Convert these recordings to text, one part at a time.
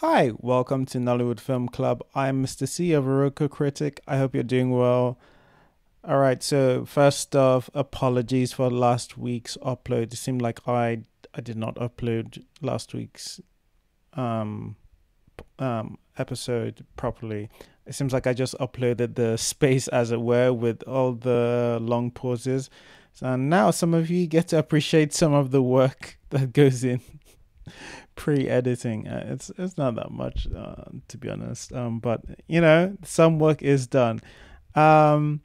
Hi, welcome to Nollywood Film Club. I'm Mr. C, a Verocco critic. I hope you're doing well. All right, so first off, apologies for last week's upload. It seemed like I did not upload last week's um episode properly. It seems like I just uploaded the space as it were with all the long pauses. So now some of you get to appreciate some of the work that goes in pre-editing. It's not that much, to be honest. But some work is done. Um,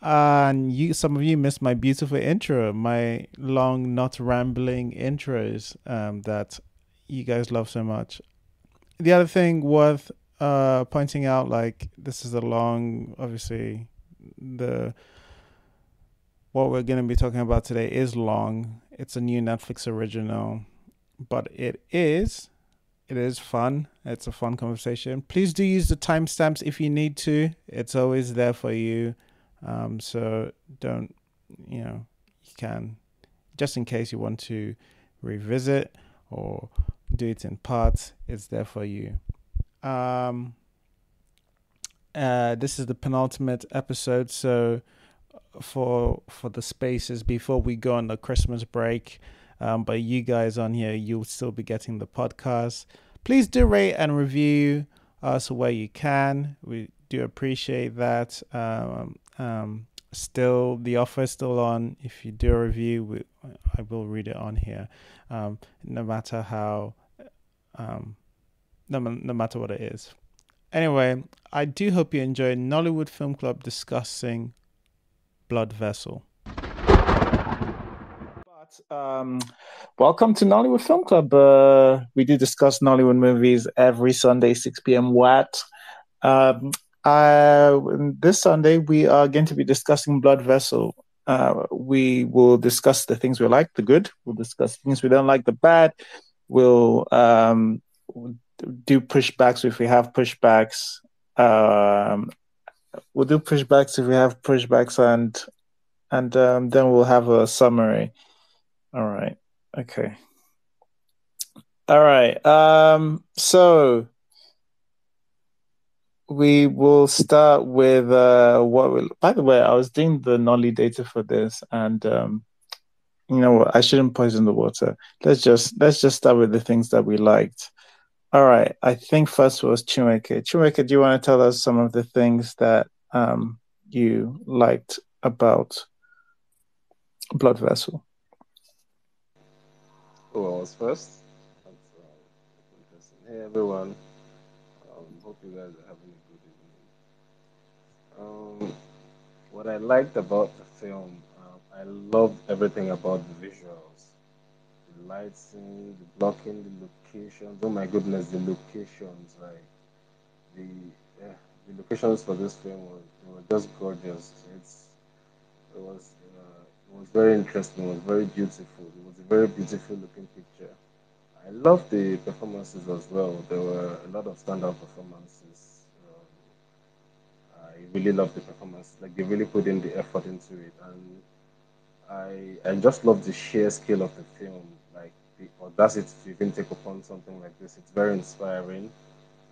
and you, some of you missed my beautiful intro, my long, not rambling intros. That you guys love so much. The other thing worth pointing out, like this is a long, obviously, the what we're going to be talking about today is long. It's a new Netflix original, but it is fun. It's a fun conversation. Please do use the timestamps if you need to. It's always there for you. So don't, you can, just in case you want to revisit or do it in parts, it's there for you. Um, this is the penultimate episode. So for the spaces before we go on the Christmas break, but you guys on here, you'll still be getting the podcast. Please do rate and review us where you can. We do appreciate that. Still, the offer is still on. If you do a review, I will read it on here. No matter how, no matter what it is. Anyway, I do hope you enjoyed Nollywood Film Club discussing Blood Vessel. Welcome to Nollywood Film Club. We do discuss Nollywood movies every Sunday, 6 p.m. Watt. Um, this Sunday, we are going to be discussing Blood Vessel. We will discuss the things we like, the good. We'll discuss things we don't like, the bad. We'll do pushbacks if we have pushbacks. We'll do pushbacks if we have pushbacks, and then we'll have a summary. All right. Okay. All right. So we will start with what will, by the way, I was doing the Nolly data for this, and you know what, I shouldn't poison the water. Let's just start with the things that we liked. All right. I think first was Chinweke. Chinweke, do you want to tell us some of the things that you liked about Blood Vessel? Who was first? That's interesting. Hey everyone, hope you guys are having a good evening. What I liked about the film, I loved everything about the visuals, the lighting, the blocking, the locations. Oh my goodness, the locations! Like the uh, the locations for this film were just gorgeous. It was very interesting. It was very beautiful. It was a very beautiful looking picture. I love the performances as well. There were a lot of standout performances. I really love the performances. Like they really put in the effort into it, and I just love the sheer scale of the film. Like the audacity to even take upon something like this. It's very inspiring.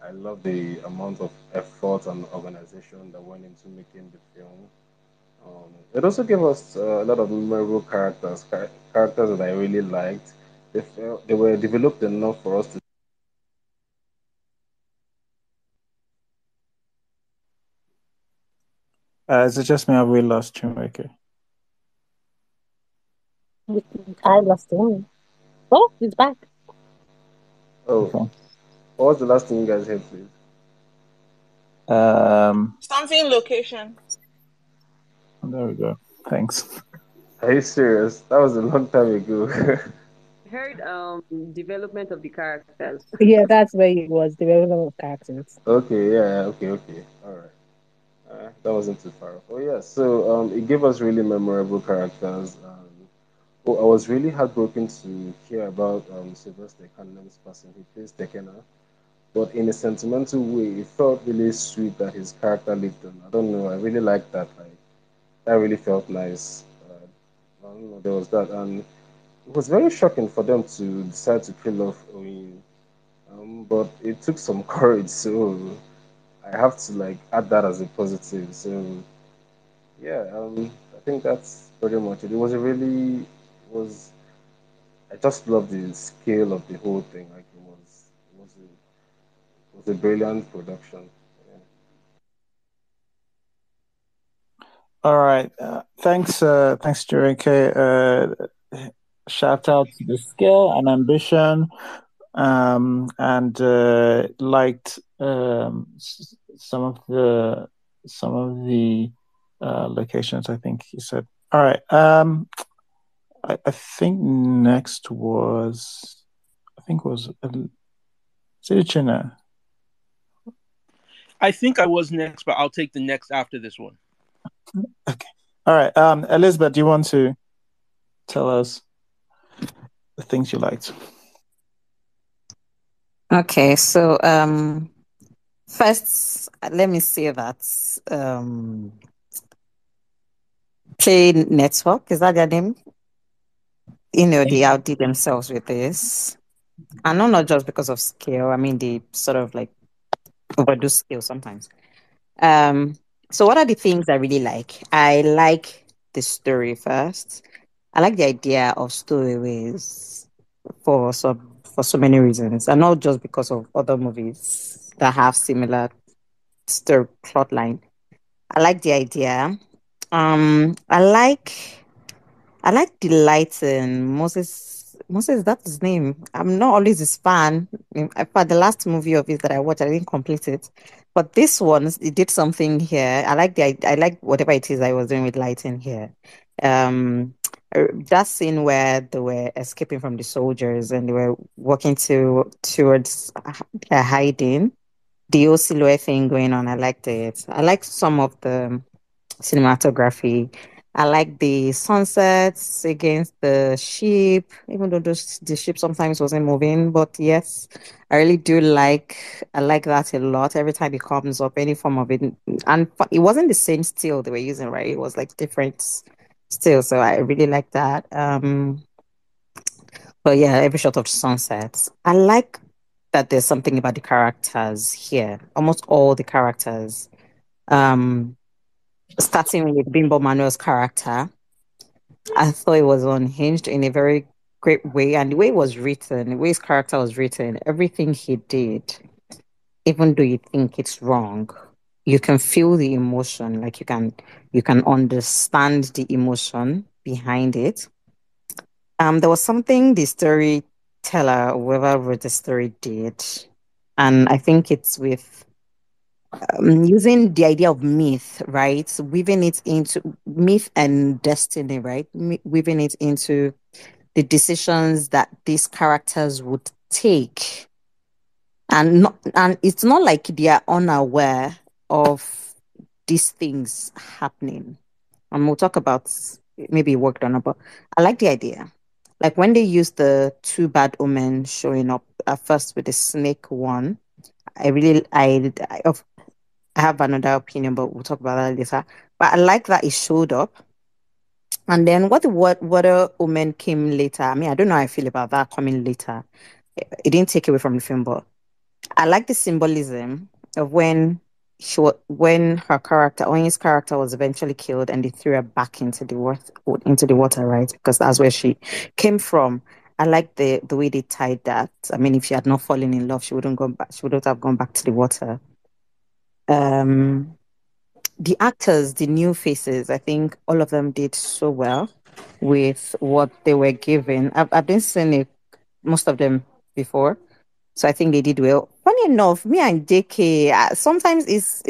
I love the amount of effort and organization that went into making the film. It also gave us a lot of memorable characters that I really liked. They were developed enough for us to. Is it just me? Have we lost Chinweke? I lost him. Oh, he's back. Oh, Okay. what was the last thing you guys heard, please? Something location. There we go. Thanks. Are you serious? That was a long time ago. Heard development of the characters. Yeah, that's where he was, development of characters. Okay, yeah, okay, all right. That wasn't too far off. Oh yeah, so it gave us really memorable characters. I was really heartbroken to hear about Sylvester Cannon's passing. He plays Tekena, but in a sentimental way, it felt really sweet that his character lived on. I don't know. I really liked that. Like that really felt nice. I don't know. There was that, and it was very shocking for them to decide to kill off Oyin. But it took some courage, so I have to like add that as a positive. So yeah, I think that's pretty much it. It was a really was I just love the scale of the whole thing. Like it was a brilliant production. Yeah. All right. Thanks, Jericho. Shout out to the skill and ambition. And liked some of the locations. I think he said. All right. I think next was China. I think I was next, but I'll take the next after this one. Okay. All right. Elizabeth, do you want to tell us the things you liked? Okay, so first let me say that Play Network, is that their name? They outdid themselves with this. And not just because of skill. I mean, they sort of like overdo skill sometimes. Um, so what are the things I really like? I like the story first. I like the idea of stowaways for so many reasons, and not just because of other movies that have similar story plot line. I like the idea. I like the lighting. Moses, that's his name. I'm not always his fan. In fact, the last movie of his that I watched, I didn't complete it. But this one, it did something here. I like whatever it is I was doing with lighting here. That scene where they were escaping from the soldiers and they were walking towards their hiding. The whole silhouette thing going on, I liked it. I liked some of the cinematography. I like the sunsets against the ship, even though the ship sometimes wasn't moving. But yes, I really do I like that a lot. Every time it comes up, any form of it, and it wasn't the same steel they were using, right? It was like different steel, so I really like that. But yeah, every shot of sunsets, I like that. There's something about the characters here. Almost all the characters. Um, Starting with Bimbo Manuel's character, I thought it was unhinged in a very great way. And the way it was written, the way his character was written, everything he did, even though you think it's wrong, you can feel the emotion. Like you can understand the emotion behind it. There was something the storyteller, whoever wrote the story, did. And I think it's with using the idea of myth, right? Weaving it into myth and destiny, right? Weaving it into the decisions that these characters would take, and it's not like they are unaware of these things happening. And we'll talk about maybe it worked on it, but I like the idea. Like when they use the two bad omen showing up at first with the snake one, I really I have another opinion, but we'll talk about that later. But I like that it showed up. And then what a woman came later. I mean, I don't know how I feel about that coming later. It didn't take away from the film, but I like the symbolism of when her character, Onyi's character, was eventually killed, and they threw her back into the water, right? Because that's where she came from. I like the way they tied that. I mean, if she had not fallen in love, she wouldn't go back. She wouldn't have gone back to the water. Um, the actors, the new faces, I think all of them did so well with what they were given. I've been seeing it, most of them before, so I think they did well. Funny enough, me and JK, sometimes is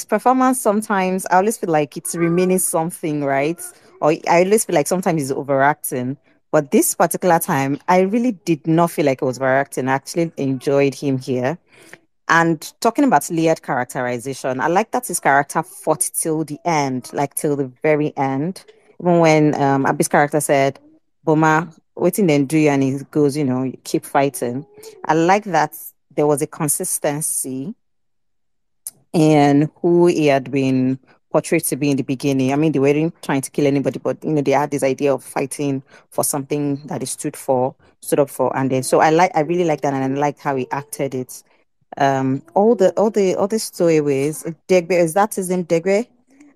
performance. Sometimes I always feel like it's remaining something, right? Or I always feel like sometimes he's overacting. But this particular time, I really did not feel like it was overacting. I actually enjoyed him here. And talking about layered characterization, I like that his character fought till the end, like till the very end. Even when Abby's character said, Boma, waiting then do you, and he goes, you keep fighting. I like that there was a consistency in who he had been portrayed to be in the beginning. I mean, they weren't trying to kill anybody, but they had this idea of fighting for something that they stood up for, and then I really like that, and I liked how he acted it. All the stowaways. Degbe, is that his name, Degbe?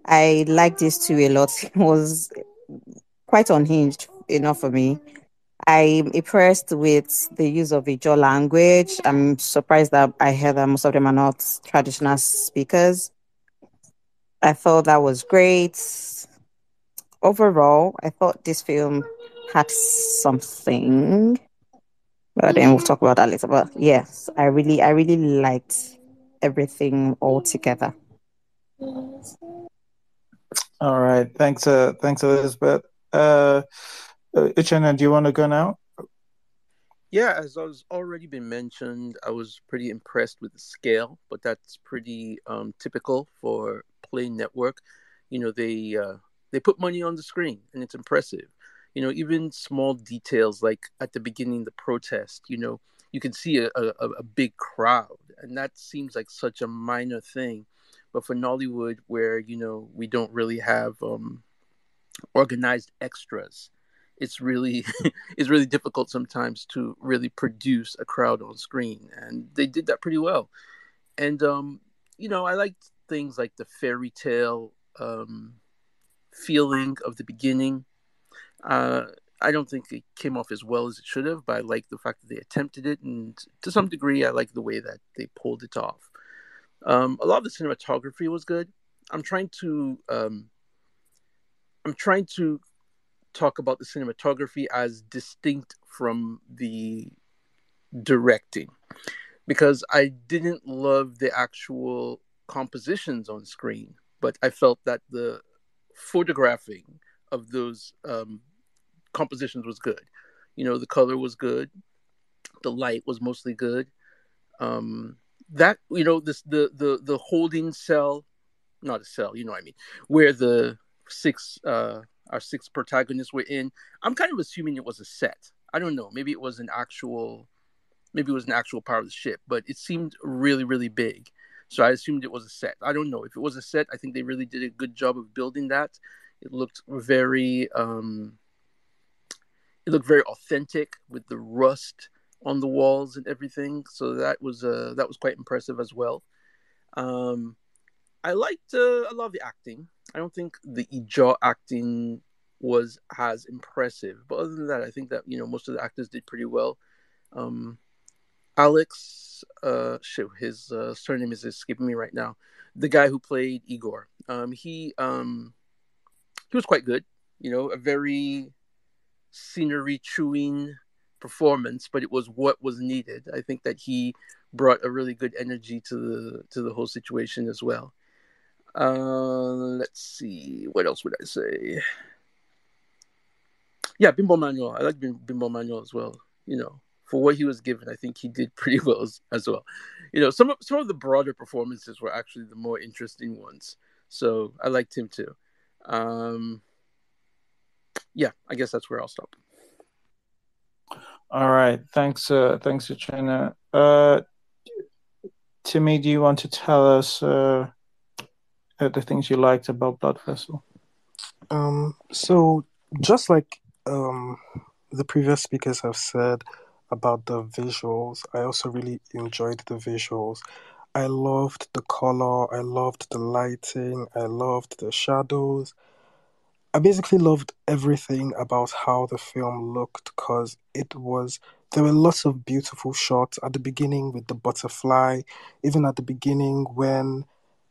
I like this too a lot. It was quite unhinged enough for me. I'm impressed with the use of the Ijaw language. I'm surprised that I heard that most of them are not traditional speakers. I thought that was great. Overall, I thought this film had something. But then we'll talk about that later. But yes, I really liked everything all together. All right. Thanks, Elizabeth. Uchenna, do you want to go now? Yeah, as was already been mentioned, I was pretty impressed with the scale, but that's pretty typical for Play Network. They put money on the screen, and it's impressive. Even small details like at the beginning, the protest. You can see a big crowd, and that seems like such a minor thing, but for Nollywood, where we don't really have organized extras, it's really it's really difficult sometimes to really produce a crowd on screen, and they did that pretty well. And I liked things like the fairy tale feeling of the beginning. uh I don't think it came off as well as it should have, but I like the fact that they attempted it, and to some degree I like the way that they pulled it off. A lot of the cinematography was good. i'm trying to um I'm trying to talk about the cinematography as distinct from the directing, because I didn't love the actual compositions on screen, but I felt that the photographing of those compositions was good. The color was good, the light was mostly good. That this the holding cell, not a cell, you know what I mean, where the six our six protagonists were in. I'm kind of assuming it was a set. I don't know. Maybe it was an actual part of the ship, but it seemed really, really big. So I assumed it was a set. I don't know if it was a set. I think they really did a good job of building that. It looked very authentic with the rust on the walls and everything. So that was quite impressive as well. Um, I liked a lot of the acting. I don't think the Ijaw acting was as impressive, but other than that, I think that most of the actors did pretty well. Um, Alex, shit, his surname is escaping me right now. The guy who played Igor, he was quite good. A very scenery chewing performance, but it was what was needed. I think that he brought a really good energy to the whole situation as well. Let's see. What else would I say? Yeah, Bimbo Manuel. I like Bimbo Manuel as well. For what he was given, I think he did pretty well as well. Some of the broader performances were actually the more interesting ones. So I liked him too. Um, yeah, I guess that's where I'll stop. All right. Thanks, Uchenna. Timmy, do you want to tell us the things you liked about Blood Vessel? So just like the previous speakers have said about the visuals, I also really enjoyed the visuals. I loved the color, I loved the lighting, I loved the shadows. I basically loved everything about how the film looked because there were lots of beautiful shots at the beginning with the butterfly, even at the beginning when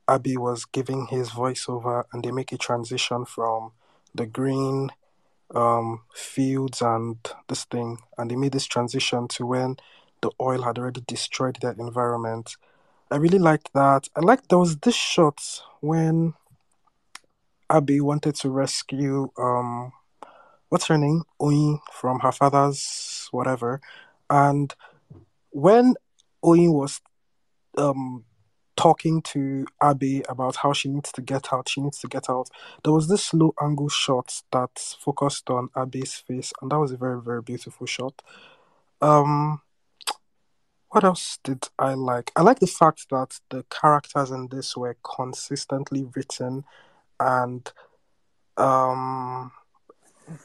Abby was giving his voiceover and they make a transition from the green fields and this thing, and they made this transition to when the oil had already destroyed their environment. I really liked that. I liked there was this shot when Abby wanted to rescue what's her name? Oyin from her father's whatever. And when Oyin was um talking to Abby about how she needs to get out, there was this low angle shot that focused on Abby's face, and that was a very, very beautiful shot. Um what else did I like? I like the fact that the characters in this were consistently written and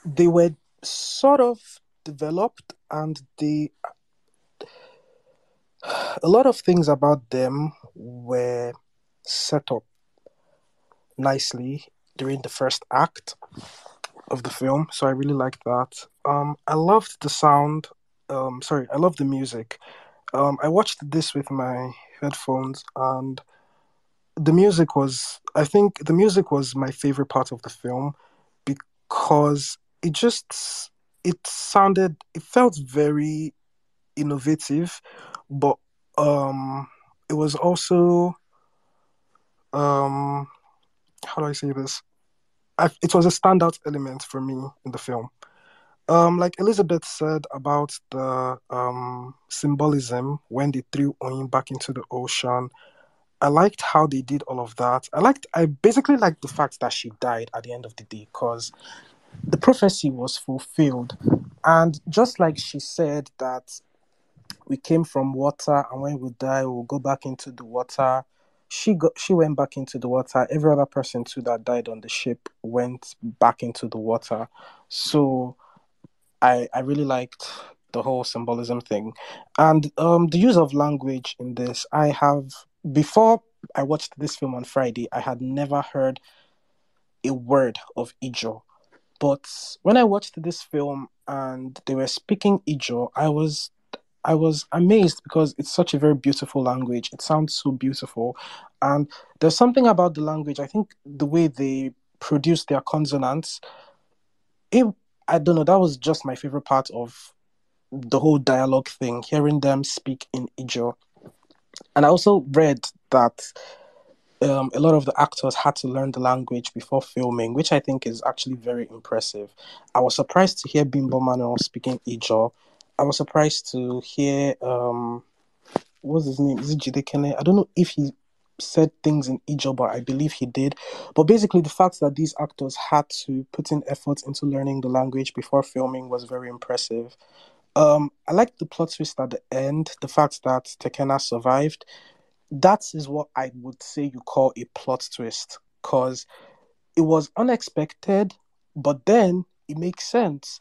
they were sort of developed, and a lot of things about them were set up nicely during the first act of the film. So I really liked that. I loved the sound. Sorry, I loved the music. I watched this with my headphones, and I think the music was my favorite part of the film, because it felt very innovative, but it was also, um, how do I say this? It was a standout element for me in the film. Like Elizabeth said about the symbolism when they threw Oyin back into the ocean. I liked how they did all of that. I basically liked the fact that she died at the end of the day, because the prophecy was fulfilled. And just like she said that we came from water, and when we die, we'll go back into the water. She went back into the water. Every other person too that died on the ship went back into the water. So I really liked the whole symbolism thing. And the use of language in this, before I watched this film on Friday, I had never heard a word of Ijo. But when I watched this film and they were speaking Ijo, I was amazed, because it's such a very beautiful language. It sounds so beautiful. And there's something about the language. I think the way they produce their consonants, it, I don't know, that was just my favorite part of the whole dialogue thing, hearing them speak in Ijo. And I also read that a lot of the actors had to learn the language before filming, which I think is actually very impressive. I was surprised to hear Bimbo Manuel speaking Ijo. I was surprised to hear what's his name? Is it Jidekene? I don't know if he said things in Ijo, but I believe he did. But basically, the fact that these actors had to put in effort into learning the language before filming was very impressive. I like the plot twist at the end, the fact that Tekena survived. That is what I would say you call a plot twist, because it was unexpected, but then it makes sense.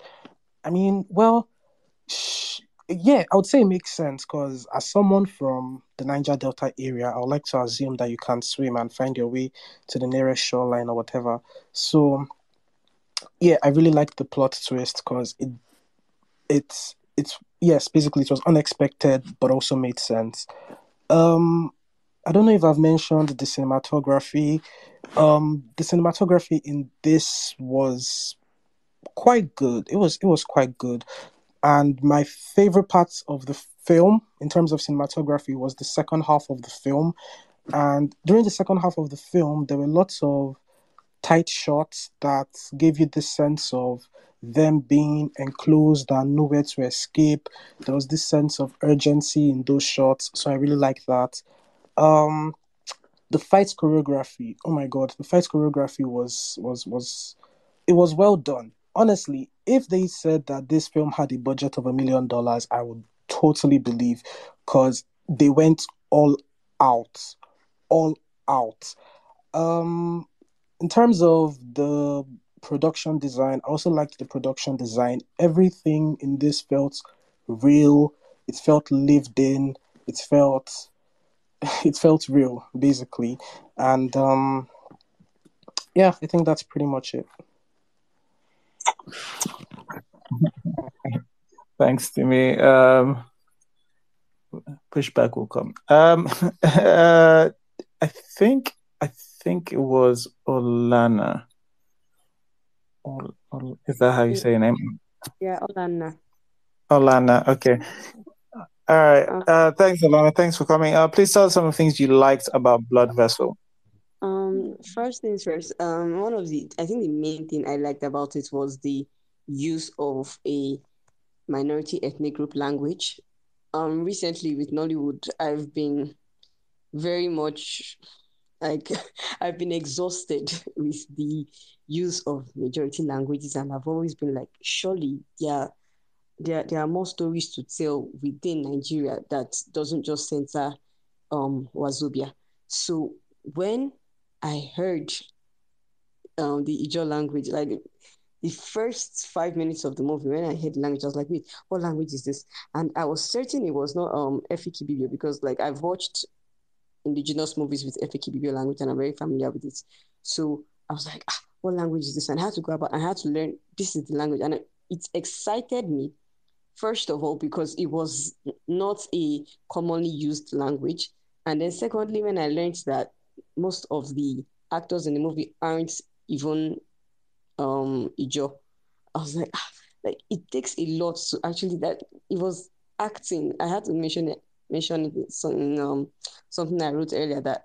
I mean, well, yeah, I would say it makes sense, because as someone from the Niger Delta area, I would like to assume that you can swim and find your way to the nearest shoreline or whatever. So, yeah, I really like the plot twist, because it's yes, basically it was unexpected, but also made sense. Um, I don't know if I've mentioned the cinematography. The cinematography in this was quite good. It was quite good. And my favorite parts of the film in terms of cinematography was the second half of the film. And during the second half of the film, there were lots of tight shots that gave you this sense of them being enclosed and nowhere to escape. There was this sense of urgency in those shots. So I really like that. Um, the fight choreography, oh my god, the fight choreography was it was well done. Honestly, if they said that this film had a budget of $1 million, I would totally believe, because they went out, all out. Um, in terms of the production design, I also liked the production design. Everything in this felt real. It felt lived in. It felt it felt real, basically. And yeah, I think that's pretty much it. Thanks, Timmy. Pushback will come. I think I think it was Olana. Is that how you say your name? Yeah, Olana. Olana. Okay. All right. Thanks, Olana. Thanks for coming. Please tell us some of the things you liked about Blood Vessel. First things first, I think the main thing I liked about it was the use of a minority ethnic group language. Recently with Nollywood, I've been very much like I've been exhausted with the use of majority languages, and I've always been like, surely, yeah, there are more stories to tell within Nigeria that doesn't just center Wazobia. So when I heard the Ijaw language. Like the first 5 minutes of the movie, when I heard the language, I was like, wait, what language is this? And I was certain it was not Efikibibio, because like I've watched indigenous movies with Efikibibio language and I'm very familiar with it. So I was like, what language is this? And I had to go about, I had to learn this is the language. And it excited me, first of all, because it was not a commonly used language. And then secondly, when I learned that most of the actors in the movie aren't even Ijo, I was like it takes a lot to actually that it was acting. I had to mention it in something I wrote earlier, that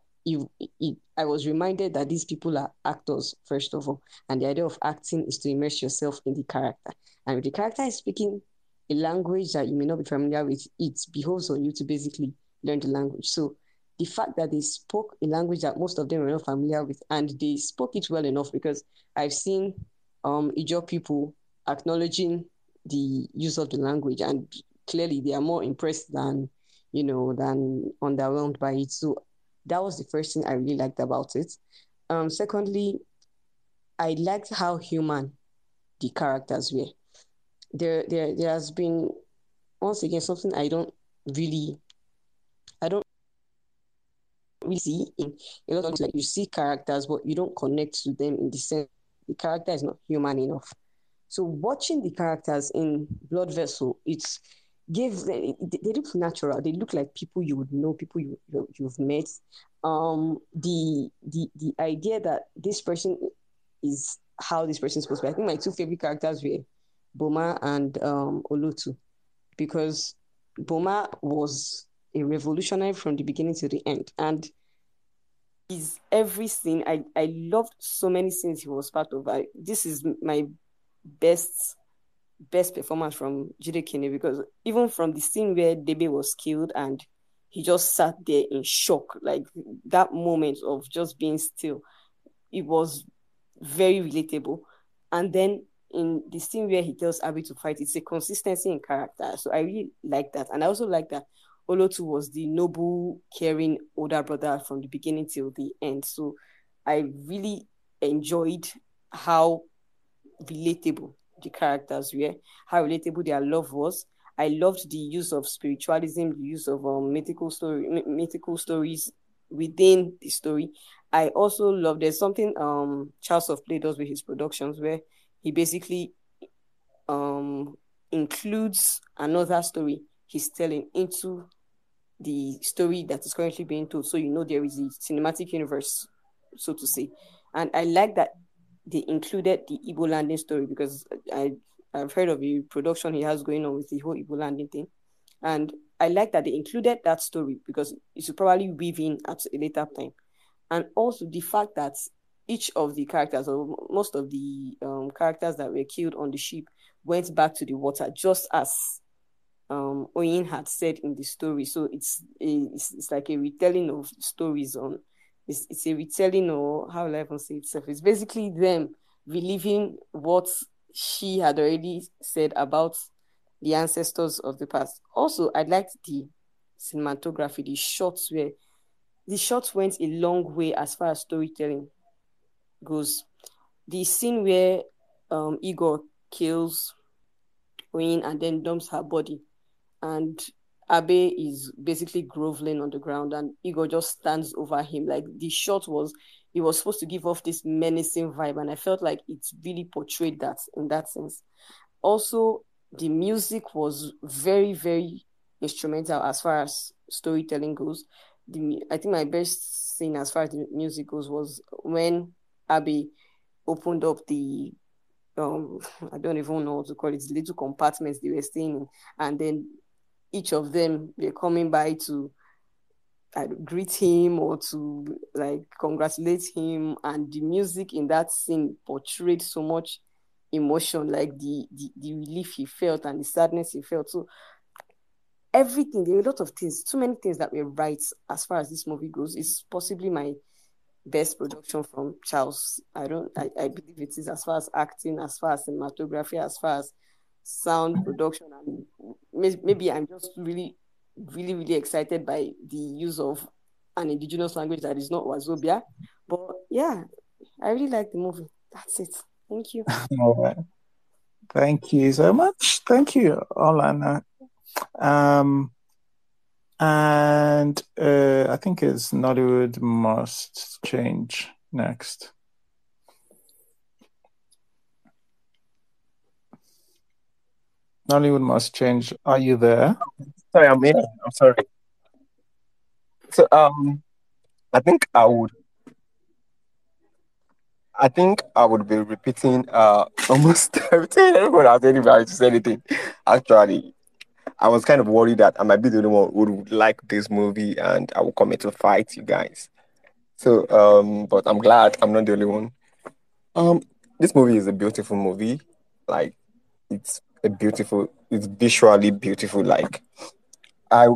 I was reminded that these people are actors first of all, and the idea of acting is to immerse yourself in the character. And if the character is speaking a language that you may not be familiar with, it behoves on you to basically learn the language. So the fact that they spoke a language that most of them were not familiar with, and they spoke it well enough, because I've seen Ijaw people acknowledging the use of the language, and clearly they are more impressed than underwhelmed by it. So that was the first thing I really liked about it. Secondly, I liked how human the characters were. There has been, once again, something really I don't really see in a lot of, like, you see characters but you don't connect to them in the sense the character is not human enough. So watching the characters in Blood Vessel, it's gives them, they look natural. They look like people you would know, people you've met. The idea that this person is how this person is supposed to be. I think my two favorite characters were Boma and Olotu, because Boma was a revolutionary from the beginning to the end, and is every scene. I loved so many scenes he was part of. This is my best performance from Jide Kene, because even from the scene where Debe was killed and he just sat there in shock, like that moment of just being still, it was very relatable. And then in the scene where he tells Abby to fight, it's a consistency in character. So I really like that. And I also like that Olotu was the noble, caring older brother from the beginning till the end. So I really enjoyed how relatable the characters were, how relatable their love was. I loved the use of spiritualism, the use of mythical stories within the story. I also love, there's something Charles of Play does with his productions, where he basically includes another story he's telling into the story that is currently being told. So there is a cinematic universe, so to say. And I like that they included the Igbo landing story, because I've heard of the production he has going on with the whole Igbo landing thing. And I like that they included that story, because it should probably weave in at a later time. And also the fact that each of the characters, or most of the characters that were killed on the ship, went back to the water, just as Oyin had said in the story. So it's like a retelling of stories on. It's a retelling, or how will I even say itself? It's basically them reliving what she had already said about the ancestors of the past. Also, I liked the cinematography, the shots went a long way as far as storytelling goes. The scene where Igor kills Oyin and then dumps her body, and Abe is basically groveling on the ground, and Igor just stands over him. Like, the shot it was supposed to give off this menacing vibe, and I felt like it really portrayed that in that sense. Also, the music was very, very instrumental as far as storytelling goes. I think my best scene as far as the music goes was when Abe opened up the I don't even know what to call it, the little compartments they were staying in, and then each of them were coming by to greet him or to like congratulate him, and the music in that scene portrayed so much emotion, like the relief he felt and the sadness he felt. So everything, there were a lot of things, too many things that were right as far as this movie goes. It's possibly my best production from Charles. I believe it is, as far as acting, as far as cinematography, as far as sound production, and maybe I'm just really, really, really excited by the use of an indigenous language that is not Wazobia. But yeah, I really like the movie. That's it. Thank you. All right. Thank you so much. Thank you, Olana. Um, and I think it's Nollywood Must Change next. Nollywood Must Change. Are you there? Sorry, I'm here. I'm sorry. So I think I would I think I would be repeating almost everything everyone has anybody to say anything. Actually, I was kind of worried that I might be the only one who would like this movie and I will come here to fight you guys. So but I'm glad I'm not the only one. Um this movie is a beautiful movie. Like it's visually beautiful. Like I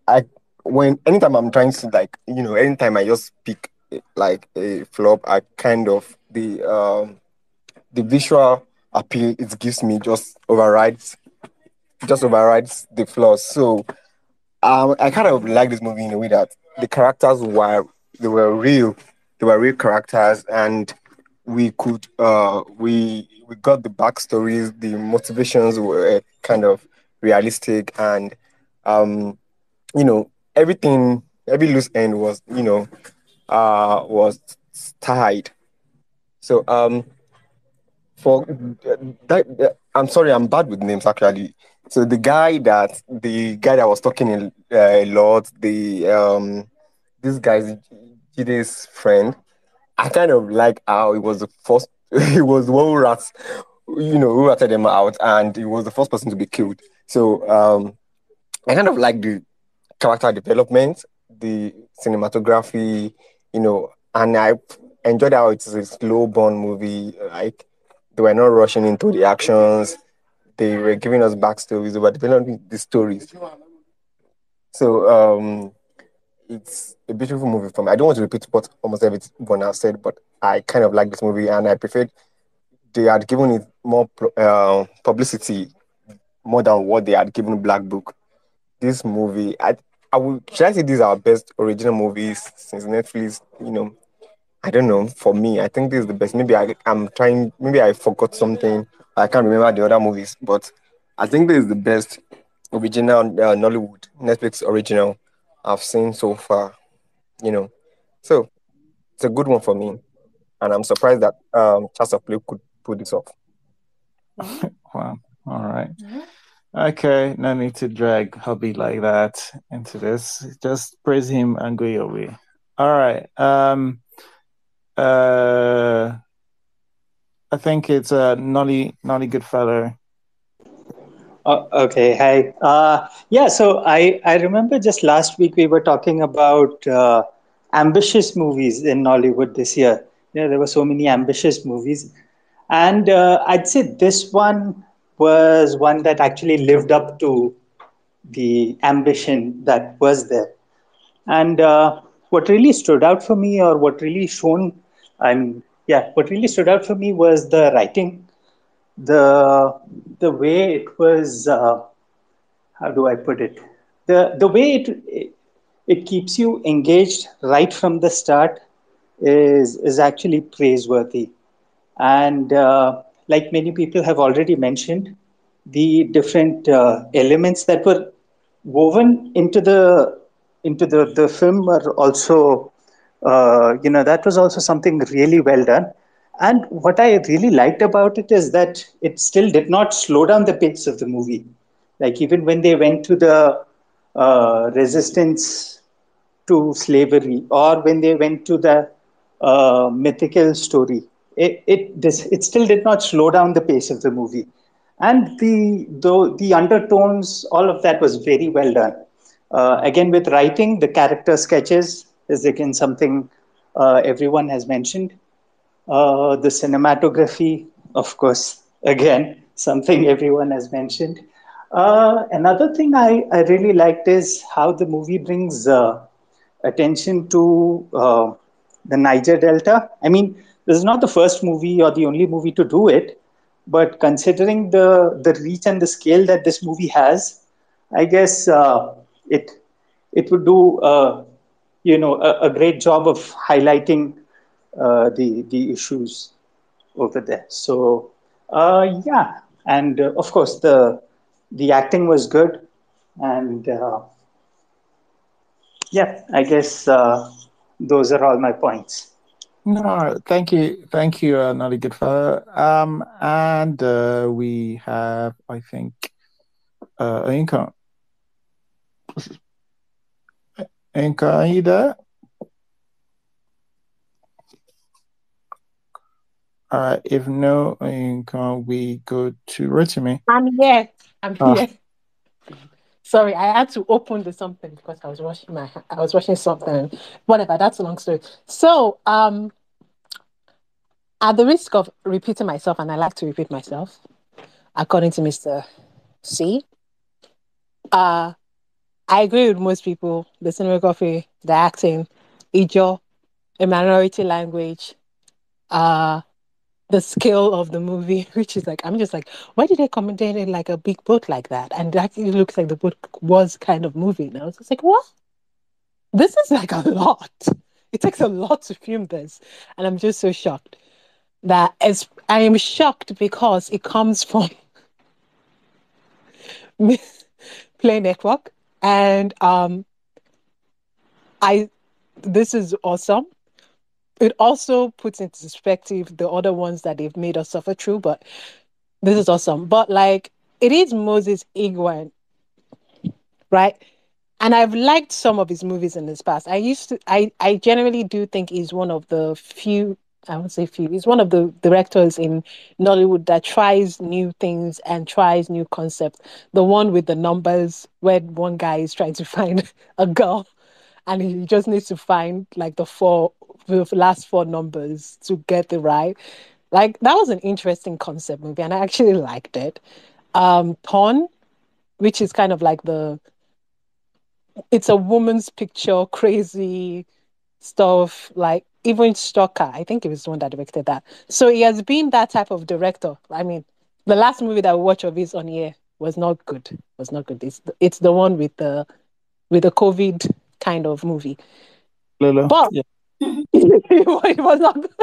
I when anytime I'm trying to anytime I just pick like a flop, I kind of the visual appeal it gives me just overrides the flaws. So I kind of like this movie in a way that the characters they were real, they were real characters, and we got the backstories, the motivations were kind of realistic, and um every loose end was was tied. So for I'm sorry, I'm bad with names actually. So the guy that was talking a lot, the this guy's Jide's friend. I kind of like how he was the first. He was the one who ratted them out, and he was the first person to be killed. So I kind of like the character development, the cinematography, and I enjoyed how it's a slow burn movie. Like they were not rushing into the actions. They were giving us backstories. They were developing the stories. So it's a beautiful movie for me. I don't want to repeat what almost everyone has said, but I kind of like this movie, and I preferred they had given it more publicity more than what they had given Black Book. This movie, I would should I say these are our best original movies since Netflix. I don't know. For me, I think this is the best. I'm trying. Maybe I forgot something. I can't remember the other movies, but I think this is the best original Nollywood Netflix original I've seen so far. You know, so it's a good one for me, and I'm surprised that Charles of Play could pull this off. Wow. All right. Okay. No need to drag hubby like that into this. Just praise him and go your way. All right. I think it's a Nolly Goodfellow. Okay, hi. Yeah, so I remember just last week we were talking about ambitious movies in Nollywood this year. There were so many ambitious movies. And I'd say this one was one that actually lived up to the ambition that was there. And what really stood out for me, or what really what really stood out for me was the writing, the way it was. How do I put it? The way it keeps you engaged right from the start is actually praiseworthy. And like many people have already mentioned, the different elements that were woven into the film are also that was also something really well done. And what I really liked about it is that it still did not slow down the pace of the movie. Like even when they went to the resistance to slavery, or when they went to the mythical story, it still did not slow down the pace of the movie. And the undertones, all of that was very well done. Again, with writing, the character sketches is again something everyone has mentioned. The cinematography, of course, again, something everyone has mentioned. Another thing I really liked is how the movie brings attention to the Niger Delta. I mean, this is not the first movie or the only movie to do it, but considering the reach and the scale that this movie has, I guess it it would do a great job of highlighting the issues over there. So yeah, and of course the acting was good, and yeah, I guess those are all my points. No, thank you, Nolly Goodfellow. And we have, I think, Inka. Inka, are you there? If no, Inka, we go to Rotimi. I'm here. I'm here. Sorry, I had to open the something because I was washing something. Whatever, that's a long story. So, at the risk of repeating myself, and I like to repeat myself, according to Mr. C, I agree with most people. The cinematography, the acting, Ijo, a minority language, the skill of the movie, which is like, I'm just like, why did they commentate it like a big boat like that? And it actually looks like the boat was kind of moving. I was just like, what? This is like a lot. It takes a lot to film this. And I'm just so shocked that I am shocked because it comes from Play Network. And this is awesome. It also puts into perspective the other ones that they've made us suffer through, but this is awesome. But like, it is Moses Inwang, right? And I've liked some of his movies in this past. I generally do think he's one of the few, I won't say few, he's one of the directors in Nollywood that tries new things and tries new concepts. The one with the numbers where one guy is trying to find a girl and he just needs to find like the last four numbers to get it right. Like, that was an interesting concept movie and I actually liked it. Pawn, which is kind of like it's a woman's picture, crazy stuff. Like, even Stalker, I think it was the one that directed that. So he has been that type of director. I mean, the last movie that we watched of his on here was not good. Was not good. It's the one with the COVID kind of movie. Lolo. But Yeah. it was not good.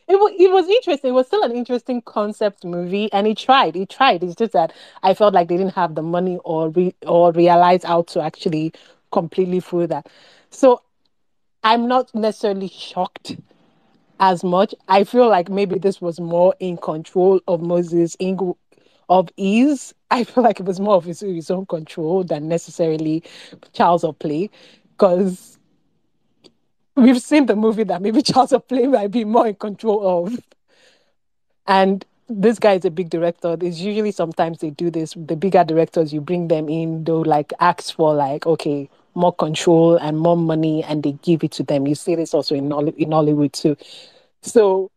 It was interesting. It was still an interesting concept movie, and he tried. He tried. It's just that I felt like they didn't have the money or realize how to actually completely through that. So I'm not necessarily shocked as much. I feel like maybe this was more in control of of ease. I feel like it was more of his own control than necessarily Charles of Play, because we've seen the movie that maybe Charles of Play might be more in control of. And this guy is a big director. There's usually sometimes they do this. The bigger directors, you bring them in, they'll like ask for like, okay, more control and more money, and they give it to them. You see this also in Hollywood too. So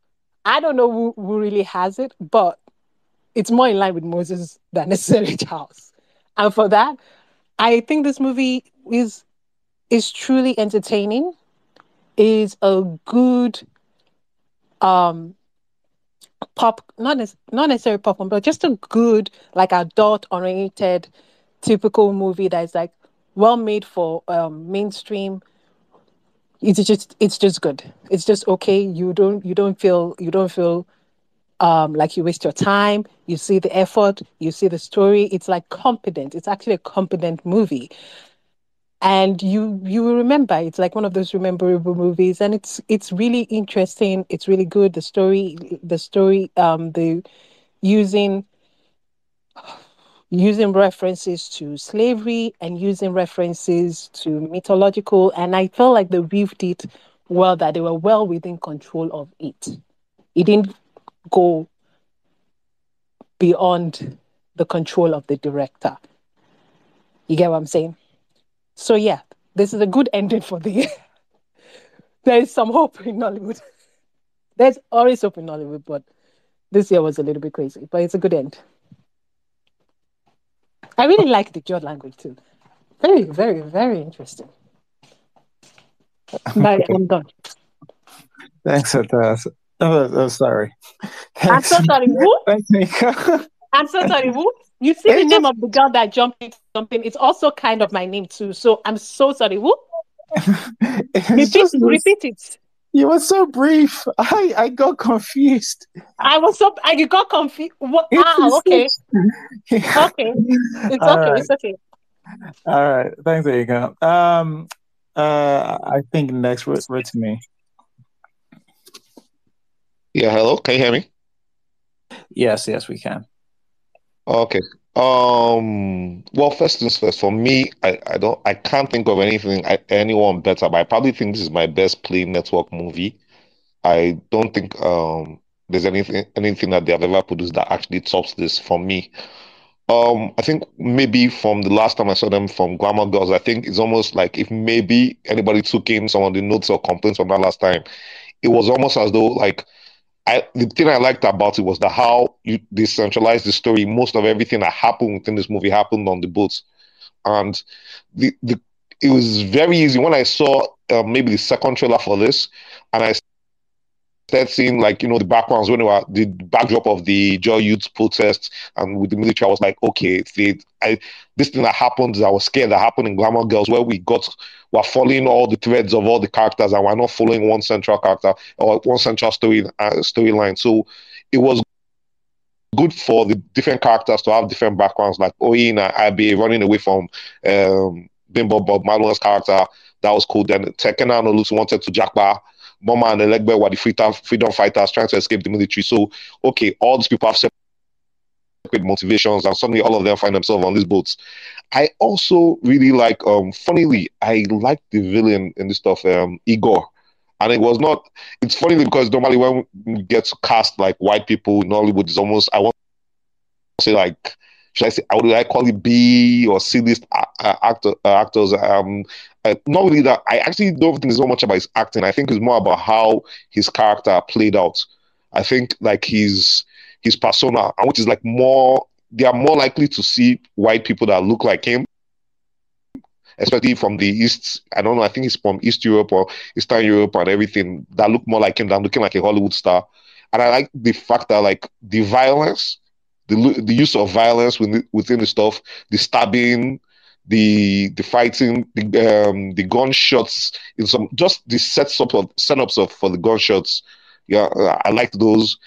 I don't know who really has it, but it's more in line with Moses than necessarily Charles. And for that, I think this movie is truly entertaining. Is a good not necessarily popcorn, but just a good like adult oriented typical movie that is like well made for mainstream. It's just good. It's just okay. You don't feel like you waste your time. You see the effort, you see the story. It's like competent. It's actually a competent movie. And you will remember. It's like one of those rememberable movies, and it's really interesting. It's really good. The using references to slavery and using references to mythological, and I felt like they weaved it well, that they were well within control of it. It didn't go beyond the control of the director. You get what I'm saying? So yeah, this is a good ending for the year. There is some hope in Nollywood. There's always hope in Nollywood, but this year was a little bit crazy, but it's a good end. I really like the Jord language too. Very, very, very interesting. But I'm done. Thanks for that. Oh, sorry. I'm Thanks. so sorry. Who? Thanks, Mika. I'm so sorry. Who? You see the name of the girl that jumped into something. It's also kind of my name too. So I'm so sorry. Who? It's just this, Repeat it. You were so brief. I got confused. You got confused. Okay. Okay. It's All okay. right. It's okay. All right. Thanks, Ega. I think next word to me. Yeah, hello. Can you hear me? Yes, we can. Okay. Well, first things first. For me, I can't think of anyone better. But I probably think this is my best Play Network movie. I don't think there's anything that they have ever produced that actually tops this for me. I think maybe from the last time I saw them from Glamour Girls, I think it's almost like if maybe anybody took in some of the notes or complaints from that last time, it was almost as though like the thing I liked about it was that how you decentralized the story. Most of everything that happened within this movie happened on the boat, and the it was very easy when I saw maybe the second trailer for this, and I started seeing like the backgrounds when they were the backdrop of the Joy Youth protests and with the military. I was like, okay, this thing that happened, I was scared that happened in Glamour Girls, where we're following all the threads of all the characters, and we're not following one central character or one central storyline. So it was good for the different characters to have different backgrounds, like Oyin and Abe running away from Bimbo Bob Marlon's character. That was cool. Then Tekena and Olutu wanted to Jackpa. Mama and Elegbe were the freedom fighters trying to escape the military. So, okay, all these people have separate motivations, and suddenly all of them find themselves on these boats. I also really like, funnily, I like the villain in this stuff, Igor. And it's funny because normally when we get to cast like white people in Hollywood, it's almost, I want to say like, should I say, would I call it B or C list actors? Not really that. I actually don't think it's so much about his acting. I think it's more about how his character played out. I think like his persona, and which is like they are more likely to see white people that look like him, especially from the East. I don't know. I think he's from East Europe or Eastern Europe and everything that look more like him than looking like a Hollywood star. And I like the fact that like the violence, the use of violence within the stuff, the stabbing, the fighting, the gunshots in some just the setups of for the gunshots. Yeah, I liked those.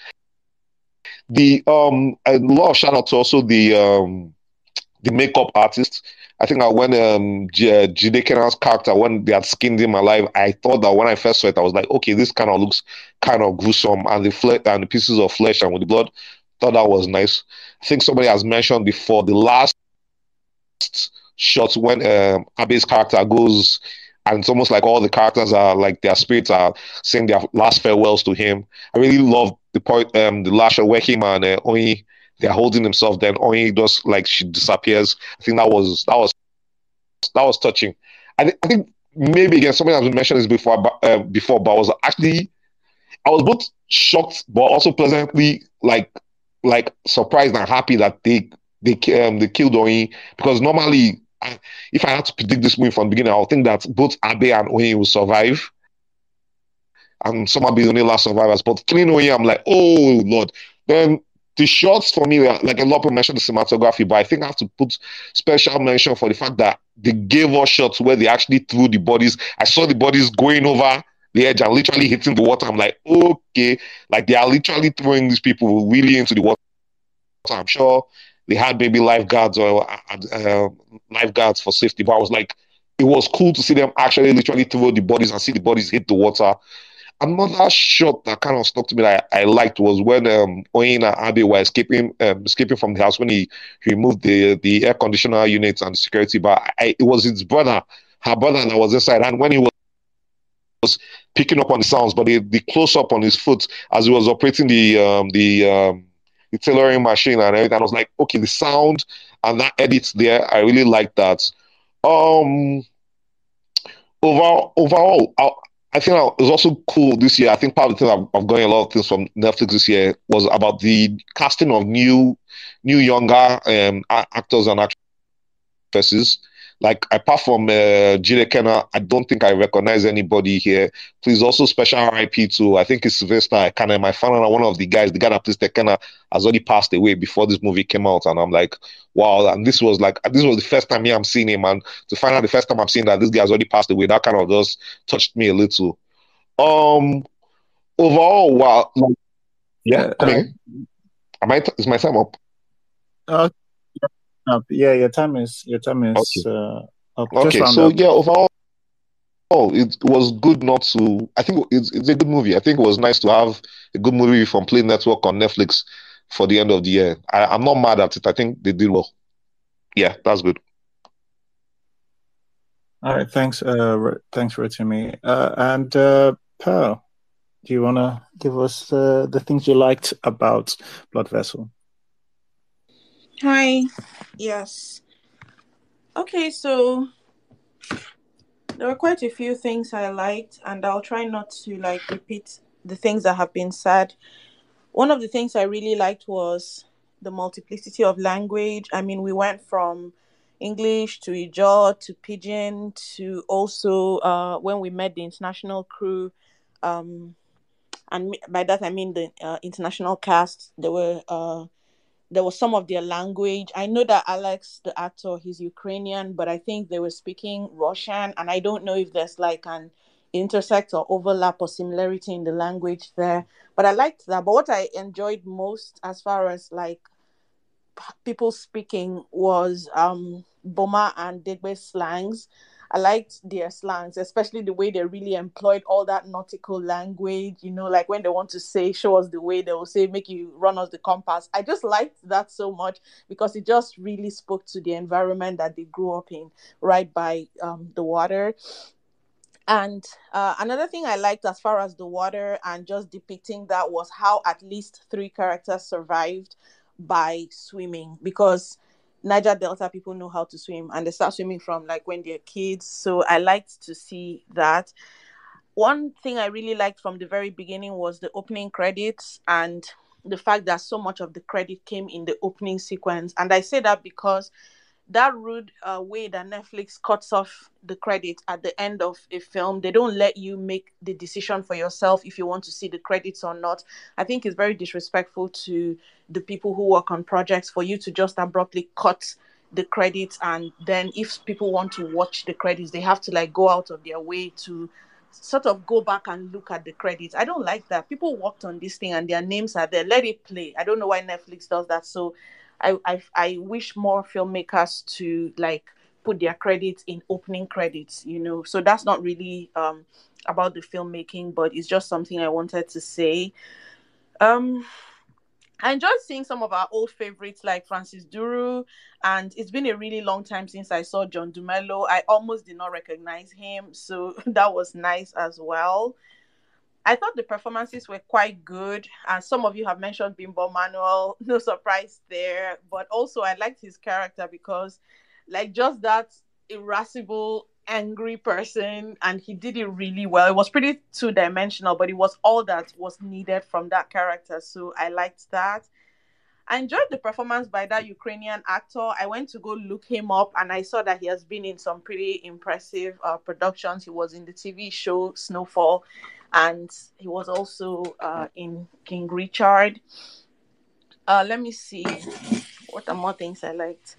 A lot of shout out to also the makeup artist. I think that when Jide Kenan's character, when they had skinned him alive, I thought that when I first saw it, I was like, okay, this kind of looks kind of gruesome, and the flesh and the pieces of flesh and with the blood, thought that was nice. I think somebody has mentioned before the last shot when Abe's character goes, and it's almost like all the characters are like their spirits are saying their last farewells to him. I really love the point, the last shot where him and Oyi they're holding themselves. Then Oyi just like she disappears. I think that was touching. I think maybe again somebody has mentioned this before, but I was both shocked but also pleasantly like surprised and happy that they killed Oyin, because normally if I had to predict this movie from the beginning, I would think that both Abe and Oyin will survive and somehow be the only last survivors. But killing Oyin, I'm like, oh Lord. Then the shots for me, like a lot of people mentioned the cinematography, but I think I have to put special mention for the fact that they gave us shots where they actually threw the bodies. I saw the bodies going over the edge and literally hitting the water. I'm like, okay, like they are literally throwing these people really into the water. I'm sure they had maybe lifeguards or lifeguards for safety, but I was like, it was cool to see them actually literally throw the bodies and see the bodies hit the water. Another shot that kind of stuck to me that I liked was when Oyin and Abe were escaping from the house when he removed the air conditioner units and the security bar. It was his brother, her brother, that was inside, and when he was picking up on the sounds, but the close up on his foot as he was operating the tailoring machine and everything, I was like, okay, the sound and that edit there, I really like that. Um, overall, I think it was also cool this year. I think part of the thing I've gotten a lot of things from Netflix this year was about the casting of new younger actors and actresses. Like apart from Jide Kenna, I don't think I recognize anybody here. Please also special RIP to I think it's Sylvester Ekana. My fan and one of the guy that plays Tekena has already passed away before this movie came out, and I'm like, wow. And this was the first time I'm seeing him, and to find out the first time I'm seeing that this guy has already passed away, that kind of just touched me a little. Um, overall, yeah, Yeah. come in. Is my time up? Yeah, your time is Okay. up. Just Okay. round So up. yeah, overall, it was good not to. I think it's a good movie. I think it was nice to have a good movie from Play Network on Netflix for the end of the year. I'm not mad at it. I think they did well. Yeah, that's good. All right. Thanks. Thanks, Rotimi. And Pearl, do you want to give us the things you liked about Blood Vessel? Hi. Yes. Okay, so there were quite a few things I liked, and I'll try not to like repeat the things that have been said. One of the things I really liked was the multiplicity of language. I mean, we went from English to Ijaw to Pidgin to also when we met the international crew, um, and by that I mean the international cast. There was some of their language. I know that Alex, the actor, he's Ukrainian, but I think they were speaking Russian, and I don't know if there's like an intersect or overlap or similarity in the language there. But I liked that. But what I enjoyed most, as far as like people speaking, was Boma and Degbe slangs. I liked their slangs, especially the way they really employed all that nautical language. You know, like when they want to say, show us the way, they will say, make you run us the compass. I just liked that so much because it just really spoke to the environment that they grew up in, right by the water. And another thing I liked as far as the water and just depicting that was how at least three characters survived by swimming, because Niger Delta people know how to swim and they start swimming from like when they're kids. So I liked to see that. One thing I really liked from the very beginning was the opening credits and the fact that so much of the credit came in the opening sequence. And I say that because that rude way that Netflix cuts off the credit at the end of a film, they don't let you make the decision for yourself if you want to see the credits or not. I think it's very disrespectful to the people who work on projects for you to just abruptly cut the credits, and then if people want to watch the credits, they have to like go out of their way to sort of go back and look at the credits. I don't like that. People worked on this thing and their names are there. Let it play. I don't know why Netflix does that. So I wish more filmmakers to like put their credits in opening credits, you know. So that's not really about the filmmaking, but it's just something I wanted to say. Um I enjoyed seeing some of our old favorites like Francis Duru, and it's been a really long time since I saw John Dumelo. I almost did not recognize him, so that was nice as well. I thought the performances were quite good, and some of you have mentioned Bimbo Manuel. No surprise there, but also I liked his character because, like, just that irascible, angry person, and he did it really well. It was pretty two-dimensional, but it was all that was needed from that character, so I liked that. I enjoyed the performance by that Ukrainian actor. I went to go look him up and I saw that he has been in some pretty impressive productions. He was in the TV show Snowfall and he was also in King Richard. Let me see. What are more things I liked?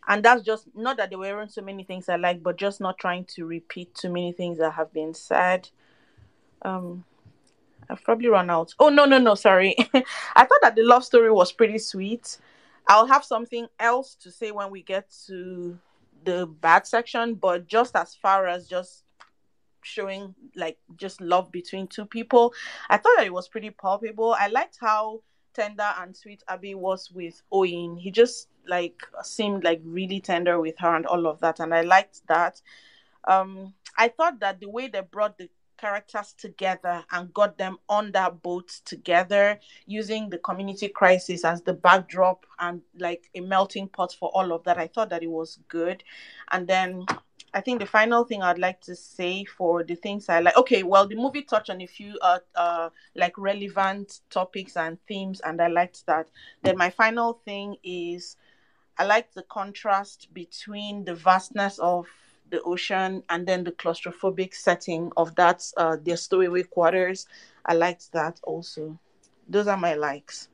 And that's just not that there weren't so many things I liked, but just not trying to repeat too many things that have been said. Um, I've probably run out. Oh, no, sorry. I thought that the love story was pretty sweet. I'll have something else to say when we get to the bad section, but just as far as just showing like just love between two people, I thought that it was pretty palpable. I liked how tender and sweet Abby was with Oyin. He just like seemed like really tender with her and all of that, and I liked that. I thought that the way they brought the characters together and got them on that boat together using the community crisis as the backdrop and like a melting pot for all of that, I thought that it was good. And then I think the final thing I'd like to say for the things I like, okay, well, the movie touched on a few like relevant topics and themes, and I liked that. Then my final thing is I like the contrast between the vastness of the ocean and then the claustrophobic setting of that their stowaway quarters. I liked that also. Those are my likes.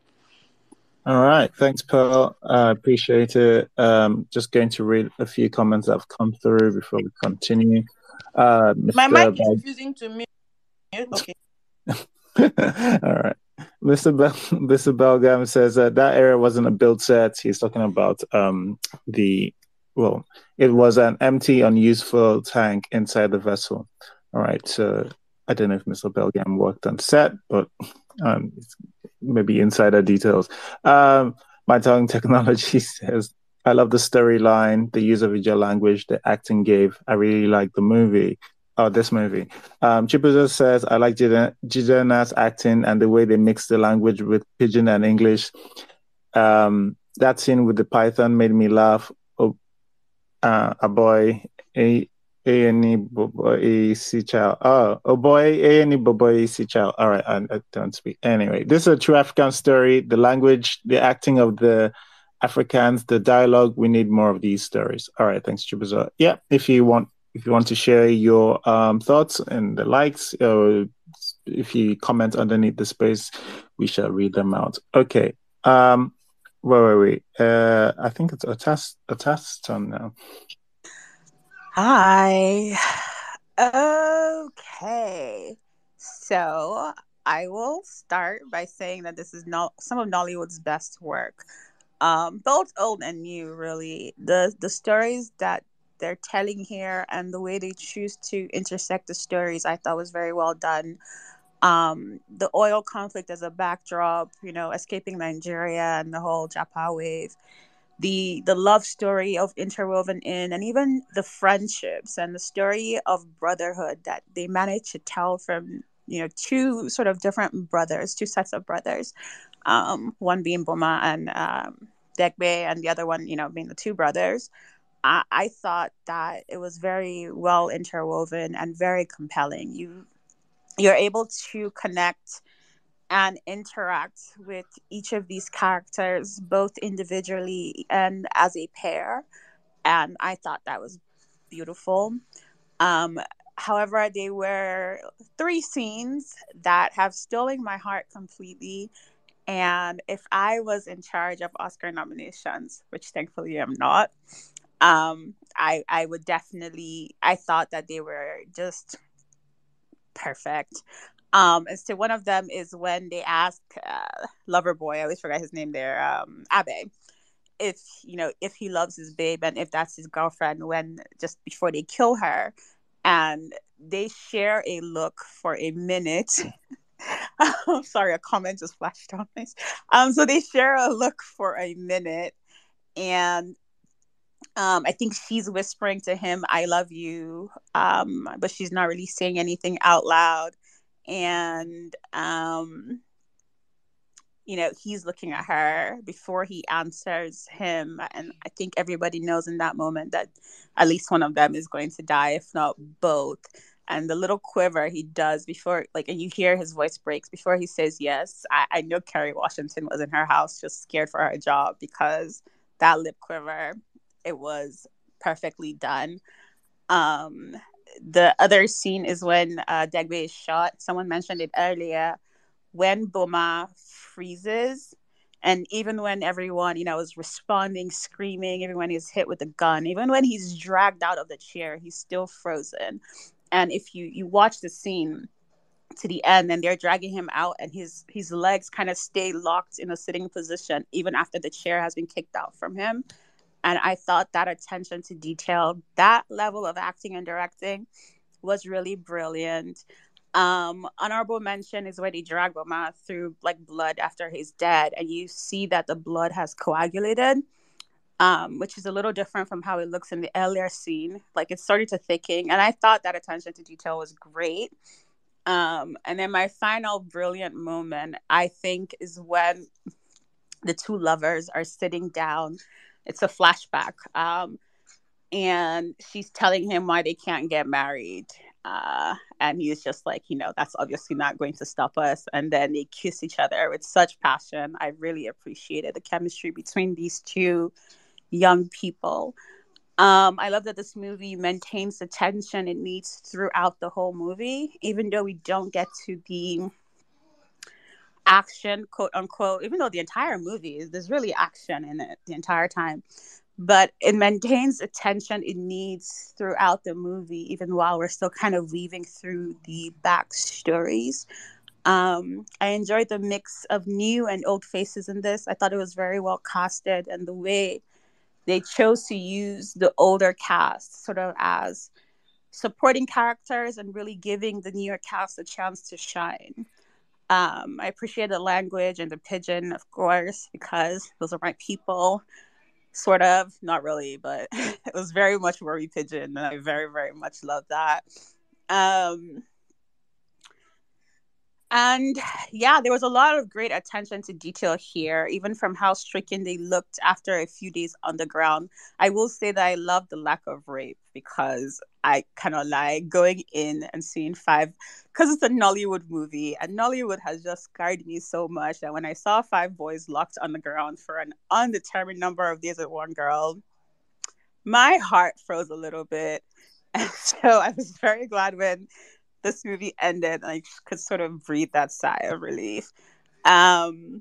All right, thanks, Pearl. I appreciate it. Just going to read a few comments that have come through before we continue. My mic Mr. is Bal. refusing to mute. Okay. All right. Mr. Belgam says that area wasn't a build set. He's talking about the well, it was an empty, unuseful tank inside the vessel. All right. So I don't know if Mr. Belgam worked on set, but it's maybe insider details. My tongue technology says I love the storyline, the use of visual language, the acting gave. I really like the movie. Oh, this movie. Chibuzo says, I like Jidena's acting and the way they mix the language with Pidgin and English. That scene with the python made me laugh. Oh, a boy, a any boy, si child. Oh, boy, a any boy, si child. All right, I don't speak. Anyway, this is a true African story. The language, the acting of the Africans, the dialogue. We need more of these stories. All right, thanks, Chibuzo. Yeah, if you want to share your thoughts and the likes, or if you comment underneath the space, we shall read them out. Okay. Where were we? I think it's a test turn now. Hi. Okay. So I will start by saying that this is not some of Nollywood's best work. Both old and new, really. The stories that they're telling here and the way they choose to intersect the stories, I thought was very well done. The oil conflict as a backdrop, escaping Nigeria and the whole Japa wave, the love story of interwoven in, and even the friendships and the story of brotherhood that they managed to tell from two sort of different brothers, two sets of brothers, one being Boma and Degbe, and the other one being the two brothers. I thought that it was very well interwoven and very compelling. You're able to connect and interact with each of these characters, both individually and as a pair. And I thought that was beautiful. Um, However, there were three scenes that have stolen my heart completely. And if I was in charge of Oscar nominations, which thankfully I'm not, I would definitely, I thought that they were just perfect. And so one of them is when they ask Loverboy, I always forgot his name there, Abe, if he loves his babe and if that's his girlfriend, when just before they kill her, and they share a look for a minute. Sorry, a comment just flashed on me. So they share a look for a minute, and I think she's whispering to him, "I love you," but she's not really saying anything out loud. And he's looking at her before he answers him, and I think everybody knows in that moment that at least one of them is going to die, if not both. And the little quiver he does before, and you hear his voice breaks before he says yes. I know Kerry Washington was in her house just scared for her job, because that lip quiver, it was perfectly done. Um, the other scene is when Dagbe is shot. Someone mentioned it earlier, when Boma freezes, and even when everyone, is responding, screaming, everyone is hit with a gun, even when he's dragged out of the chair, he's still frozen. And if you watch the scene to the end, and they're dragging him out, and his legs kind of stay locked in a sitting position even after the chair has been kicked out from him. And I thought that attention to detail, that level of acting and directing, was really brilliant. Honorable mention is where they drag Boma through blood after he's dead, and you see that the blood has coagulated, which is a little different from how it looks in the earlier scene. It's starting to thicken, and I thought that attention to detail was great. And then my final brilliant moment, I think, is when the two lovers are sitting down. It's a flashback. And she's telling him why they can't get married. And he's just like, that's obviously not going to stop us. And then they kiss each other with such passion. I really appreciated the chemistry between these two young people. I love that this movie maintains the tension it needs throughout the whole movie, even though we don't get to the action, quote unquote, even though the entire movie there's really action in it the entire time. but it maintains the tension it needs throughout the movie, even while we're still kind of weaving through the backstories. I enjoyed the mix of new and old faces in this. I thought it was very well casted, and the way they chose to use the older cast sort of as supporting characters and really giving the newer cast a chance to shine. I appreciate the language and the pigeon, of course, because those are my people. Sort of, not really, but it was very much worry pigeon, and I very, very much love that. Um, And yeah, there was a lot of great attention to detail here, even from how stricken they looked after a few days on the ground. I will say that I love the lack of rape because I cannot lie, going in and seeing five, because it's a Nollywood movie, and Nollywood has just scarred me so much that when I saw five boys locked on the ground for an undetermined number of days with one girl, my heart froze a little bit. And so I was very glad when this movie ended and I could sort of breathe that sigh of relief. Um,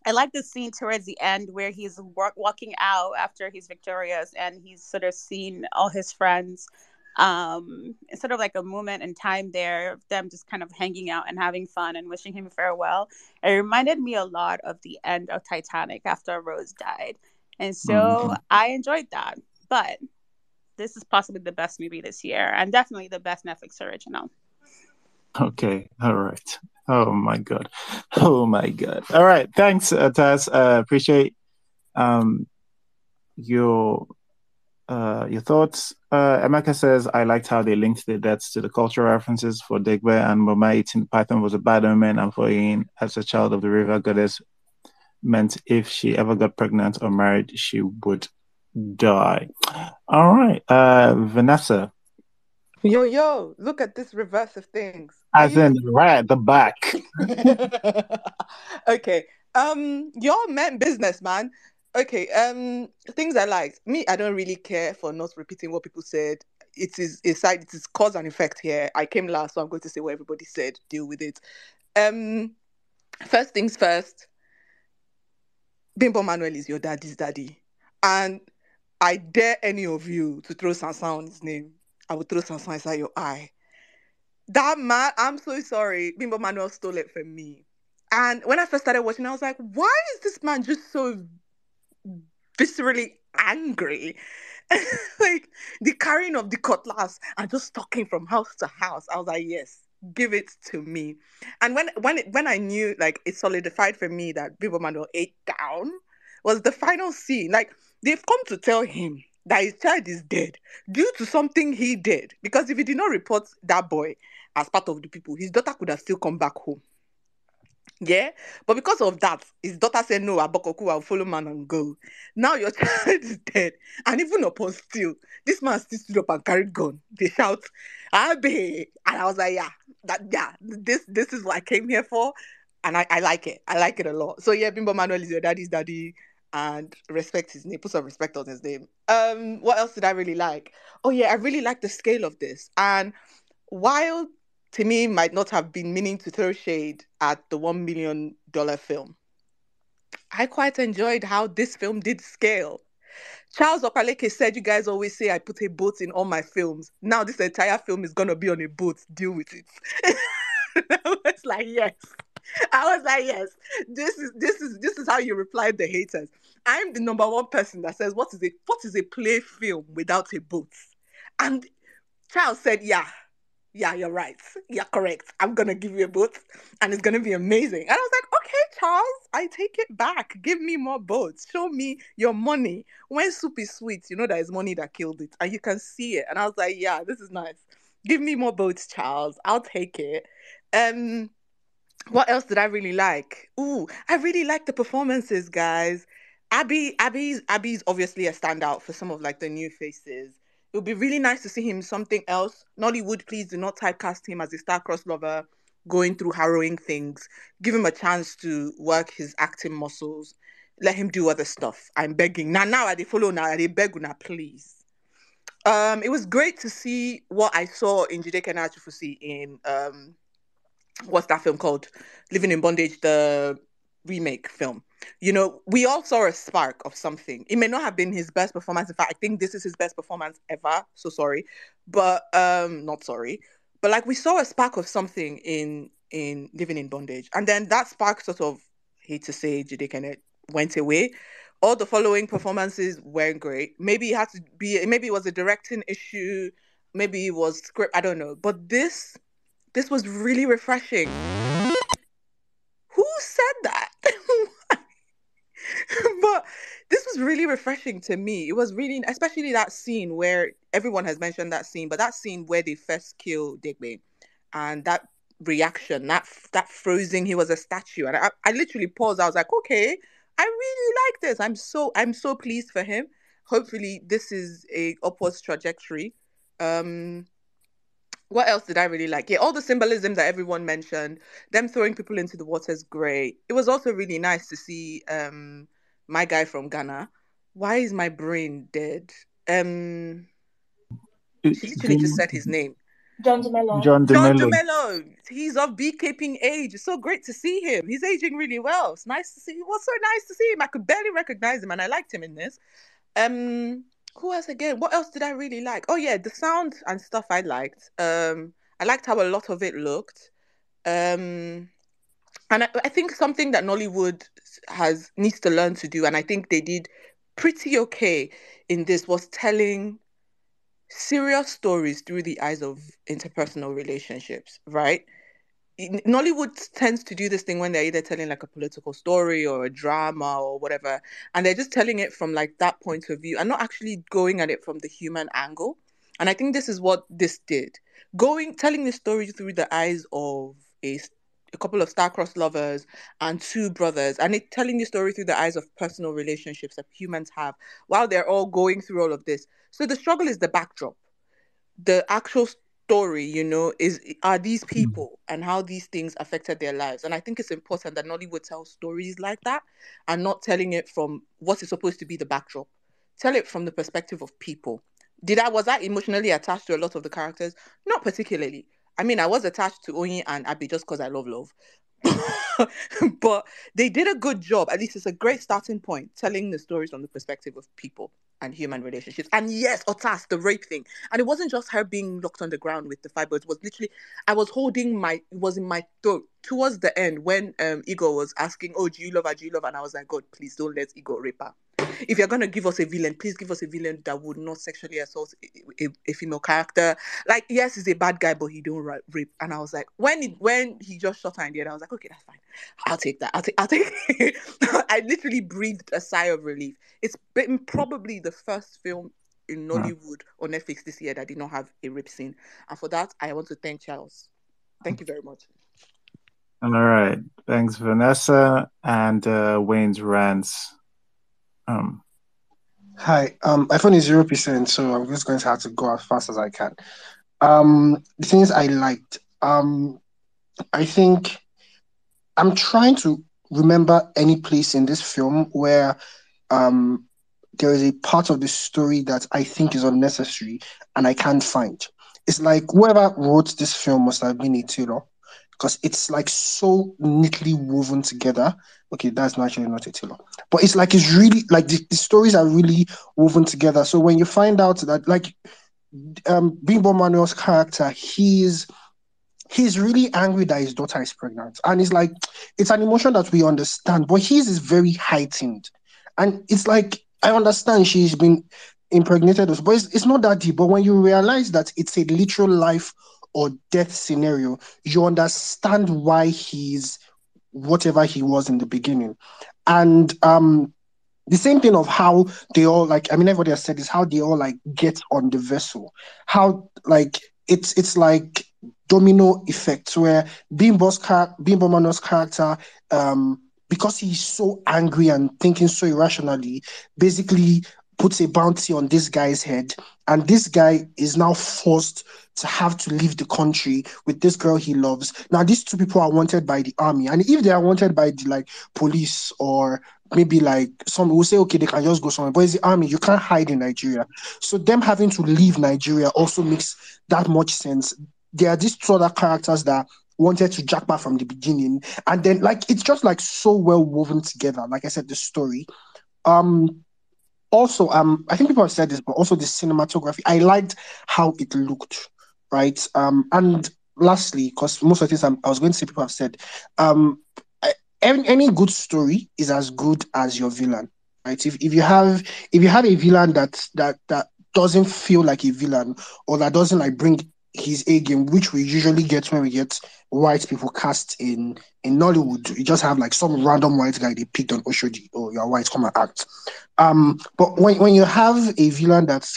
I like the scene towards the end where he's walking out after he's victorious and he's sort of seen all his friends. It's sort of like a moment in time there of them just kind of hanging out and having fun and wishing him farewell. It reminded me a lot of the end of Titanic after Rose died. And so I enjoyed that. But this is possibly the best movie this year and definitely the best Netflix original. Okay. All right. Oh my God. Oh my God. All right. Thanks, Taz. Appreciate your thoughts. Emeka says, I liked how they linked the deaths to the cultural references for Degbe and Mama eating python was a bad omen, and for Yin as a child of the river goddess meant if she ever got pregnant or married, she would die. All right. Vanessa. Yo, look at this reverse of things. As in right at the back. Okay. Y'all meant business, man. Okay. Things I liked. Me, I don't really care for not repeating what people said. It is cause and effect here. I came last, so I'm going to say what everybody said. Deal with it. First things first. Bimbo Manuel is your daddy's daddy. And I dare any of you to throw Sansan on his name. I will throw Sansan inside your eye. That man, I'm so sorry. Bimbo Manuel stole it from me. And when I first started watching, I was like, why is this man just so viscerally angry? Like the carrying of the cutlass and just talking from house to house. I was like, yes, give it to me. And when I knew, like, it solidified for me that Bimbo Manuel ate down was the final scene. Like, they've come to tell him that his child is dead due to something he did. Because if he did not report that boy as part of the people, his daughter could have still come back home. Yeah, but because of that, his daughter said, no, Abokoku, I'll follow man and go. Now your child is dead. And even upon still, this man still stood up and carried gun. They shout, Abe. And I was like, this is what I came here for. And I like it. I like it a lot. So yeah, Bimbo Manuel is your daddy's daddy. And respect his name. Put some respect on his name. What else did I really like? Oh yeah, I really like the scale of this. And while to me might not have been meaning to throw shade at the $1 million film, I quite enjoyed how this film did scale. Charles Okaleke said, you guys always say I put a boat in all my films. Now this entire film is going to be on a boat. Deal with it. I was like, yes. This is how you reply to the haters. I'm the number one person that says, what is a play film without a boat? And Charles said, yeah, you're right. You're correct. I'm going to give you a boat and it's going to be amazing. And I was like, okay, Charles, I take it back. Give me more boats. Show me your money. When soup is sweet, you know that it's money that killed it. And you can see it. And I was like, yeah, this is nice. Give me more boats, Charles. I'll take it. What else did I really like? Ooh, I really like the performances, guys. Abby's obviously a standout for some of like the new faces. It would be really nice to see him something else. Nollywood, please do not typecast him as a star-crossed lover going through harrowing things. Give him a chance to work his acting muscles. Let him do other stuff. I'm begging. Now I follow now. I beg now, please. It was great to see what I saw in Jide Kenachufusi in what's that film called? Living in Bondage, the remake film. You know, we all saw a spark of something. It may not have been his best performance. In fact, I think this is his best performance ever. So sorry. But not sorry. But like we saw a spark of something in Living in Bondage. And then that spark sort of, hate to say, Jide Kenneth, went away. All the following performances weren't great. Maybe it had to be, maybe it was a directing issue, maybe it was script, I don't know. But this was really refreshing. Who said that? But this was really refreshing to me. It was really, especially that scene where everyone has mentioned that scene, but that scene where they first kill Digby and that reaction, that frozen, he was a statue. And I literally paused. I was like, okay, I really like this. I'm so pleased for him. Hopefully this is a upwards trajectory. What else did I really like? Yeah, all the symbolism that everyone mentioned, them throwing people into the water is great. It was also really nice to see my guy from Ghana. Why is my brain dead? She literally just said his name. John DeMello. John DeMello. He's of beekeeping age. It's so great to see him. He's aging really well. It's nice to see. It was so nice to see him. I could barely recognize him, and I liked him in this. Who else again? What else did I really like? Oh yeah, the sound and stuff I liked. I liked how a lot of it looked. And I think something that Nollywood needs to learn to do, and I think they did pretty okay in this, was telling serious stories through the eyes of interpersonal relationships, right? Nollywood tends to do this thing when they're either telling like a political story or a drama or whatever, and they're just telling it from like that point of view and not actually going at it from the human angle. And I think this is what this did. Telling the story through the eyes of a couple of star-crossed lovers and two brothers, and telling the story through the eyes of personal relationships that humans have while they're all going through all of this. So the struggle is the backdrop. The actual story, are these people and how these things affected their lives. And I think it's important that Nollywood tells stories like that and not telling it from what is supposed to be the backdrop. Tell it from the perspective of people. Was I emotionally attached to a lot of the characters? Not particularly. I mean, I was attached to Oyin and Abby just because I love. But they did a good job. At least it's a great starting point, telling the stories from the perspective of people and human relationships. And yes, Otas, the rape thing. And it wasn't just her being locked on the ground with the fiber. It was literally, I was it was in my throat towards the end when Igor was asking, oh, do you love her? Do you love her? And I was like, God, please don't let Igor rape her. If you're going to give us a villain, please give us a villain that would not sexually assault a female character. Like, yes, he's a bad guy, but he don't rape. And I was like, when he just shot her in the head, I was like, okay, that's fine. I'll take that. I'll take it. I literally breathed a sigh of relief. It's been probably the first film in Nollywood on Netflix this year that did not have a rape scene. And for that, I want to thank Charles. Thank you very much. All right. Thanks, Vanessa and Wayne's rants. Hi. My phone is 0%, so I'm just going to have to go as fast as I can. The things I liked. I think I'm trying to remember any place in this film where there is a part of the story that I think is unnecessary and I can't find. It's like whoever wrote this film must have been a tailor, because it's like so neatly woven together. Okay, that's actually not a tailor, but it's really like the stories are really woven together. So when you find out that like Bimbo Manuel's character, he's really angry that his daughter is pregnant, and it's an emotion that we understand, but his is very heightened, and it's like I understand she's been impregnated, but it's not that deep. But when you realize that it's a literal life or death scenario, you understand why he's whatever he was in the beginning. And the same thing of how they all everybody has said is how they all get on the vessel, how it's like domino effects where Bimbo Manuel's character, because he's so angry and thinking so irrationally, basically puts a bounty on this guy's head, and this guy is now forced to have to leave the country with this girl he loves. Now, these two people are wanted by the army, and if they are wanted by the police, or maybe some will say, okay, they can just go somewhere, but it's the army, you can't hide in Nigeria. So them having to leave Nigeria also makes that much sense. There are these two other characters that wanted to jackpot from the beginning, and then like it's just like so well woven together. Like I said, the story. Also, I think people have said this, but also the cinematography. I liked how it looked, right? And lastly, because most of the things I was going to say, people have said, I- any good story is as good as your villain, right? If you have a villain that doesn't feel like a villain, or that doesn't like bring his A game, which we usually get when we get white people cast in Nollywood. You just have like some random white guy they picked on Oshodi, or you're white, come and act. But when you have a villain that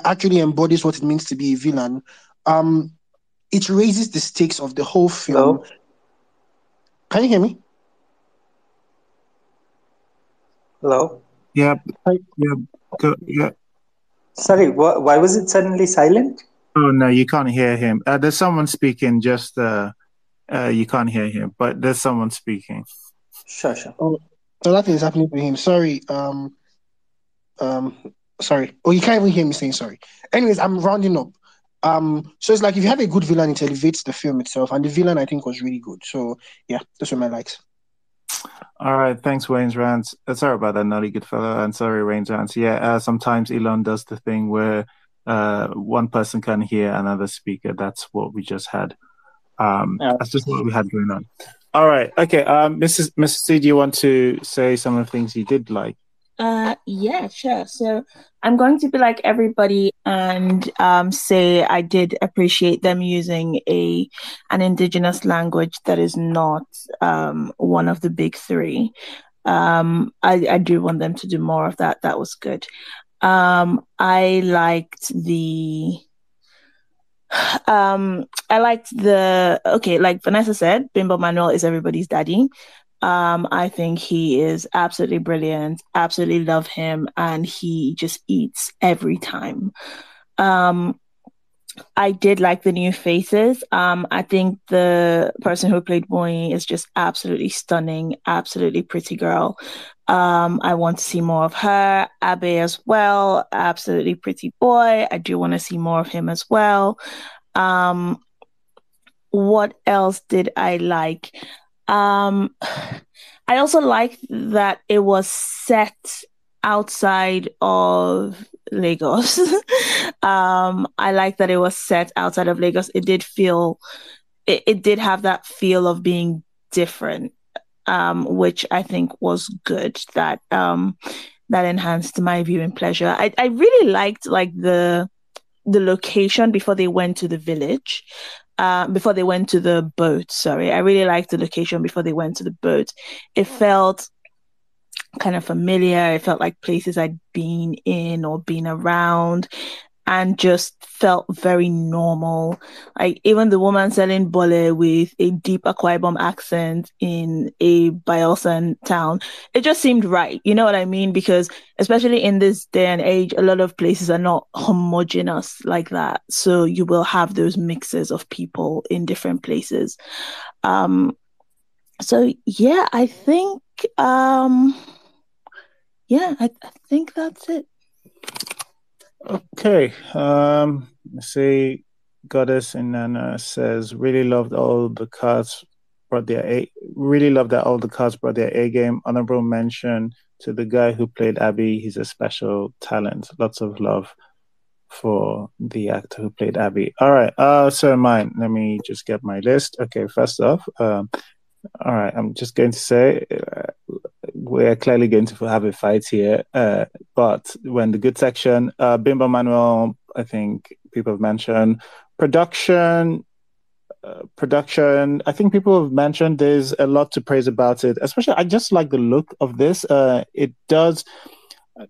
actually embodies what it means to be a villain, it raises the stakes of the whole film. Hello? Can you hear me? Hello? Yeah, Hi. yeah, yeah. Sorry, why was it suddenly silent? Oh no, you can't hear him. There's someone speaking. Just you can't hear him, but there's someone speaking. Sure, sure. Oh, so nothing is happening to him. Sorry. Um, sorry. Oh, you can't even hear me saying sorry. Anyways, I'm rounding up. So it's like if you have a good villain, it elevates the film itself, and the villain I think was really good. So yeah, those were my likes. All right, thanks, Wayne's Rants. Sorry about that, Naughty good fellow, and sorry, Wayne's Rants. Yeah, sometimes Elon does the thing where one person can hear another speaker. That's what we just had. That's just what we had going on. All right, okay. Mrs. C, do you want to say some of the things you did like? Yeah, sure. So I'm going to be like everybody and say I did appreciate them using an indigenous language that is not one of the big three. I do want them to do more of that. That was good. I liked like Vanessa said, Bimbo Manuel is everybody's daddy. I think he is absolutely brilliant, absolutely love him, and he just eats every time. I did like the new faces. I think the person who played Boy is just absolutely stunning, absolutely pretty girl. I want to see more of her. Abe as well, absolutely pretty boy. I do want to see more of him as well. What else did I like? I also liked that it was set outside of Lagos. I like that it was set outside of Lagos. It did have that feel of being different, which I think was good. That enhanced my viewing pleasure. I really liked like the location before they went to the village. Before they went to the boat, sorry. I really liked the location before they went to the boat. It felt kind of familiar. It felt like places I'd been in or been around, and just felt very normal. Like even the woman selling bole with a deep Akwa Ibom accent in a Bayelsan town, it just seemed right. You know what I mean? Because especially in this day and age, a lot of places are not homogenous like that. So you will have those mixes of people in different places. So yeah, I think I think that's it. Okay. Say Goddess in Nana says really loved all the cards brought their A. Really loved that all the cards brought their A game. Honorable mention to the guy who played Abby. He's a special talent. Lots of love for the actor who played Abby. All right. So mine. Let me just get my list. Okay. First off, all right. I'm just going to say we're clearly going to have a fight here. But when the good section, Bimbo Manuel, I think people have mentioned production. I think people have mentioned there's a lot to praise about it. Especially, I just like the look of this. It does.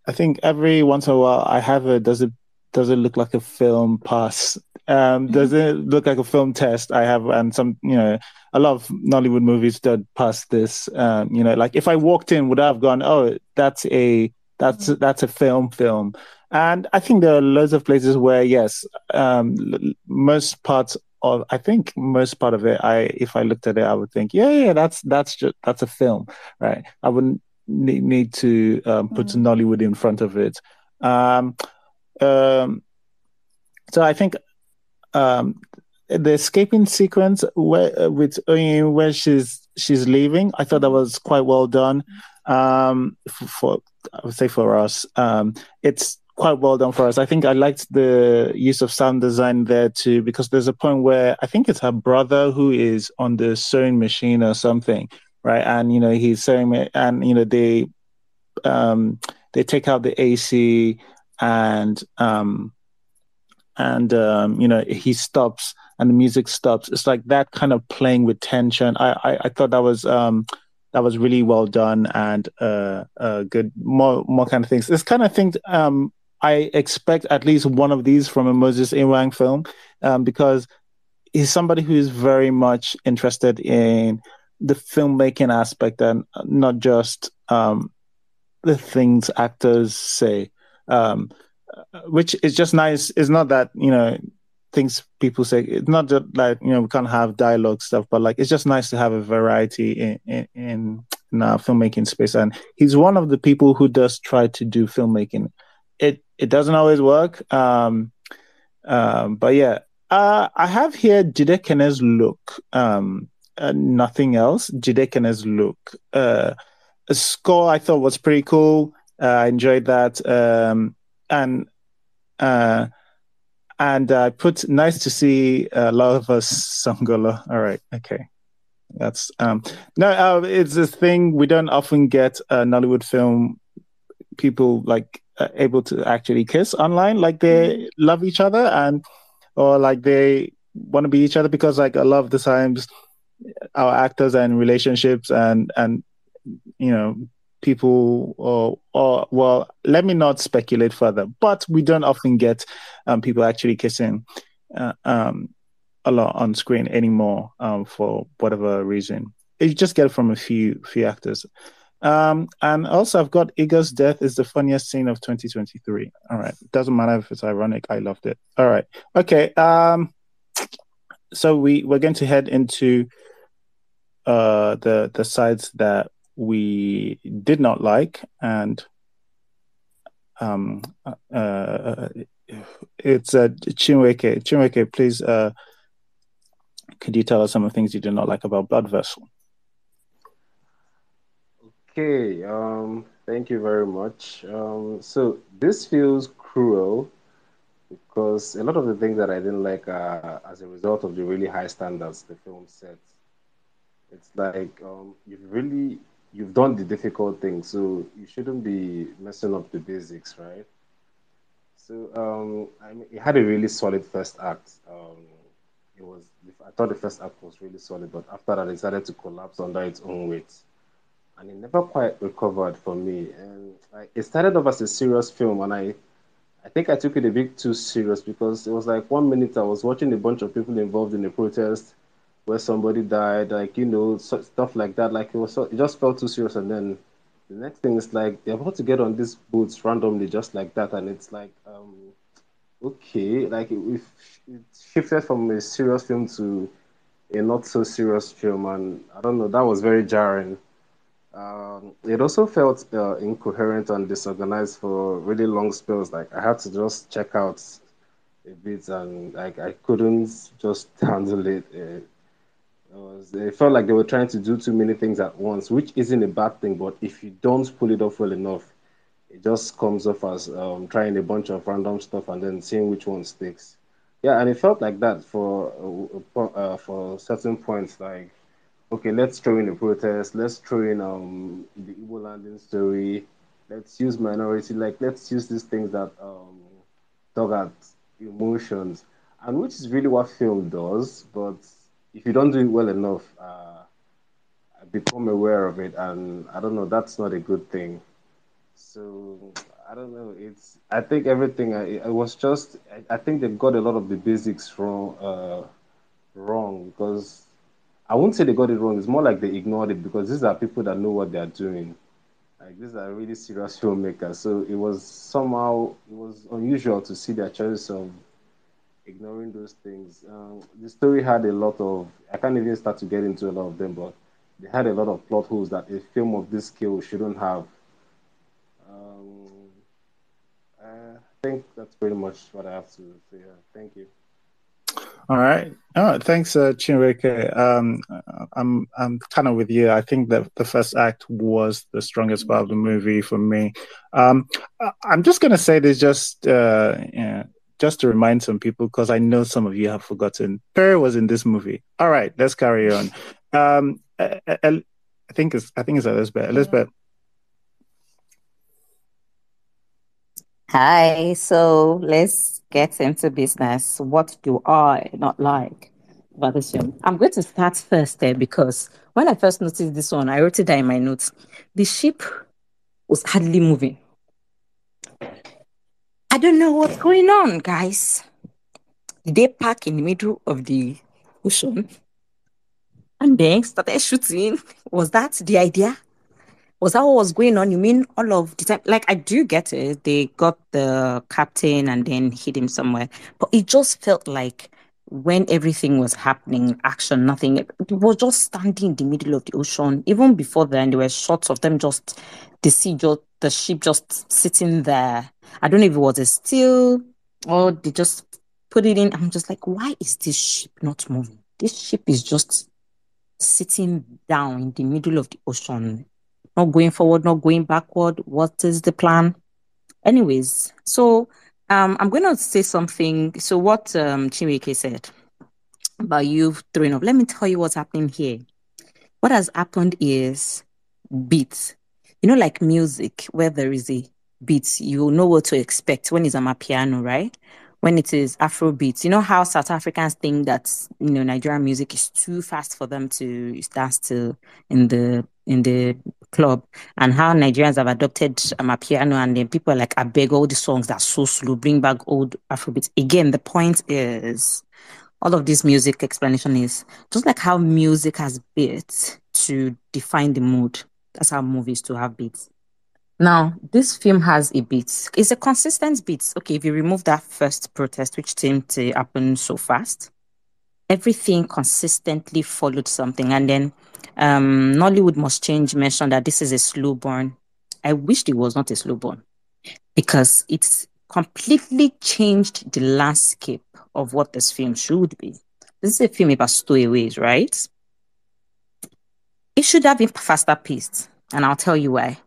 I think every once in a while I have a does it look like a film pass? Does it look like a film test? I have, and some, a lot of Nollywood movies don't pass this. Like if I walked in, would I have gone, oh, that's a film. And I think there are loads of places where, yes, most part of it, if I looked at it, I would think, yeah, that's a film, right? I wouldn't need to put Nollywood in front of it. So I think the escaping sequence with Oyin where she's leaving. I thought that was quite well done. For I would say for us, it's quite well done for us. I think I liked the use of sound design there too, because there's a point where I think it's her brother who is on the sewing machine or something, right? And he's sewing it, and they take out the AC, and he stops and the music stops. It's like that kind of playing with tension. I thought that was really well done, and good, more kind of things. This kind of things I expect at least one of these from a Moses Inwang film, because he's somebody who is very much interested in the filmmaking aspect and not just the things actors say, which is just nice. It's not that things people say. It's not just like we can't have dialogue stuff, but like it's just nice to have a variety in our filmmaking space. And he's one of the people who does try to do filmmaking. It doesn't always work, but yeah. I have here Jide Kene's Look. Nothing else. Jide Kene's Look. A score I thought was pretty cool. I enjoyed that. And I put nice to see a lot of us Sangolo. All right, okay. That's no, it's a thing we don't often get Nollywood film people like able to actually kiss online, like they love each other or like they want to be each other, because like a lot of the times our actors and relationships and people or well, let me not speculate further, but we don't often get people actually kissing a lot on screen anymore, for whatever reason. You just get it from a few actors. And also I've got Igor's death is the funniest scene of 2023. All right, doesn't matter if it's ironic, I loved it. All right, okay. So we're going to head into the sides that we did not like, and it's Chinweke. Chinweke, please, could you tell us some of the things you did not like about Blood Vessel? Okay, thank you very much. So this feels cruel because a lot of the things that I didn't like are as a result of the really high standards the film sets. It's like you've done the difficult thing, so you shouldn't be messing up the basics, right? So I mean, it had a really solid first act. It was I thought the first act was really solid, but after that, it started to collapse under its own weight, and it never quite recovered for me. And it started off as a serious film, and I think I took it a bit too serious because it was like 1 minute I was watching a bunch of people involved in a protest where somebody died, like stuff like that. Like it just felt too serious, and then the next thing is like they're about to get on these boats randomly, just like that, and it's like okay, like it shifted from a serious film to a not so serious film, and I don't know, that was very jarring. It also felt incoherent and disorganized for really long spells. Like I had to just check out a bit, and like I couldn't just handle it. It felt like they were trying to do too many things at once, which isn't a bad thing. But if you don't pull it off well enough, it just comes off as trying a bunch of random stuff and then seeing which one sticks. Yeah, and it felt like that for certain points. Like, okay, let's throw in a protest. Let's throw in the Igbo landing story. Let's use minority. Like, let's use these things that tug at emotions, and which is really what film does. But if you don't do it well enough, I become aware of it, and I don't know. That's not a good thing. So I don't know. I think everything. I was just. I think they got a lot of the basics wrong because I won't say they got it wrong. It's more like they ignored it because these are people that know what they are doing. Like these are really serious filmmakers. So it was unusual to see their choice of ignoring those things. The story had a lot of. I can't even start to get into a lot of them, but they had a lot of plot holes that a film of this scale shouldn't have. Um, I think that's pretty much what I have to say. Thank you. All right. Oh, thanks, Chinweke. I'm kind of with you. I think that the first act was the strongest part of the movie for me. I'm just gonna say this just to remind some people because I know some of you have forgotten. Perry was in this movie. All right, let's carry on. I think it's Elizabeth. Elizabeth. Hi, so let's get into business. What do I not like about this film? I'm going to start first there because when I first noticed this one, I wrote it down in my notes. The ship was hardly moving. I don't know what's going on, guys. Did they park in the middle of the ocean and then started shooting? Was that the idea? Was that what was going on? You mean all of the time? Like, I do get it. They got the captain and then hid him somewhere. But it just felt like when everything was happening, action, nothing, it was just standing in the middle of the ocean. Even before then, there were shots of them just, the ship just sitting there. I don't know if it was a still or they just put it in. I'm just like, why is this ship not moving? This ship is just sitting down in the middle of the ocean, not going forward, not going backward. What is the plan? Anyways, so I'm going to say something. So what Chinweke said about you throwing up, let me tell you what's happening here. What has happened is beats. You know, like music, where there is a beat, you know what to expect when it's a piano, right? When it is Afro beats, you know how South Africans think that Nigerian music is too fast for them to dance to in the club, and how Nigerians have adopted piano, and then people are like, I beg all the songs that are so slow, bring back old Afro beats. Again, the point is all of this music explanation is just like how music has beats to define the mood. That's how movies to have beats. Now, this film has a beat. It's a consistent beat. Okay, if you remove that first protest, which seemed to happen so fast, everything consistently followed something. And then Nollywood Must Change mentioned that this is a slow burn. I wished it was not a slow burn because it's completely changed the landscape of what this film should be. This is a film about stowaways, right? It should have been faster paced, and I'll tell you why.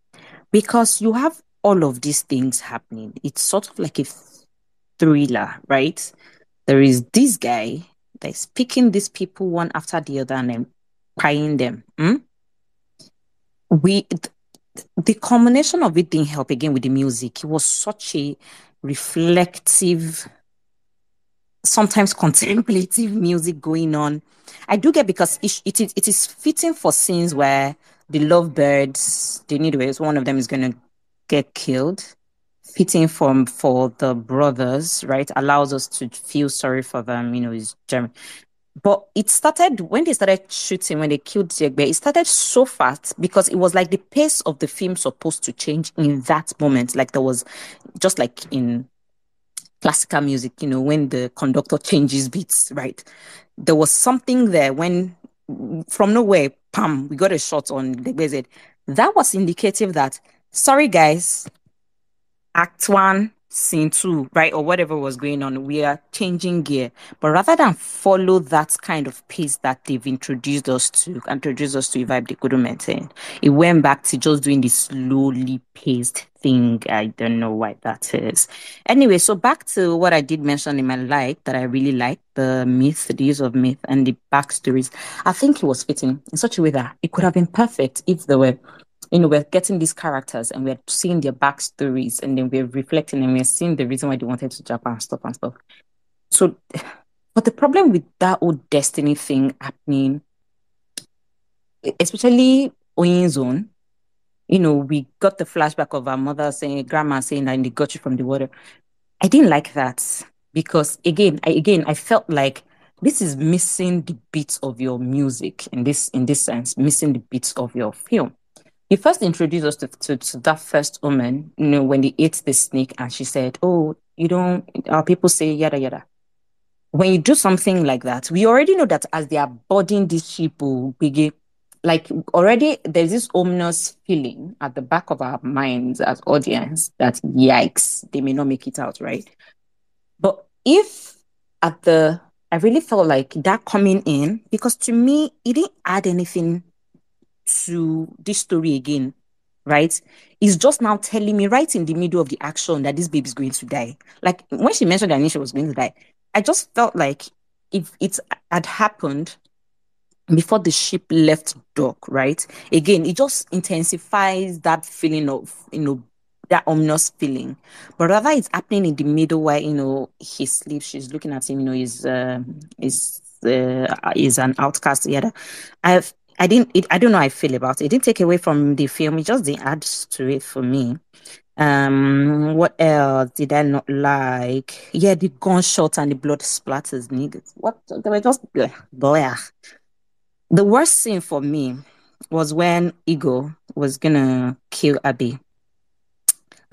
Because you have all of these things happening. It's sort of like a thriller, right? There is this guy that is picking these people one after the other and then prying them. The combination of it didn't help again with the music. It was such a reflective, sometimes contemplative music going on. I do get because it is fitting for scenes where the lovebirds, they need ways, one of them is going to get killed. Fitting for the brothers, right? Allows us to feel sorry for them, is German. But it started when they started shooting, when they killed Jegbe, it started so fast because it was like the pace of the film supposed to change in that moment. Like there was just like in classical music, when the conductor changes beats, right? There was something there when from nowhere, pam, we got a shot on the BZ. That was indicative that, sorry guys, act one, scene two, right? Or whatever was going on, we are changing gear. But rather than follow that kind of pace that they've introduced us to a vibe they couldn't maintain, it went back to just doing this slowly paced thing. I don't know why that is. Anyway, so back to what I did mention in my that I really like the myth, the use of myth and the backstories. I think it was fitting in such a way that it could have been perfect if there were we're getting these characters and we're seeing their backstories and then we're reflecting and we're seeing the reason why they wanted to Japan and stuff. So, but the problem with that old destiny thing happening, especially Oyin's Zone, we got the flashback of our mother saying, grandma saying that they got you from the water. I didn't like that because I felt like this is missing the beats of your music in this sense, missing the beats of your film. You first introduced us to that first woman, when they ate the snake and she said, oh, our people say yada yada. When you do something like that, we already know that as they are boarding these people, like already there's this ominous feeling at the back of our minds as audience that yikes, they may not make it out, right? But if at the I really felt like that coming in, because to me, it didn't add anything to this story again, right? It's just now telling me right in the middle of the action that this baby's going to die. Like when she mentioned that Anisha was going to die, I just felt like if it had happened before the ship left dock, right? Again, it just intensifies that feeling of, that ominous feeling. But rather it's happening in the middle where, he sleeps, she's looking at him, is an outcast. Yeah. I don't know how I feel about it. It didn't take away from the film, it just didn't add to it for me. What else did I not like? Yeah, the gunshot and the blood splatters needed. What they were just blah. The worst scene for me was when Ego was gonna kill Abby.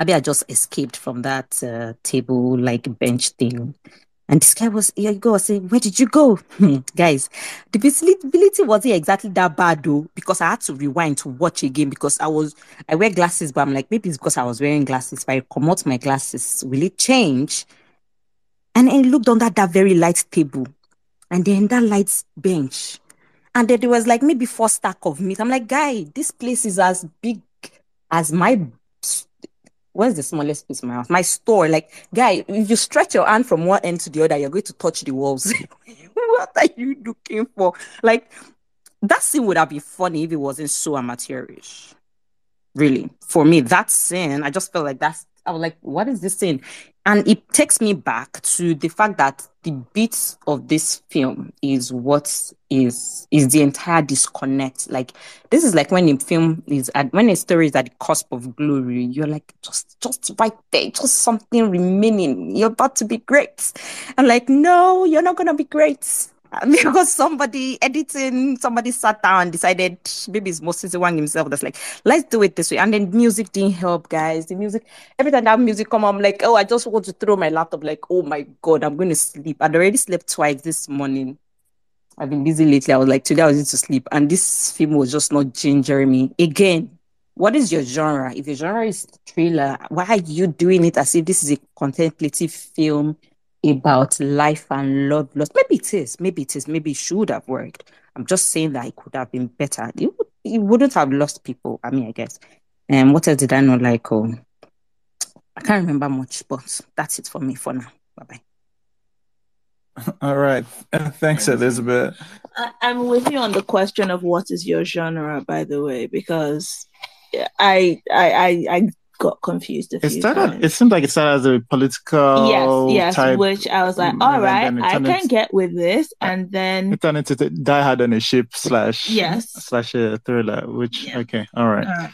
Abby had just escaped from that table, like bench thing. And this guy was, Ego was saying, "Where did you go?" Guys, the visibility wasn't exactly that bad though, because I had to rewind to watch again because I wear glasses, but I'm like, maybe it's because I was wearing glasses. If I come out my glasses, will it change? And I looked under that very light table and then that light bench. And then there was like maybe 4 stack of meat. I'm like, guy, this place is as big as where's the smallest piece of my house? My store. Like, guy, if you stretch your hand from one end to the other, you're going to touch the walls. What are you looking for? Like, that scene would have been funny if it wasn't so amateurish. Really, for me, that scene, I just felt like I was like, what is this scene? And it takes me back to the fact that the beats of this film is what is the entire disconnect. Like, this is like when a film when a story is at the cusp of glory, you're like, just right there, just something remaining. You're about to be great. I'm like, no, you're not gonna be great. Because somebody sat down and decided, maybe it's Moses Inwang himself that's like, let's do it this way. And then music didn't help, guys. The music, every time that music come, I'm like, oh, I just want to throw my laptop, like, oh my God, I'm going to sleep. I'd already slept twice this morning. I've been busy lately. I was like, today I was going to sleep. And this film was just not gingering me. Again, what is your genre? If your genre is thriller, why are you doing it as if this is a contemplative film about life and love lost? Maybe it is. Maybe it should have worked. I'm just saying that it could have been better. It wouldn't have lost people. I mean, I guess. What else did I not like? Oh, I can't remember much, but that's it for me for now. Bye-bye. All right. Thanks, Elizabeth. I'm with you on the question of what is your genre, by the way, because I got confused a few times. It seemed like it started as a political yes, type, which I was like, all right, I can get with this, and then it turned into Die Hard on a Ship / a thriller. Which okay, all right.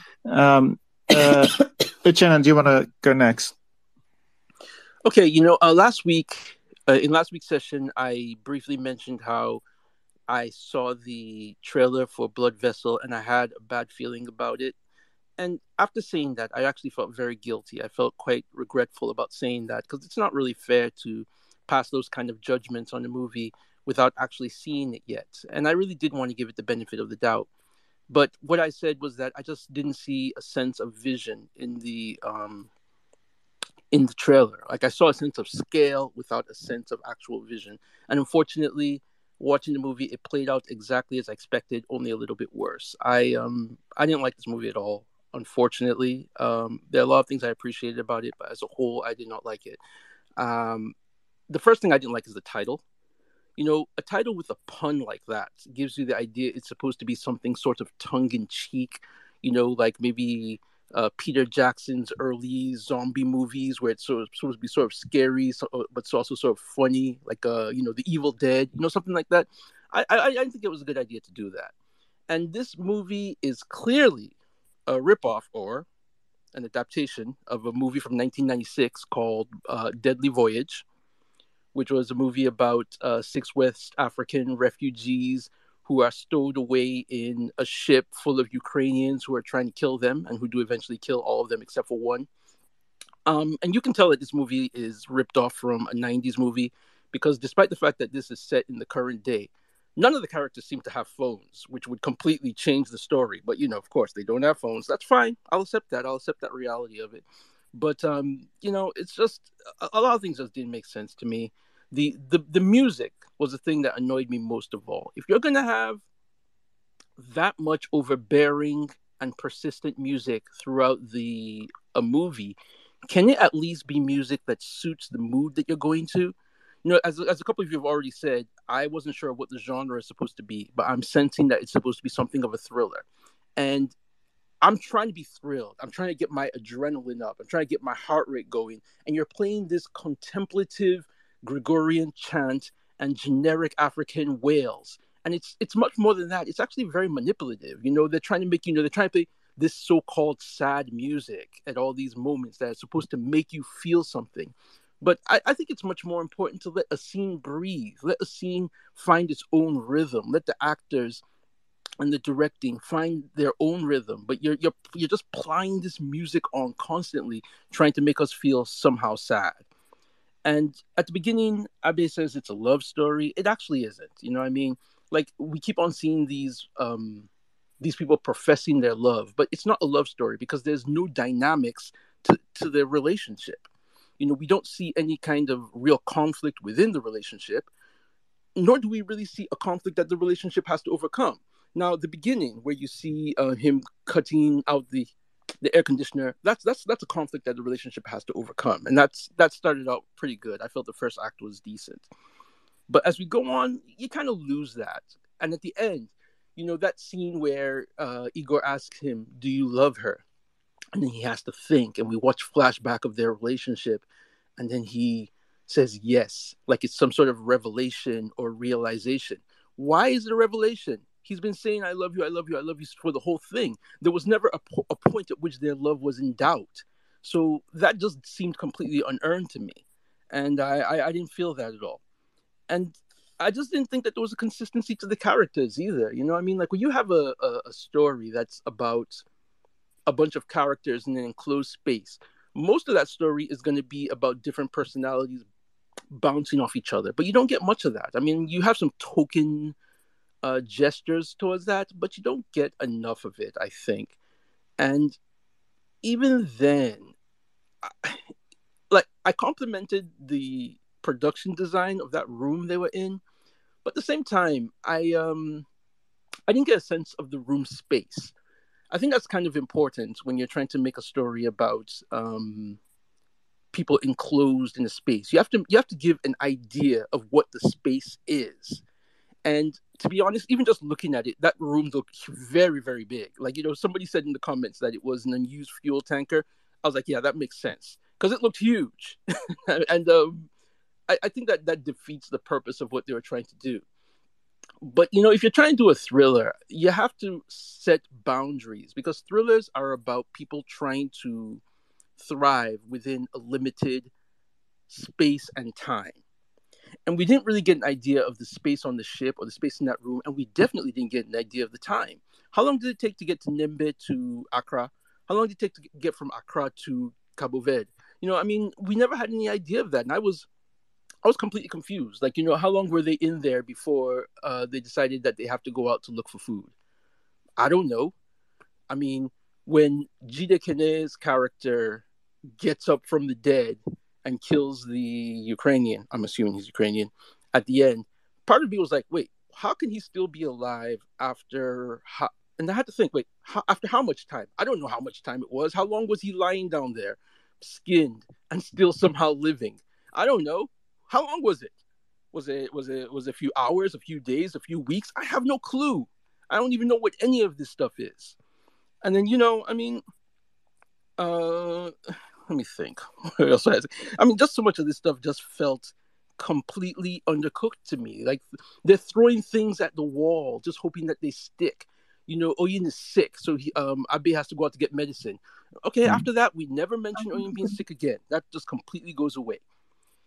Uchenna, do you want to go next? Okay, last week, in last week's session, I briefly mentioned how I saw the trailer for Blood Vessel and I had a bad feeling about it. And after saying that, I actually felt very guilty. I felt quite regretful about saying that because it's not really fair to pass those kind of judgments on a movie without actually seeing it yet. And I really did want to give it the benefit of the doubt. But what I said was that I just didn't see a sense of vision in the trailer. Like I saw a sense of scale without a sense of actual vision. And unfortunately, watching the movie, it played out exactly as I expected, only a little bit worse. I didn't like this movie at all. Unfortunately, there are a lot of things I appreciated about it, but as a whole, I did not like it. The first thing I didn't like is the title. A title with a pun like that gives you the idea it's supposed to be something sort of tongue-in-cheek, like maybe Peter Jackson's early zombie movies where it's supposed to be sort of scary, but it's also sort of funny, like The Evil Dead, something like that. I didn't think it was a good idea to do that. And this movie is clearly a ripoff or an adaptation of a movie from 1996 called Deadly Voyage, which was a movie about 6 West African refugees who are stowed away in a ship full of Ukrainians who are trying to kill them and who do eventually kill all of them except for one. And you can tell that this movie is ripped off from a 90s movie because despite the fact that this is set in the current day, none of the characters seem to have phones, which would completely change the story. But, of course, they don't have phones. That's fine. I'll accept that. I'll accept that reality of it. But, it's just a lot of things just didn't make sense to me. The music was the thing that annoyed me most of all. If you're going to have that much overbearing and persistent music throughout a movie, can it at least be music that suits the mood that you're going to? As a couple of you have already said, I wasn't sure what the genre is supposed to be, but I'm sensing that it's supposed to be something of a thriller. And I'm trying to be thrilled. I'm trying to get my adrenaline up. I'm trying to get my heart rate going. And you're playing this contemplative Gregorian chant and generic African wails. And it's much more than that. It's actually very manipulative. They're trying to make, they're trying to play this so-called sad music at all these moments that are supposed to make you feel something. But I think it's much more important to let a scene breathe, let a scene find its own rhythm, let the actors and the directing find their own rhythm. But you're just plying this music on constantly, trying to make us feel somehow sad. And at the beginning, Abe says it's a love story. It actually isn't. You know what I mean? Like, we keep on seeing these people professing their love, but it's not a love story because there's no dynamics to their relationship. We don't see any kind of real conflict within the relationship, nor do we really see a conflict that the relationship has to overcome. Now, the beginning where you see him cutting out the air conditioner, that's a conflict that the relationship has to overcome, and that started out pretty good. I felt the first act was decent, but as we go on, you kind of lose that. And at the end, that scene where Igor asks him, "Do you love her?" And then he has to think, and we watch flashback of their relationship, and then he says yes, like it's some sort of revelation or realization. Why is it a revelation? He's been saying, "I love you, I love you, I love you" for the whole thing. There was never a point at which their love was in doubt. So that just seemed completely unearned to me. And I didn't feel that at all. And I just didn't think that there was a consistency to the characters either. You know what I mean? Like, when you have a story that's about a bunch of characters in an enclosed space, most of that story is going to be about different personalities bouncing off each other. But you don't get much of that. I mean, you have some token gestures towards that, but you don't get enough of it, I think. And even then, I complimented the production design of that room they were in, but at the same time, I didn't get a sense of the room space. I think that's kind of important when you're trying to make a story about people enclosed in a space. You have to give an idea of what the space is. And to be honest, even just looking at it, that room looked very, very big. Like, somebody said in the comments that it was an unused fuel tanker. I was like, yeah, that makes sense, because it looked huge. And I think that defeats the purpose of what they were trying to do. But, if you're trying to do a thriller, you have to set boundaries, because thrillers are about people trying to thrive within a limited space and time. And we didn't really get an idea of the space on the ship or the space in that room, and we definitely didn't get an idea of the time. How long did it take to get to Nimbe to Accra? How long did it take to get from Accra to Cabo Verde? We never had any idea of that, and I was completely confused. Like, how long were they in there before they decided that they have to go out to look for food? I don't know. I mean, when Jide Kene's character gets up from the dead and kills the Ukrainian, I'm assuming he's Ukrainian, at the end, part of me was like, wait, how can he still be alive after... And I had to think, wait, after how much time? I don't know how much time it was. How long was he lying down there, skinned, and still somehow living? I don't know. How long was it? Was it a few hours, a few days, a few weeks? I have no clue. I don't even know what any of this stuff is. And then, let me think. What else I mean, just so much of this stuff just felt completely undercooked to me. Like, they're throwing things at the wall, just hoping that they stick. Oyin is sick, so Abe has to go out to get medicine. Okay, after that, we never mention Oyin being sick again. That just completely goes away.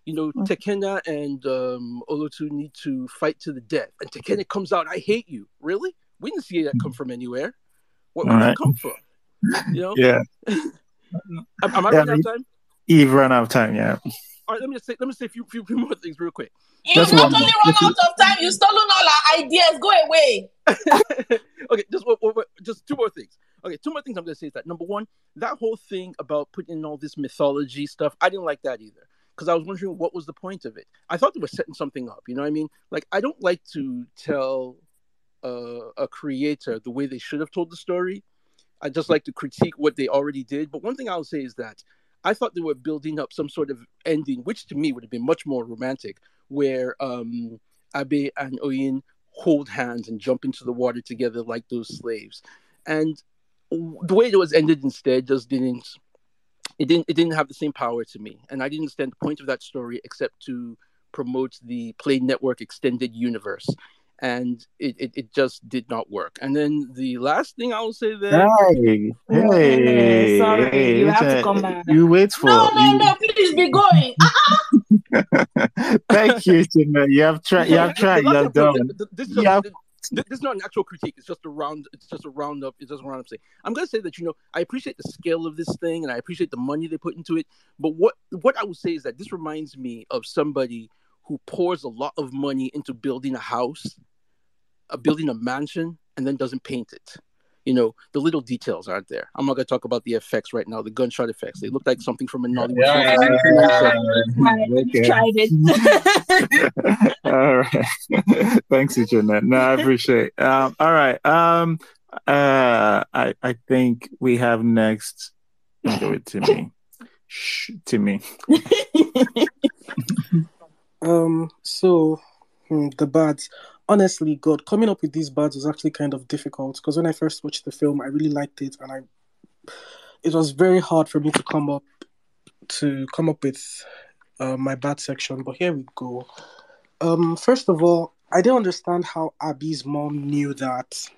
Tekena and Olotu need to fight to the death, and Tekena comes out, "I hate you." Really? We didn't see that come from anywhere. Where did that come from? Yeah. Am I running out of time? You've run out of time, yeah. All right, let me say a few more things real quick. You've not only run out of time, you've stolen all our ideas. Go away. Okay, just two more things. Okay, two more things I'm going to say is that, number one, that whole thing about putting in all this mythology stuff, I didn't like that either. because I was wondering what was the point of it. I thought they were setting something up. You know what I mean? Like, I don't like to tell a creator the way they should have told the story. I just like to critique what they already did. But one thing I'll say is that I thought they were building up some sort of ending, which to me would have been much more romantic, where Abe and Oyin hold hands and jump into the water together like those slaves. And the way it was ended instead just didn't have the same power to me. And I didn't understand the point of that story except to promote the Play Network extended universe. And it just did not work. And then the last thing I will say then, Hey, You have to Richard, come back. you wait No, for no, you. no, please be going. Thank you, Chima. You have tried. You have the tried. You last have thing I'm done. this You have. this is not an actual critique. It's just a round. It's just a roundup. It's just a roundup. Saying I'm going to say that I appreciate the scale of this thing and I appreciate the money they put into it. But what I would say is that this reminds me of somebody who pours a lot of money into building a house, building a mansion, and then doesn't paint it. The little details aren't there. I'm not going to talk about the effects right now, the gunshot effects. They look like something from a Nollywood film from 1997. Okay. Tried it. All right. Thanks, Jeanette. No, I appreciate. All right. I think we have next. Go with Timmy. Timmy. So the bads. Honestly, God, coming up with these bads was actually kind of difficult because when I first watched the film, I really liked it, and it was very hard for me to come up with my bad section. But here we go. First of all, I didn't understand how Abby's mom knew that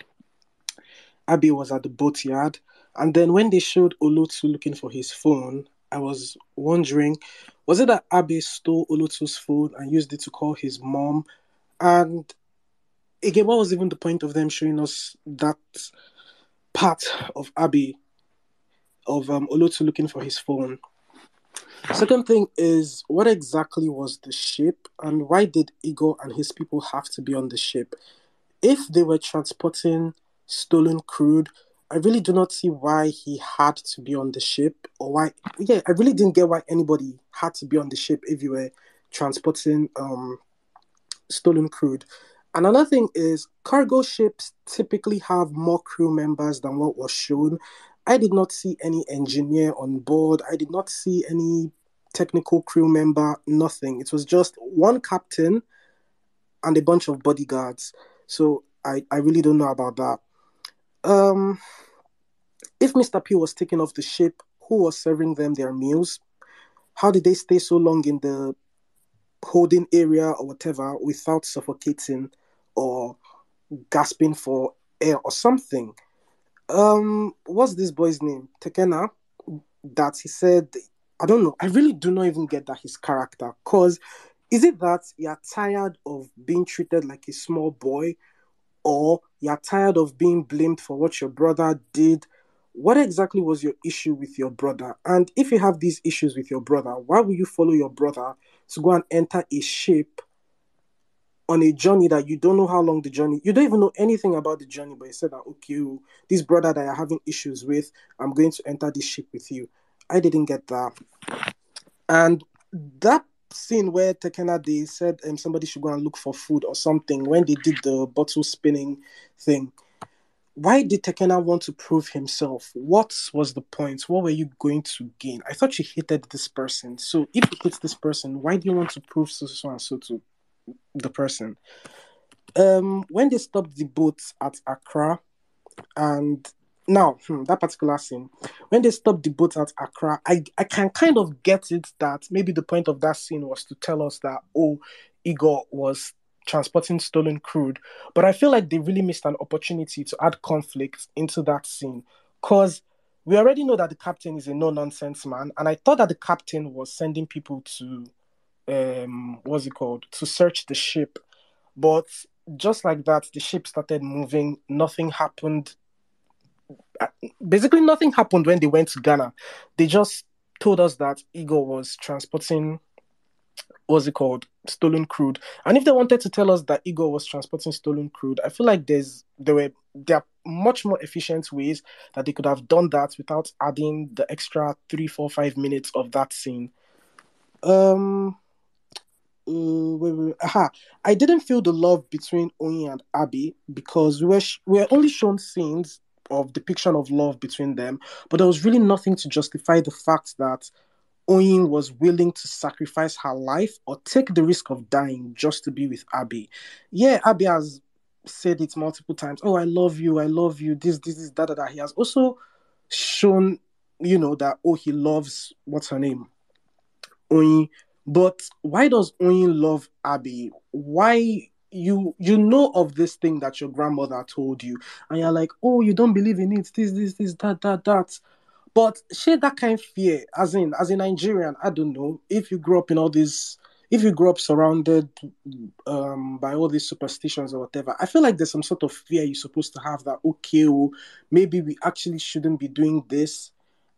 Abby was at the boatyard, and then when they showed Olotu looking for his phone, I was wondering, was it that Abby stole Olotu's phone and used it to call his mom? And again, what was even the point of them showing us that part of Abby, of Olotu looking for his phone? Second thing is, what exactly was the ship, and why did Igor and his people have to be on the ship? If they were transporting stolen crude, I really do not see why he had to be on the ship, or why. Yeah, I really didn't get why anybody had to be on the ship if you were transporting stolen crude. And another thing is, cargo ships typically have more crew members than what was shown. I did not see any engineer on board. I did not see any technical crew member, nothing. It was just one captain and a bunch of bodyguards. So I really don't know about that. If Mr. P was taken off the ship, who was serving them their meals? How did they stay so long in the holding area or whatever without suffocating or gasping for air or something? What's this boy's name? Tekena? That he said, I don't know. I really do not even get that his character. Because is it that you're tired of being treated like a small boy, or you're tired of being blamed for what your brother did? What exactly was your issue with your brother? And if you have these issues with your brother, why will you follow your brother to go and enter a ship on a journey that you don't know how long the journey, you don't even know anything about the journey, but you said that, okay, this brother that you're having issues with, I'm going to enter this ship with you. I didn't get that. And that scene where Tekena, they said somebody should go and look for food or something, when they did the bottle spinning thing, why did Tekena want to prove himself? What was the point? What were you going to gain? I thought you hated this person. So if you hate this person, why do you want to prove so and so to the person? When they stopped the boat at Accra, and now that particular scene, when they stopped the boat at Accra, I can kind of get it that maybe the point of that scene was to tell us that, Igor was transporting stolen crude, but I feel like they really missed an opportunity to add conflict into that scene, because we already know that the captain is a no-nonsense man, and I thought that the captain was sending people to to search the ship. But just like that, the ship started moving. Nothing happened. Basically, nothing happened when they went to Ghana. They just told us that Igor was transporting, stolen crude. And if they wanted to tell us that Igor was transporting stolen crude, I feel like there are much more efficient ways that they could have done that without adding the extra 3, 4, 5 minutes of that scene. Um, Aha. I didn't feel the love between Oyin and Abby because we were only shown scenes of depiction of love between them, but there was really nothing to justify the fact that Oyin was willing to sacrifice her life or take the risk of dying just to be with Abby. Yeah, Abby has said it multiple times. Oh, I love you. This, da da da. He has also shown, that he loves what's her name, Oyin. But why does Oyin love Abby? Why you know of this thing that your grandmother told you, and you're like, oh, you don't believe in it, this, that. But share that kind of fear, as a Nigerian, I don't know, if you grew up surrounded by all these superstitions or whatever, I feel like there's some sort of fear you're supposed to have that, okay, oh, maybe we actually shouldn't be doing this.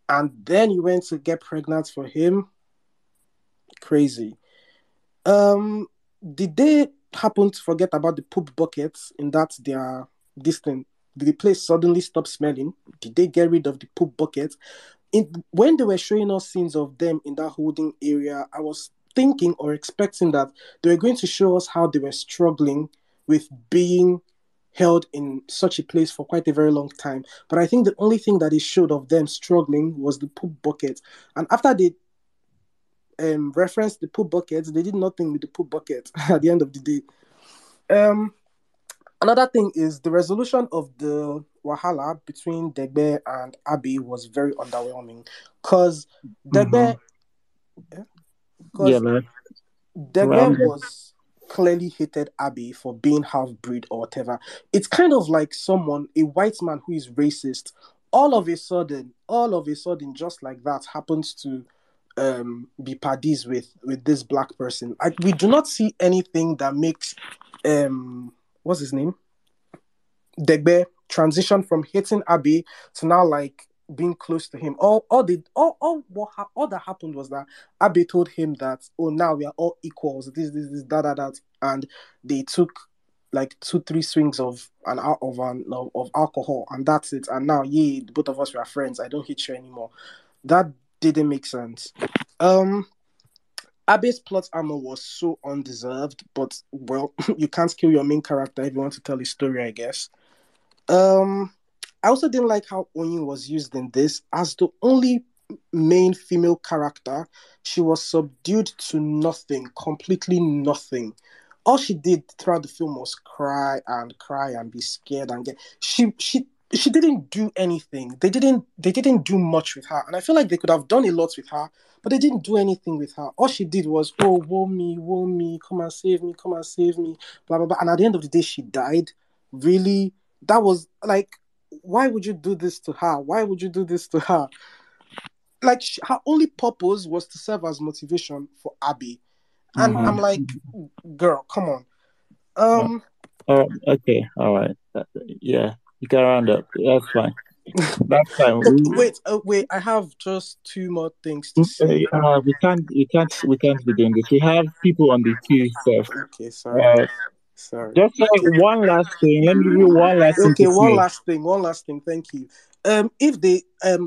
And then you went to get pregnant for him. Crazy. Did they happen to forget about the poop buckets in that their this thing? Did the place suddenly stop smelling? Did they get rid of the poop bucket? When they were showing us scenes of them in that holding area, I was thinking or expecting that they were going to show us how they were struggling with being held in such a place for quite a very long time. But I think the only thing that it showed of them struggling was the poop bucket. And after they referenced the poop buckets, they did nothing with the poop bucket at the end of the day. Um, Another thing is the resolution of the Wahala between Degbe and Abby was very underwhelming because Mm-hmm. Degbe, Yeah, because man. Degbe was clearly hated Abby for being half breed or whatever. It's kind of like a white man who is racist, all of a sudden, just like that, happens to be paddies with this black person. We do not see anything that makes what's his name? Degbe transition from hating Abe to now like being close to him. All that happened was that Abe told him that, oh, now we are all equals. This, that, and they took like 2-3 swings of alcohol, and that's it. And now, yeah, both of us were friends. I don't hate you anymore. That didn't make sense. Um, Abe's plot armor was so undeserved, but well, you can't kill your main character if you want to tell a story, I guess. Um, I also didn't like how Oyin was used in this as the only main female character. She was subdued to nothing, completely nothing. All she did throughout the film was cry and be scared and get. She didn't do anything. They didn't do much with her, and I feel like they could have done a lot with her, but they didn't do anything with her. All she did was, oh, woe me, come and save me, blah blah blah. And at the end of the day, she died. Really, that was like, why would you do this to her? Why would you do this to her? Like, her only purpose was to serve as motivation for Abby, and Mm-hmm. I'm like, girl, come on. Uh, okay, all right. Yeah, you can round up. That's fine. That's fine. Wait, I have just two more things to say. We can't be doing this. We have people on the queue first. Okay, Uh, sorry. just like one last thing. Let me give you one last thing Okay, to say. one last thing, thank you. If they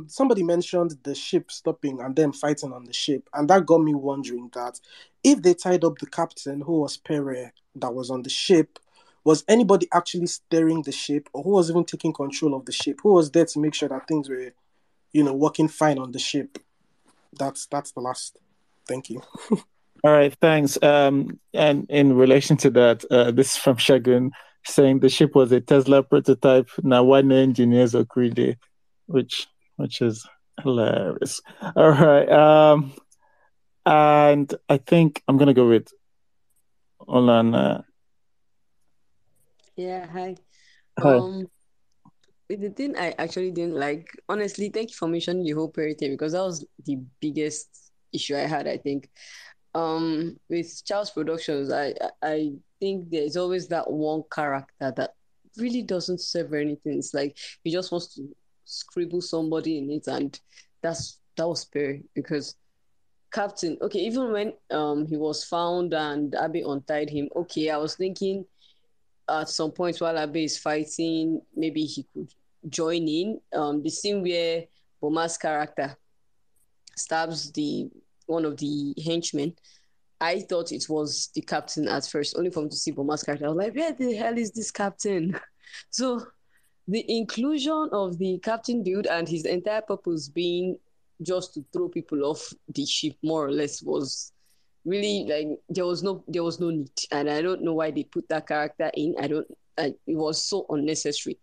somebody mentioned the ship stopping and them fighting on the ship, and that got me wondering that if they tied up the captain who was Pere that was on the ship, was anybody actually steering the ship, or who was even taking control of the ship? Who was there to make sure that things were, working fine on the ship? That's the last. Thank you. All right, thanks. And in relation to that, this is from Shagun saying the ship was a Tesla prototype. Now, why no engineers or crew there? Which is hilarious. All right. And I think I'm gonna go with Olan. Yeah, hi. Hi. The thing I actually didn't like, honestly, thank you for mentioning the whole Perry thing because that was the biggest issue I had, I think. With Charles Productions, I think there's always that one character that really doesn't serve anything. It's like he just wants to scribble somebody in it, and that was Perry because Captain, okay, even when he was found and Abby untied him, okay, I was thinking at some point while Abe is fighting, maybe he could join in. The scene where Boma's character stabs the one of the henchmen. I thought it was the captain at first, only for me to see Boma's character. I was like, where the hell is this captain? So the inclusion of the captain dude and his entire purpose being just to throw people off the ship, more or less, was really like there was no need, and I don't know why they put that character in. It was so unnecessary.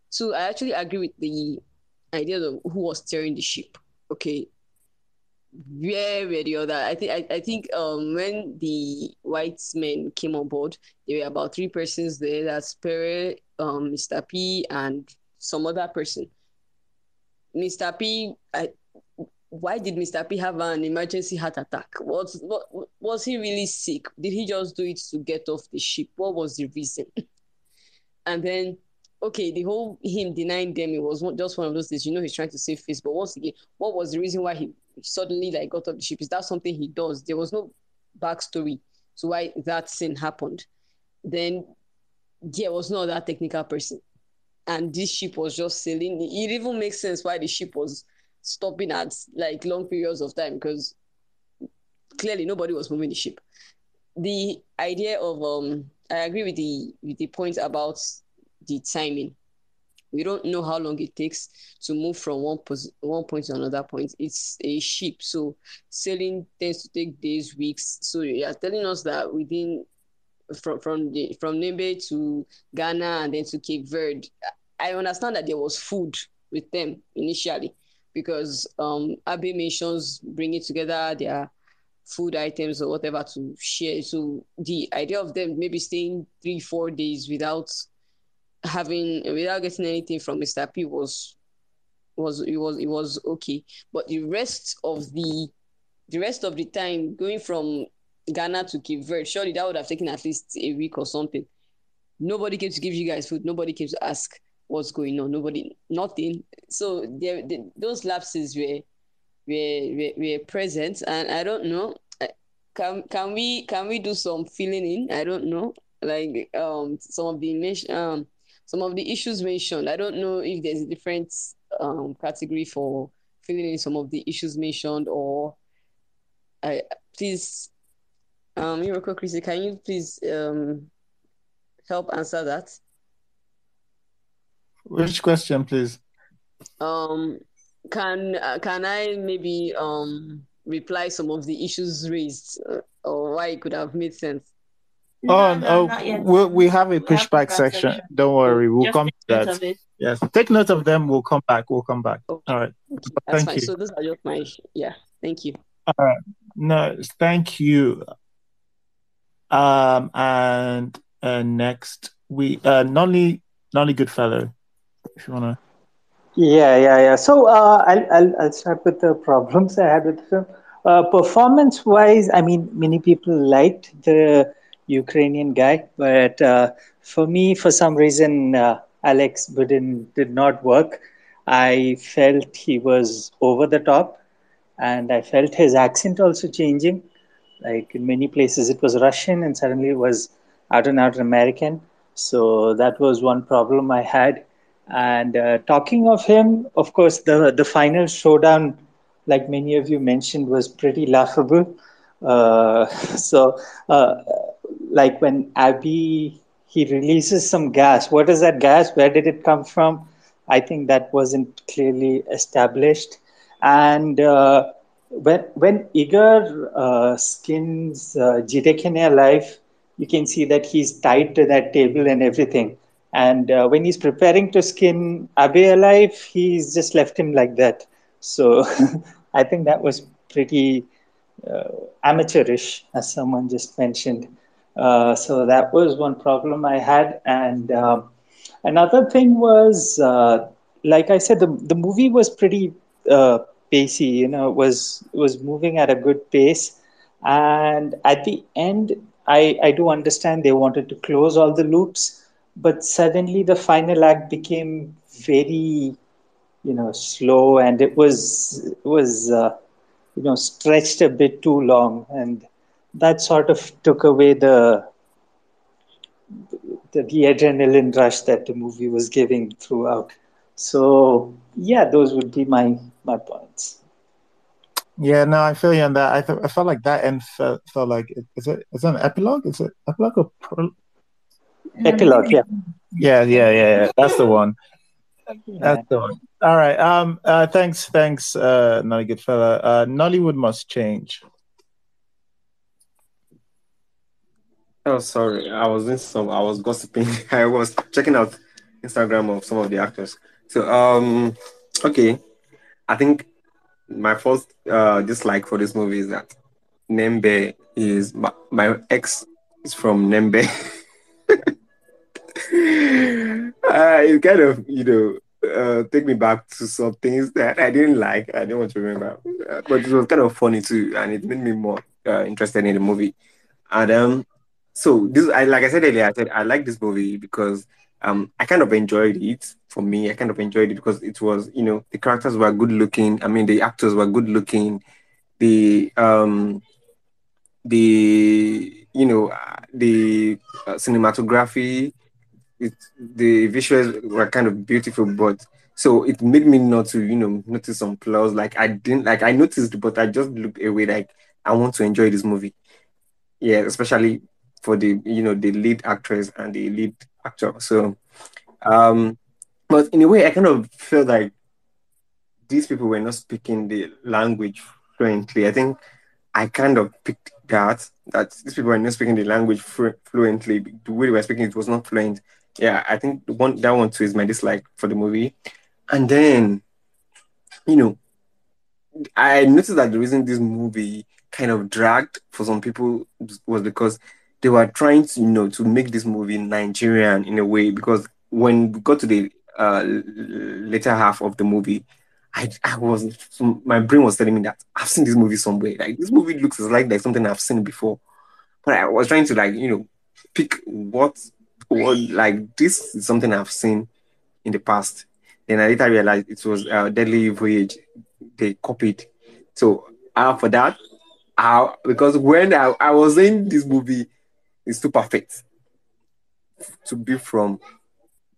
So I actually agree with the idea of who was steering the ship. Okay, where were the other? I think when the white men came on board, there were about three persons there. That's Pere, Mr. P, and some other person. Mr. P, why did Mr. P have an emergency heart attack? Was he really sick? Did he just do it to get off the ship? What was the reason? And then, okay, the whole him denying them, it was just one of those things. He's trying to save face. But once again, what was the reason why he suddenly got off the ship? Is that something he does? There was no backstory to why that scene happened. Then there was no other technical person, and this ship was just sailing. It even makes sense why the ship was stopping at long periods of time, because clearly nobody was moving the ship. The idea of I agree with the point about the timing. We don't know how long it takes to move from one point to another point. It's a ship, so sailing tends to take days, weeks. So you are telling us that within from Nembe to Ghana and then to Cape Verde, I understand that there was food with them initially, because Abe mentions bringing together their food items or whatever to share. So the idea of them maybe staying 3-4 days without getting anything from Mr. P was okay. But the rest of the time going from Ghana to Cape Verde, surely that would have taken at least a week or something. Nobody came to give you guys food. Nobody came to ask what's going on. Nothing. So those lapses were present, and I don't know. Can we do some filling in? I don't know. Some of the issues mentioned. I don't know if there's a different category for filling in some of the issues mentioned, or please, Miracle Chrissy, can you please help answer that? Which question, please? Can I maybe reply some of the issues raised, or why it could have made sense? Not yet. We have a pushback section. Don't worry, we'll come to that. Yes, take note of them. We'll come back. Okay. All right. That's Thank fine. you. So those are just my Thank you. All right. No, thank you. And next we Nolly Goodfellow, if you wanna. Yeah. So I'll start with the problems I had with the film. Performance-wise, I mean, many people liked the Ukrainian guy, but for me, for some reason, Alex Budin did not work. I felt he was over the top, and I felt his accent also changing. Like in many places, it was Russian, and suddenly it was out and out American. So that was one problem I had. And talking of him, of course, the final showdown, like many of you mentioned, was pretty laughable. So, like when Abby he releases some gas. What is that gas? Where did it come from? I think that wasn't clearly established. And when Igor skins Jidekine alive, you can see that he's tied to that table and everything. And when he's preparing to skin Abe alive, he's just left him like that. So I think that was pretty amateurish, as someone just mentioned. So that was one problem I had. And another thing was, like I said, the movie was pretty pacey. It was moving at a good pace. And at the end, I do understand they wanted to close all the loops, but suddenly the final act became very, slow, and it was stretched a bit too long, and that sort of took away the adrenaline rush that the movie was giving throughout. So yeah, those would be my points. Yeah, no, I feel you on that. I felt like that end felt like is it an epilogue? Is it epilogue or Epilogue, yeah. Yeah. That's the one. Yeah. That's the one. All right. Thanks, not a good fella. Nollywood must change. Oh, sorry. I was gossiping. I was checking out Instagram of some of the actors. So, okay. I think my first dislike for this movie is that Nembe is my ex is from Nembe. It kind of, take me back to some things that I didn't like. I didn't want to remember, but it was kind of funny too, and it made me more interested in the movie. And so this, like I said earlier, I said I like this movie because I kind of enjoyed it. For me, I kind of enjoyed it because it was, the characters were good looking. I mean, the actors were good looking. The cinematography, the visuals were kind of beautiful, but so it made me not to, notice some flaws. Like I didn't like I noticed, but I just looked away. Like I want to enjoy this movie. Yeah, especially for the lead actress and the lead actor. So um, but in a way, I kind of felt like these people were not speaking the language fluently. I think I kind of picked that these people were not speaking the language fluently. The way they were speaking, it was not fluent. Yeah, I think that one too is my dislike for the movie. And then, you know, I noticed that the reason this movie kind of dragged for some people was because they were trying to, to make this movie Nigerian in a way. Because when we got to the later half of the movie, my brain was telling me that I've seen this movie somewhere. Like this movie looks like something I've seen before. But I was trying to pick what like this is something I've seen in the past. Then I later realized it was Deadly Voyage they copied. So for that, because when I was in this movie, it's too perfect to be from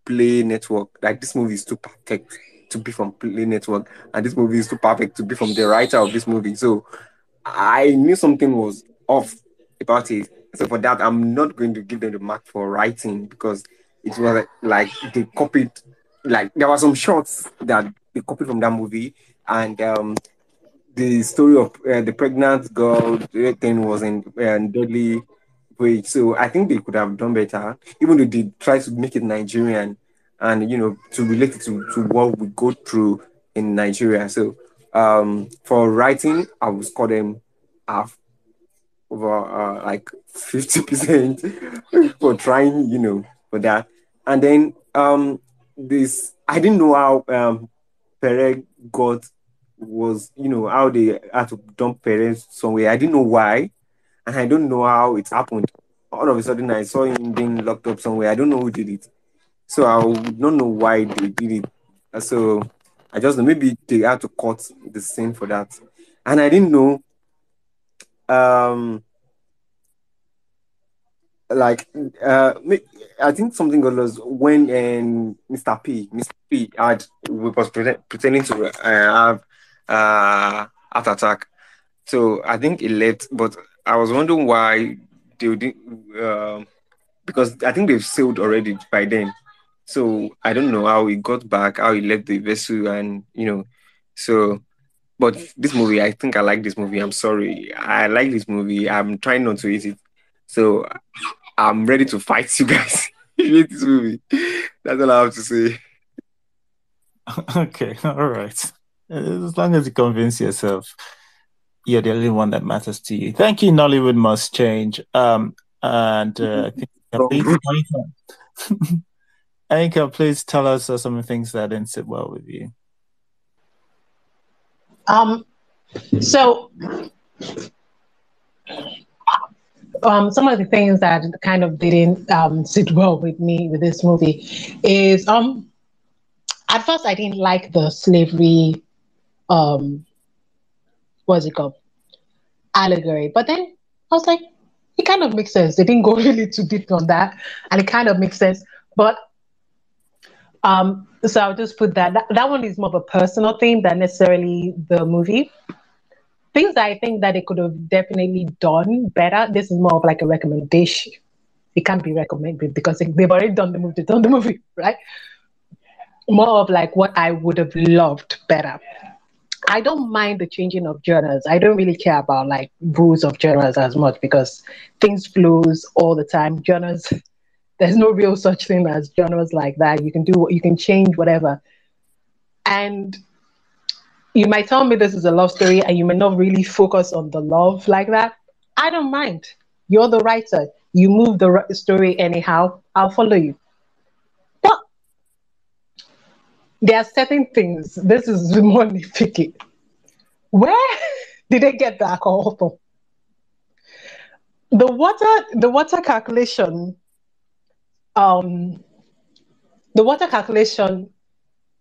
Play Network. Like this movie is too perfect to be from Play Network, and this movie is too perfect to be from the writer of this movie. So I knew something was off about it. So for that, I'm not going to give them the mark for writing because it was like they copied. Like there were some shots that they copied from that movie, and the story of the pregnant girl thing was in Deadly Voyage. So I think they could have done better, even though they tried to make it Nigerian and to relate it to what we go through in Nigeria. So for writing, I would score them half over like 50% for trying, for that. And then this I didn't know how Pere got was, how they had to dump parents somewhere. I didn't know why, and I don't know how it happened. All of a sudden, I saw him being locked up somewhere. I don't know who did it, so I would not know why they did it. So I just know maybe they had to cut the scene for that, and I didn't know. Um, like I think something got lost when Mr. P had was pretending to have heart attack. So I think he left, but I was wondering why they didn't because I think they've sailed already by then. So I don't know how he got back, how he left the vessel, and so. But this movie, I think I like this movie. I'm sorry, I like this movie. I'm trying not to eat it, so I'm ready to fight you guys. You hate this movie. That's all I have to say. Okay, all right. As long as you convince yourself you're the only one that matters to you. Thank you, Nollywood Must Change. And I think Anka, please tell us some of the things that didn't sit well with you. So some of the things that kind of didn't sit well with me with this movie is at first I didn't like the slavery what's it called? Allegory. But then I was like, it kind of makes sense. They didn't go really too deep on that, and it kind of makes sense. But so I'll just put that one is more of a personal thing than necessarily the movie. things that I think that they could have definitely done better. This is more of like a recommendation. It can't be recommended because they've already done the movie. They've done the movie, right? More of like what I would have loved better. I don't mind the changing of genres. I don't really care about like rules of genres as much because things flows all the time. Genres, there's no real such thing as genres like that. You can do what you can change whatever. And you might tell me this is a love story and you may not really focus on the love like that. I don't mind. You're the writer. You move the story anyhow. I'll follow you. But there are certain things. This is more nitpicky. Where did they get the alcohol from? The water calculation, the water calculation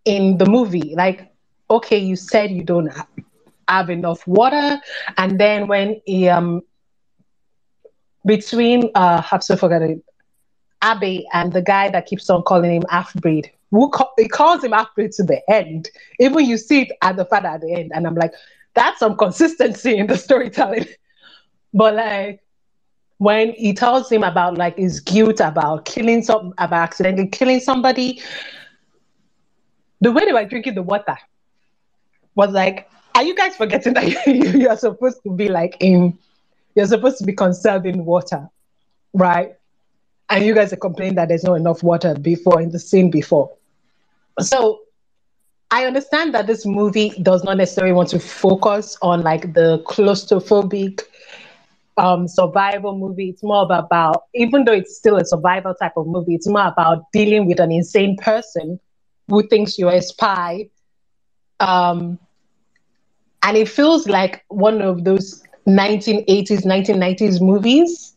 in the movie, like, okay, you said you don't have enough water, and then when he between I have to forget it, Abe and the guy that keeps on calling him half-breed, he calls him half-breed to the end. Even you see it at the father at the end, and I'm like, that's some consistency in the storytelling. But like when he tells him about like his guilt about about accidentally killing somebody, the way they were drinking the water was like, are you guys forgetting that you're supposed to be like you're supposed to be conserving water, right? And you guys are complaining that there's not enough water in the scene before. So I understand that this movie does not necessarily want to focus on like the claustrophobic survival movie. It's more about, even though it's still a survival type of movie, it's more about dealing with an insane person who thinks you're a spy. And it feels like one of those 1980s, 1990s movies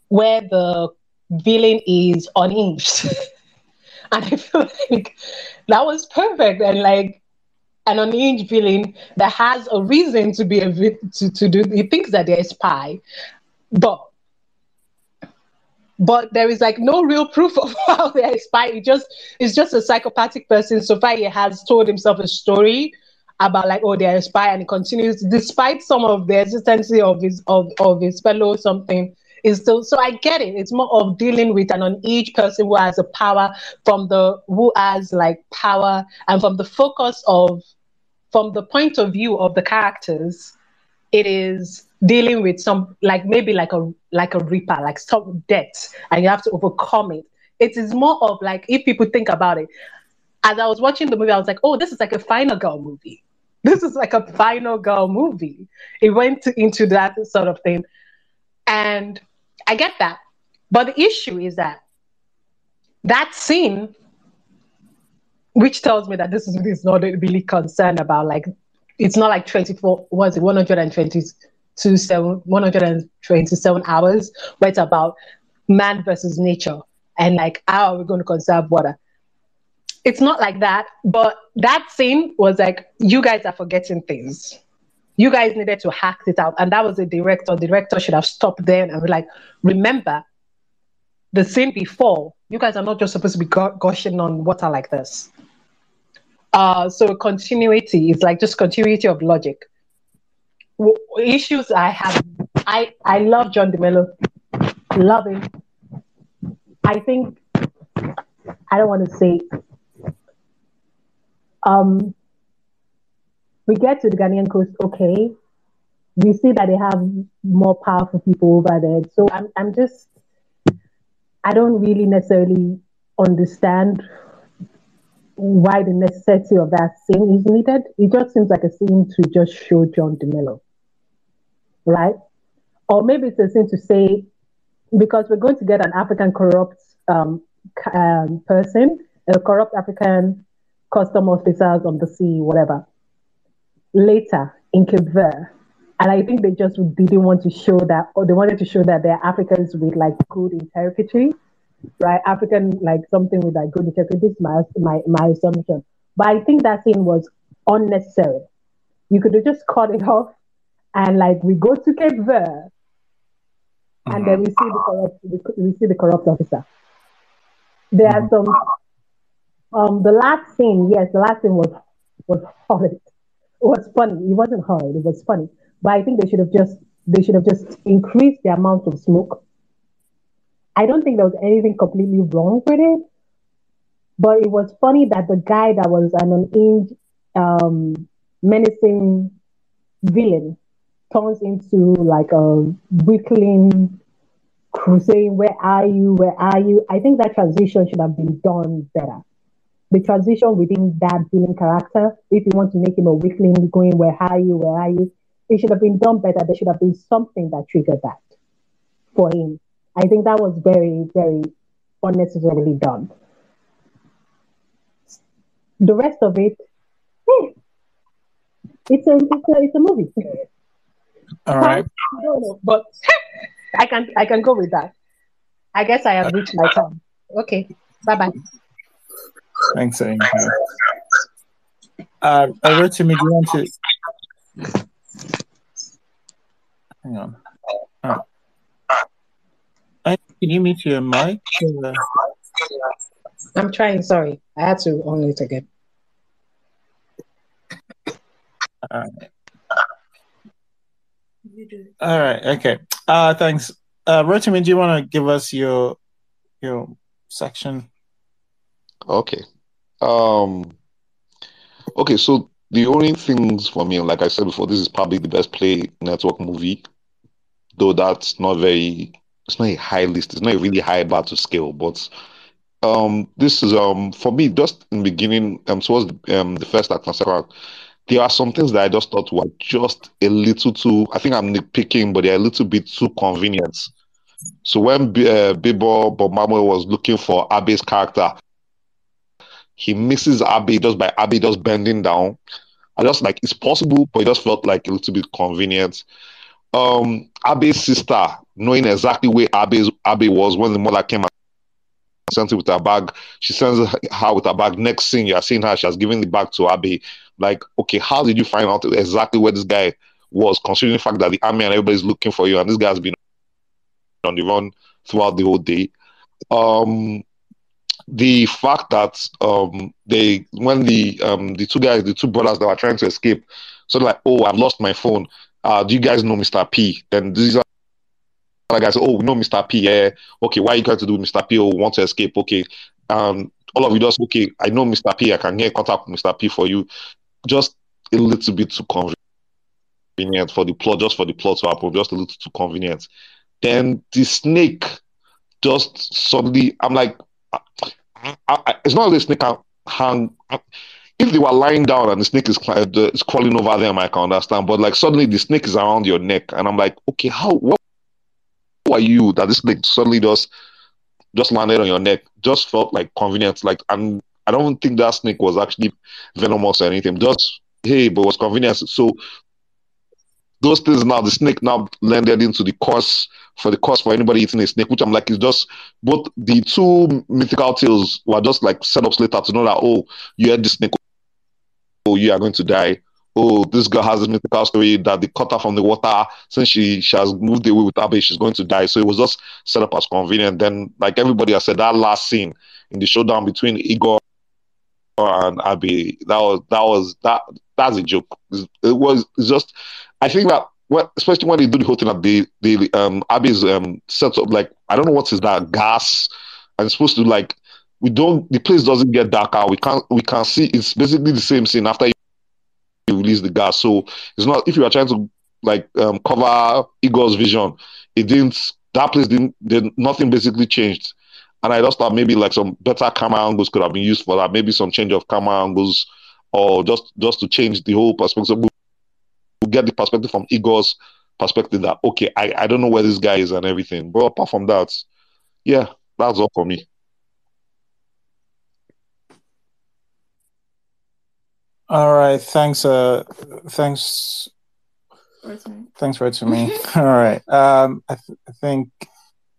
where the villain is unhinged. And I feel like that was perfect. And like an unhinged villain that has a reason to be to do, he thinks that they're a spy, but there is like no real proof of how they're a spy. It's just a psychopathic person. So far, he has told himself a story about like, oh, they're a spy, and he continues despite some of the hesitancy of his fellow something. Is still, so I get it. It's more of dealing with an unaged person who has a power who has like power, and from the point of view of the characters, it is dealing with some like maybe like a reaper, like some debt, and you have to overcome it. It is more of like, if people think about it, as I was watching the movie, I was like, oh, this is like a Final Girl movie. This is like a Final Girl movie. It went into that sort of thing, and I get that. But the issue is that scene, which tells me that this movie is not really concerned about like, it's not like 127 hours, where it's about man versus nature and like, how are we going to conserve water? It's not like that. But that scene was like, you guys are forgetting things. You guys needed to hack it out. And that was the director. The director should have stopped there and be like, remember, the scene before, you guys are not just supposed to be gushing on water like this. So continuity is like just continuity of logic. Issues I have, I love John DeMello. Love him. I think, I don't want to say, we get to the Ghanaian coast, okay. We see that they have more powerful people over there. So I don't really necessarily understand why the necessity of that scene is needed. It just seems like a scene to just show John DeMello, right? Or maybe it's a scene to say, because we're going to get an African corrupt person, a corrupt African custom officers on the sea, whatever, later in Cape Verde. And I think they just didn't want to show that, or they wanted to show that they're Africans with like good integrity, right? African, like something with like good integrity. This is my assumption. But I think that scene was unnecessary. You could have just cut it off, and like we go to Cape Verde, and then we see the corrupt officer. There are some the last scene was horrid. It was funny. It wasn't horrid. It was funny. But I think they should have just increased the amount of smoke. I don't think there was anything completely wrong with it, but it was funny that the guy that was an unhinged, menacing villain turns into like a weakling saying, "Where are you? Where are you?" I think that transition should have been done better. The transition within that villain character, if you want to make him a weakling going, "Where are you? Where are you?" It should have been done better. There should have been something that triggered that for him. I think that was very, very unnecessarily done. The rest of it, eh, it's a movie. All right. I don't know, but I can go with that. I guess I have reached my time. Okay, bye bye. Thanks, Amy. Rotimi, do you want to hang on? Can you mute your mic? I'm trying. Sorry, I had to on it again. All right. Okay. Thanks. Rotimi, do you want to give us your section? Okay. Okay, so the only things for me, like I said before, this is probably the best play network movie, though it's not a high list. It's not a really high bar to scale, but this is for me just in the beginning, towards the first act and second act, there are some things that I just thought were just a little too, I think I'm nitpicking, but they're a little bit too convenient. So when Bibo Mamuel was looking for Abe's character, he misses Abe just by Abe just bending down. I just like it's possible, but it just felt like a little bit convenient. Abe's sister, knowing exactly where Abe was when the mother came and sent it with her bag, she sends her with her bag. Next scene, you are seeing her, she has given the bag to Abe. Like, okay, how did you find out exactly where this guy was, considering the fact that the army and everybody's looking for you, and this guy's been on the run throughout the whole day? The fact that when the two brothers that were trying to escape, so like, oh, I've lost my phone. Do you guys know Mr. P? Then these other guys say, oh, we know Mr. P. Yeah, okay, why are you trying to do Mr. P? Oh, we want to escape. Okay, all of you just okay. I know Mr. P. I can get in contact with Mr. P for you. Just a little bit too convenient for the plot, just for the plot to happen, just a little too convenient. Then the snake just suddenly, I'm like, it's not like the snake can hang. If they were lying down and the snake is crawling over them, I can understand. But like suddenly the snake is around your neck, and I'm like, okay, what are you that this snake suddenly just landed on your neck? Just felt like convenient. Like, and I don't think that snake was actually venomous or anything. Just hey, but it was convenient. So those things now, the snake now landed into the course for anybody eating a snake, which I'm like, is just both the two mythical tales were just like setups later to know that, oh, you had this snake, oh, you are going to die. Oh, this girl has a mythical story that they cut her from the water. Since she has moved away with Abe, she's going to die. So it was just set up as convenient. Then, like everybody has said, that last scene in the showdown between Igor and Abe, that's a joke. It's just, I think that especially when they do the whole thing that the Abe's set up, like I don't know what is that gas, and it's supposed to like the place doesn't get darker. We can see it's basically the same scene after you release the gas. So it's not, if you are trying to like cover Igor's vision, that place nothing basically changed. And I just thought maybe like some better camera angles could have been used for that. Maybe some change of camera angles, or just to change the whole perspective. We'll get the perspective from Igor's perspective that okay, I don't know where this guy is and everything. But apart from that, yeah, that's all for me. All right, thanks. Thanks for it to me. All right. I think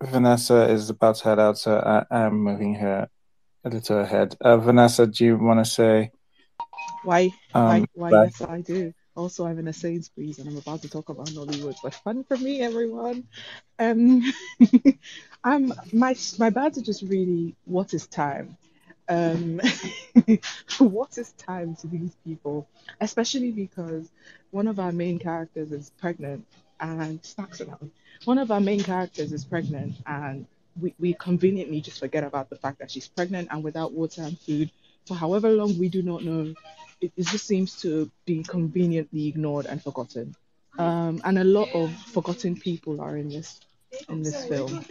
Vanessa is about to head out, so I'm moving her a little ahead. Vanessa, do you want to say? Why? Yes, I do. Also, I'm in a Sainsbury's and I'm about to talk about Nollywood, but fun for me, everyone. Um, my bad to just really, what is time? what is time to these people? Especially because one of our main characters is pregnant and snacks around. One of our main characters is pregnant and we conveniently just forget about the fact that she's pregnant and without water and food for however long we do not know. It just seems to be conveniently ignored and forgotten. And a lot of forgotten people are in this film.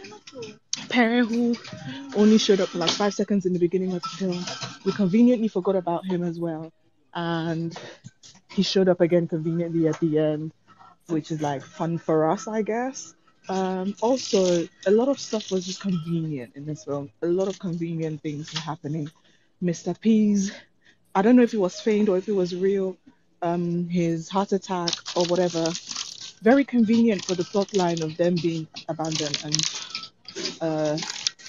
Parent who only showed up for like 5 seconds in the beginning of the film. We conveniently forgot about him as well. And he showed up again conveniently at the end, which is like fun for us, I guess. Also, a lot of stuff was just convenient in this film. A lot of convenient things were happening. Mr. P's, I don't know if it was feigned or if it was real, his heart attack or whatever. Very convenient for the plot line of them being abandoned and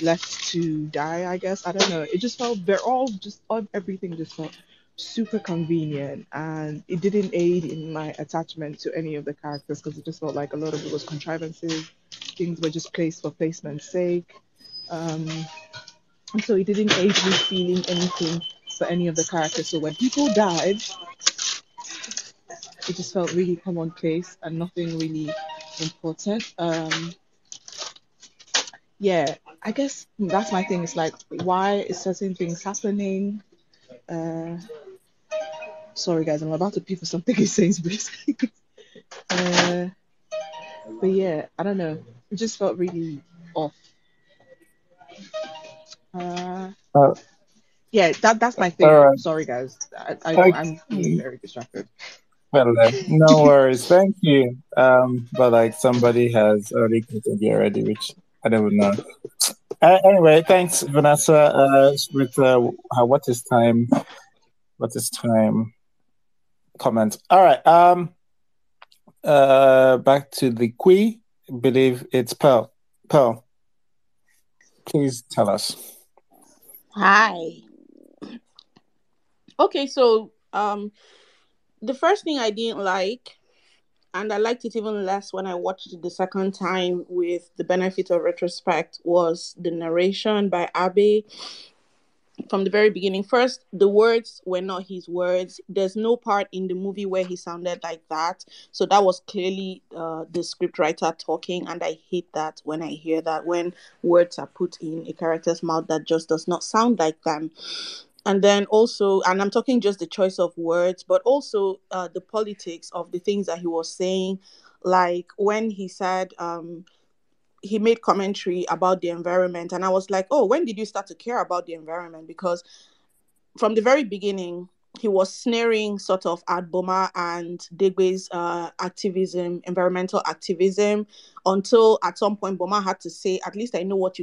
left to die, I guess. I don't know. It just felt they're all just everything just felt super convenient and it didn't aid in my attachment to any of the characters because it just felt like a lot of it was contrivances. Things were just placed for placement's sake. Um, and so it didn't aid me feeling anything for any of the characters. So when people died, it just felt really commonplace and nothing really important. Yeah, I guess that's my thing. It's like, why is certain things happening? Sorry, guys, I'm about to pee for something in Sainsbury's. But yeah, I don't know. It just felt really off. Uh, Yeah, that's my all thing. right. Sorry, guys. I know I'm being Okay. very distracted. Well, no worries. Thank you. But like somebody has already quoted you already, which I don't know. Anyway, thanks, Vanessa. With what is time? What is time? Comment. All right. Back to the Qui. Believe it's Pearl. Pearl, please tell us. Hi. Okay, so the first thing I didn't like, and I liked it even less when I watched it the second time with the benefit of retrospect, was the narration by Abe from the very beginning. First, the words were not his words. There's no part in the movie where he sounded like that. So that was clearly the scriptwriter talking, and I hate that when I hear that, when words are put in a character's mouth that just does not sound like them. And then also, and I'm talking just the choice of words, but also the politics of the things that he was saying, like when he said he made commentary about the environment, and I was like, oh, when did you start to care about the environment? Because from the very beginning, he was snaring sort of at Boma and Degwe's activism, environmental activism, until at some point Boma had to say, at least I know what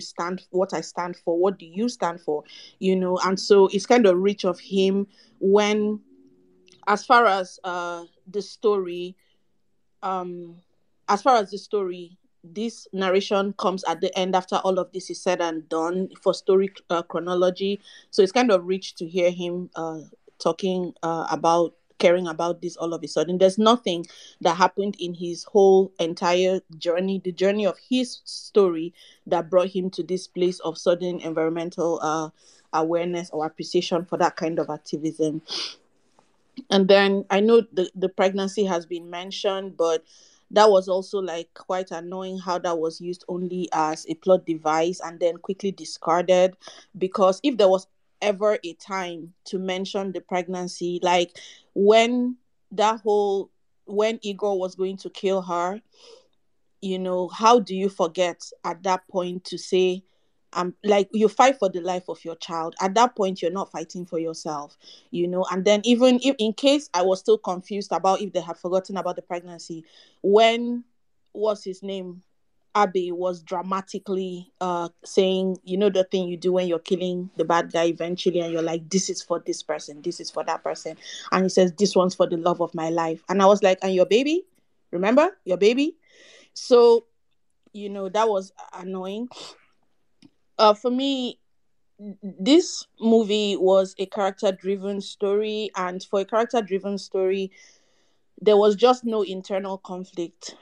I stand for. What do you stand for? You know, and so it's kind of rich of him when, as far as the story, um, as far as the story, this narration comes at the end after all of this is said and done for story chronology. So it's kind of rich to hear him talking about caring about this all of a sudden. There's nothing that happened in his whole entire journey, the journey of his story, that brought him to this place of sudden environmental awareness or appreciation for that kind of activism. And then I know the pregnancy has been mentioned, but that was also like quite annoying how that was used only as a plot device and then quickly discarded. Because if there was ever a time to mention the pregnancy, like when when Igor was going to kill her, you know, how do you forget at that point to say, like, you fight for the life of your child. At that point, you're not fighting for yourself, you know. And then even if, in case I was still confused about if they had forgotten about the pregnancy, when, what's his name, Abe was dramatically saying, you know, the thing you do when you're killing the bad guy eventually, and you're like, this is for this person, this is for that person, and he says, this one's for the love of my life. And I was like, and your baby, remember your baby? So, you know, that was annoying. For me, this movie was a character-driven story, and for a character-driven story, there was just no internal conflict.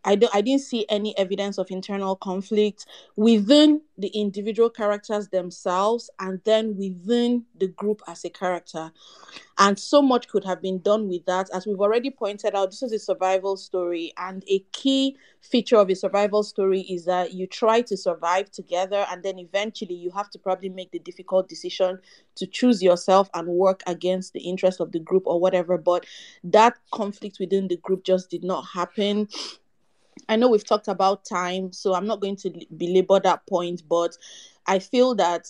I didn't see any evidence of internal conflict within the individual characters themselves, and then within the group as a character. And so much could have been done with that. As we've already pointed out, this is a survival story, and a key feature of a survival story is that you try to survive together, and then eventually you have to probably make the difficult decision to choose yourself and work against the interest of the group or whatever. But that conflict within the group just did not happen. I know we've talked about time, so I'm not going to belabor that point, but I feel that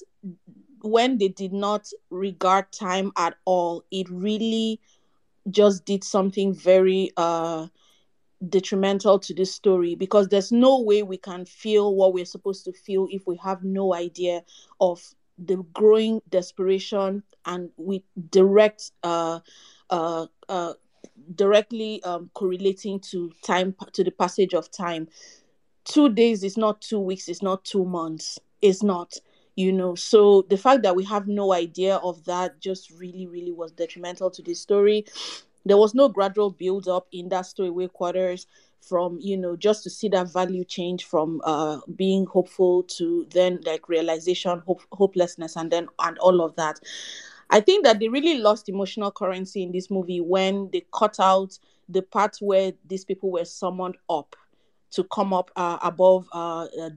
when they did not regard time at all, it really just did something very detrimental to this story, because there's no way we can feel what we're supposed to feel if we have no idea of the growing desperation and with direct uh, uh, directly correlating to time, to the passage of time. 2 days is not 2 weeks, it's not 2 months, it's not, so the fact that we have no idea of that just really, really was detrimental to the story. There was no gradual build up in that stowaway quarters from, just to see that value change from being hopeful to then like realization, hopelessness, and all of that. I think that they really lost emotional currency in this movie when they cut out the part where these people were summoned up to come up above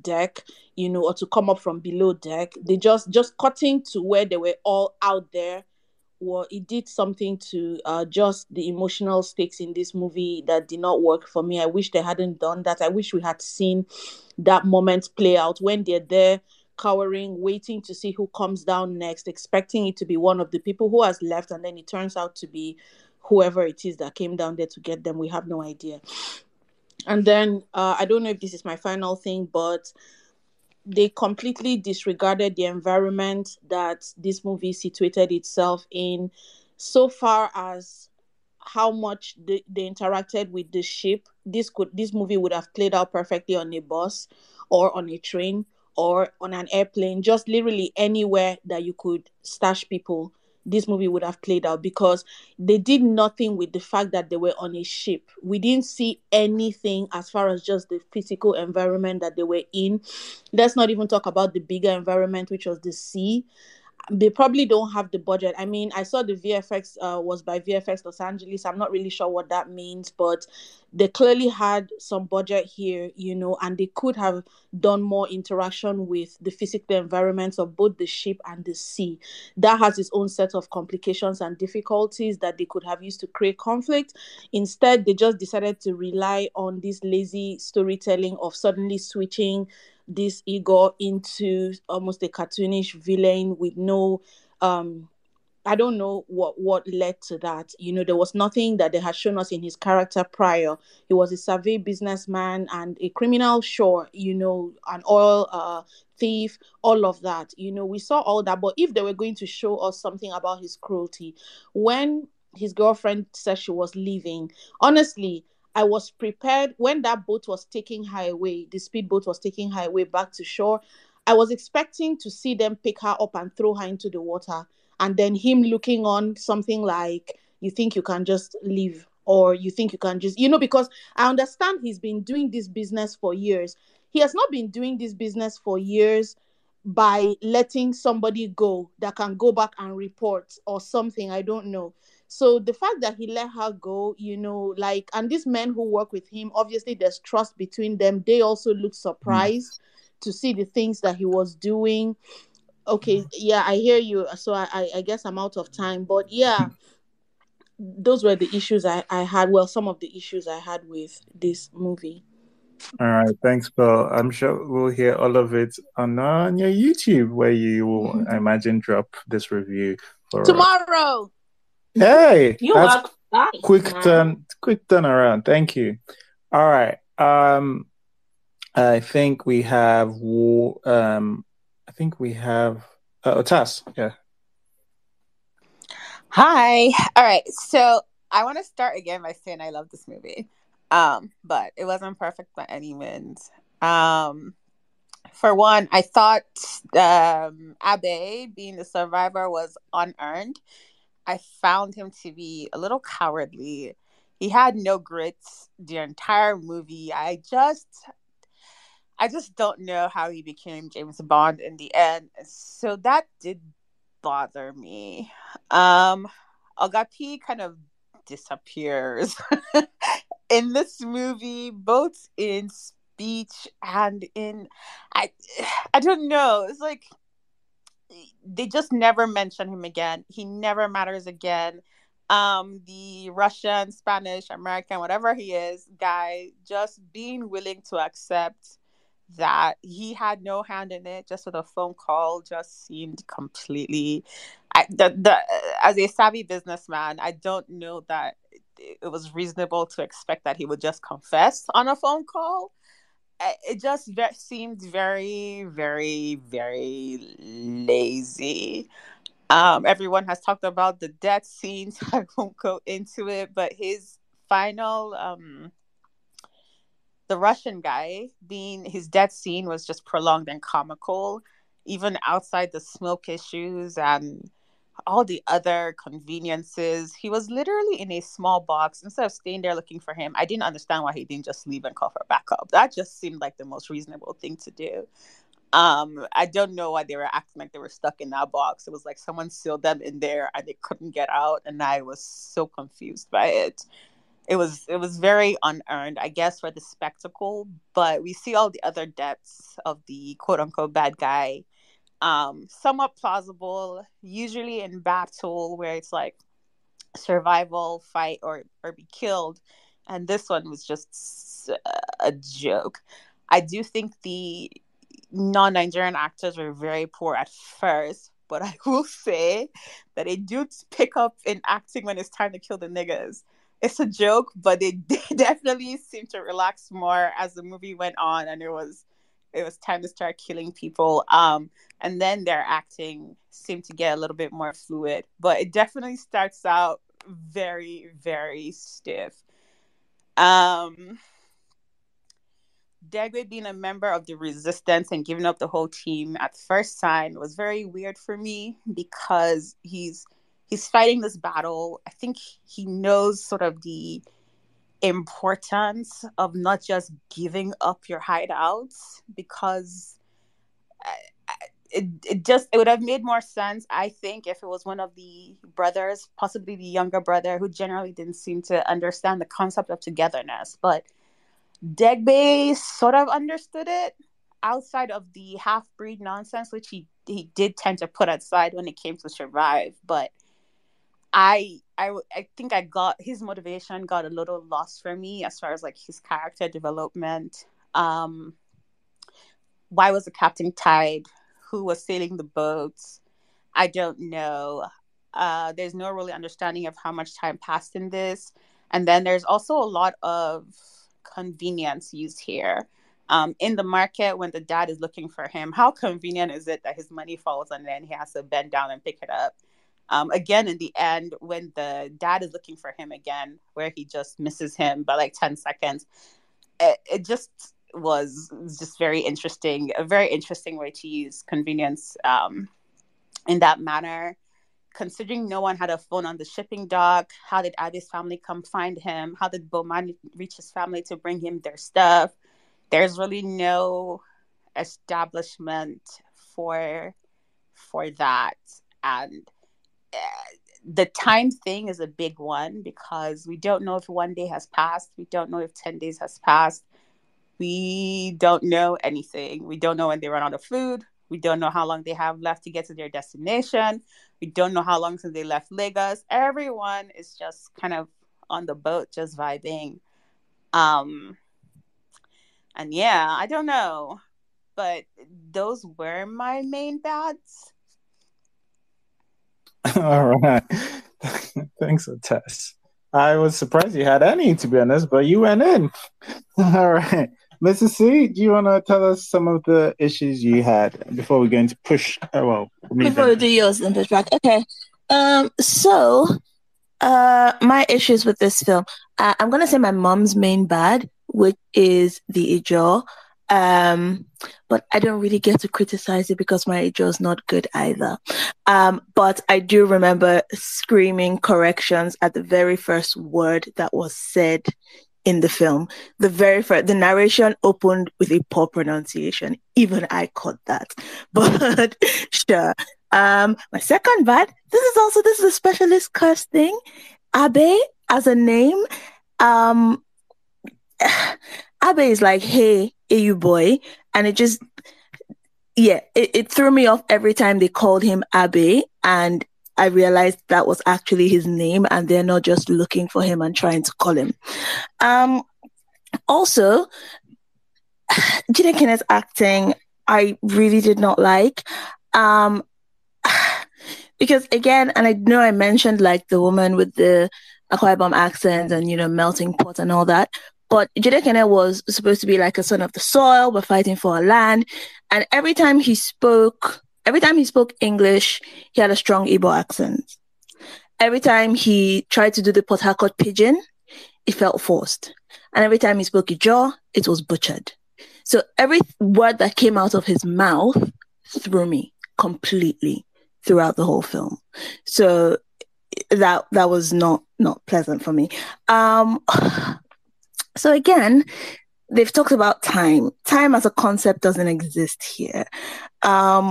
deck, or to come up from below deck. They just cutting to where they were all out there. Well, it did something to just the emotional stakes in this movie that did not work for me. I wish they hadn't done that. I wish we had seen that moment play out when they're there cowering, waiting to see who comes down next, expecting it to be one of the people who has left, and then it turns out to be whoever it is that came down there to get them. We have no idea. And then I don't know if this is my final thing, but they completely disregarded the environment that this movie situated itself in, so far as how much they interacted with the ship. This movie would have played out perfectly on a bus or on a train or on an airplane, just literally anywhere that you could stash people. This movie would have played out, because they did nothing with the fact that they were on a ship. We didn't see anything as far as just the physical environment that they were in. Let's not even talk about the bigger environment, which was the sea. They probably don't have the budget. I mean, I saw the VFX was by VFX Los Angeles. I'm not really sure what that means, but they clearly had some budget here, and they could have done more interaction with the physical environments of both the ship and the sea. That has its own set of complications and difficulties that they could have used to create conflict. Instead, they just decided to rely on this lazy storytelling of suddenly switching this Igor into almost a cartoonish villain with no I don't know what led to that. There was nothing that they had shown us in his character prior. He was a savvy businessman and a criminal, sure, an oil thief, all of that. We saw all that. But if they were going to show us something about his cruelty, when his girlfriend said she was leaving, honestly, I was prepared when that boat was taking her away, the speedboat was taking her away back to shore. I was expecting to see them pick her up and throw her into the water, and then him looking on something like, you think you can just leave, or you think you can just, because I understand he's been doing this business for years. He has not been doing this business for years by letting somebody go that can go back and report or something. I don't know. So the fact that he let her go, and these men who work with him, obviously there's trust between them. They also look surprised to see the things that he was doing. Okay, yeah, I hear you. So I guess I'm out of time. But yeah, those were the issues I had. Well, some of the issues I had with this movie. All right, thanks, Pearl. I'm sure we'll hear all of it on your YouTube, where you will, I imagine, drop this review for us. Tomorrow. Hey, You that's are quick turnaround. Thank you. All right. I think we have Otas. Yeah. Hi. All right. So I want to start again by saying I love this movie. But it wasn't perfect by any means. For one, I thought Abe being the survivor was unearned. I found him to be a little cowardly. He had no grits the entire movie. I just don't know how he became James Bond in the end. So that did bother me. Agapi kind of disappears in this movie, both in speech and in I I don't know. It's like they just never mention him again. He never matters again. The Russian, Spanish, American, whatever he is, guy, just being willing to accept that he had no hand in it, just with a phone call, just seemed completely. As a savvy businessman, I don't know that it was reasonable to expect that he would just confess on a phone call. It just seemed very, very, very lazy. Everyone has talked about the death scenes. I won't go into it, but his final, the Russian guy being his death scene was just prolonged and comical, even outside the smoke issues and all the other conveniences. He was literally in a small box. Instead of staying there looking for him, I didn't understand why he didn't just leave and call for backup. That just seemed like the most reasonable thing to do. I don't know why they were acting like they were stuck in that box. It was like someone sealed them in there and they couldn't get out, and I was so confused by it. It was very unearned, I guess, for the spectacle. But we see all the other depths of the quote unquote bad guy, somewhat plausible, usually in battle where it's like survival, fight, or be killed. And this one was just a joke. I do think the non-Nigerian actors were very poor at first, but I will say that they do pick up in acting when it's time to kill the niggas. It's a joke, but they definitely seemed to relax more as the movie went on, and it was time to start killing people. And then their acting seemed to get a little bit more fluid, but it definitely starts out very, very stiff. Um, Degwe being a member of the resistance and giving up the whole team at first sign was very weird for me because he's fighting this battle. I think he knows sort of the importance of not just giving up your hideouts because it would have made more sense, I think, if it was one of the brothers, possibly the younger brother, who generally didn't seem to understand the concept of togetherness. But Degbe sort of understood it outside of the half-breed nonsense, which he did tend to put aside when it came to Survive. But I think I got his motivation got a little lost for me as far as like his character development. Why was the captain tied? Who was sailing the boats? I don't know. There's no really understanding of how much time passed in this. And then there's also a lot of convenience used here. In the market, when the dad is looking for him, how convenient is it that his money falls and then he has to bend down and pick it up? Again, in the end, when the dad is looking for him again, where he just misses him by like 10 seconds, it just was just very interesting, a very interesting way to use convenience in that manner. Considering no one had a phone on the shipping dock, how did Abby's family come find him? How did Bowman reach his family to bring him their stuff? There's really no establishment for that. And the time thing is a big one because we don't know if one day has passed. We don't know if 10 days has passed. We don't know anything. We don't know when they run out of food. We don't know how long they have left to get to their destination. We don't know how long since they left Lagos. Everyone is just kind of on the boat, just vibing. And yeah, I don't know. But those were my main bads. All right. Thanks, Tess. I was surprised you had any, to be honest, but you went in. All right. Mrs. C, do you want to tell us some of the issues you had before we go into push? Before we do yours and Pushback. Okay. So, my issues with this film, I'm going to say my mom's main bad, which is the Ijo. But I don't really get to criticize it because my age was not good either. But I do remember screaming corrections at the very first word that was said in the film. The narration opened with a poor pronunciation. Even I caught that. But sure. My second bad, this is a specialist curse thing. Abe as a name. Abe is like, hey, you boy. And it threw me off every time they called him Abe. And I realized that was actually his name and they're not just looking for him and trying to call him. Also, Jide Kenneth's acting, I really did not like. Because again, and I know I mentioned like the woman with the Akwa Ibom accent and, melting pot and all that. But Jide Kenneth was supposed to be like a son of the soil. We're fighting for our land. And every time he spoke English, he had a strong Igbo accent. Every time he tried to do the Port Harcourt pidgin, it felt forced. And every time he spoke Ijaw, it was butchered. So every word that came out of his mouth threw me completely throughout the whole film. So that was not pleasant for me. So again, they've talked about time. Time as a concept doesn't exist here,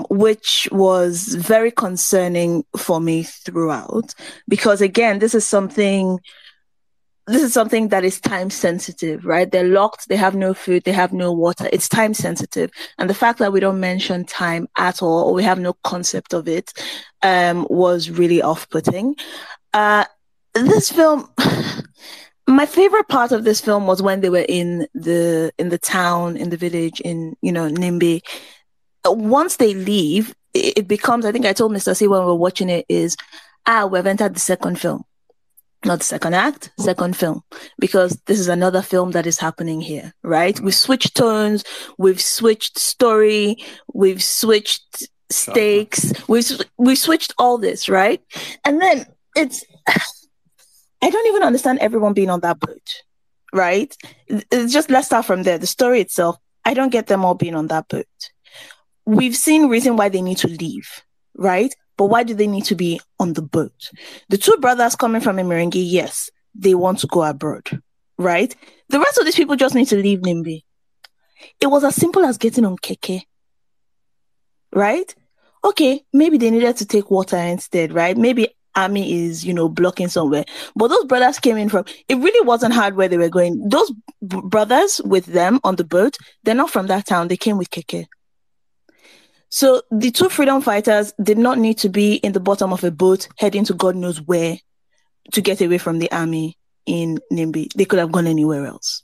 which was very concerning for me throughout. Because again, this is something that is time sensitive, right? They're locked, they have no food, they have no water. It's time sensitive. And the fact that we don't mention time at all, or we have no concept of it, was really off-putting. This film... My favorite part of this film was when they were in the town, in the village, in, Nimbi. Once they leave, it becomes, I think I told Mr. C when we were watching it, we've entered the second film. Not the second act, second film. Because this is another film that is happening here, right? We've switched tones, we've switched story, we've switched stakes, we've switched all this, right? And then I don't even understand everyone being on that boat, right? It's just, let's start from there. The story itself, I don't get them all being on that boat. We've seen reason why they need to leave, right? But why do they need to be on the boat? The two brothers coming from Imiringi, yes, they want to go abroad, right? The rest of these people just need to leave Nimbi. It was as simple as getting on Keke, right? Okay, maybe they needed to take water instead, right? Maybe army is, blocking somewhere. But those brothers came in from, it really wasn't hard where they were going. Those brothers with them on the boat, they're not from that town. They came with Keke. So the two freedom fighters did not need to be in the bottom of a boat heading to God knows where to get away from the army in Nimbi. They could have gone anywhere else.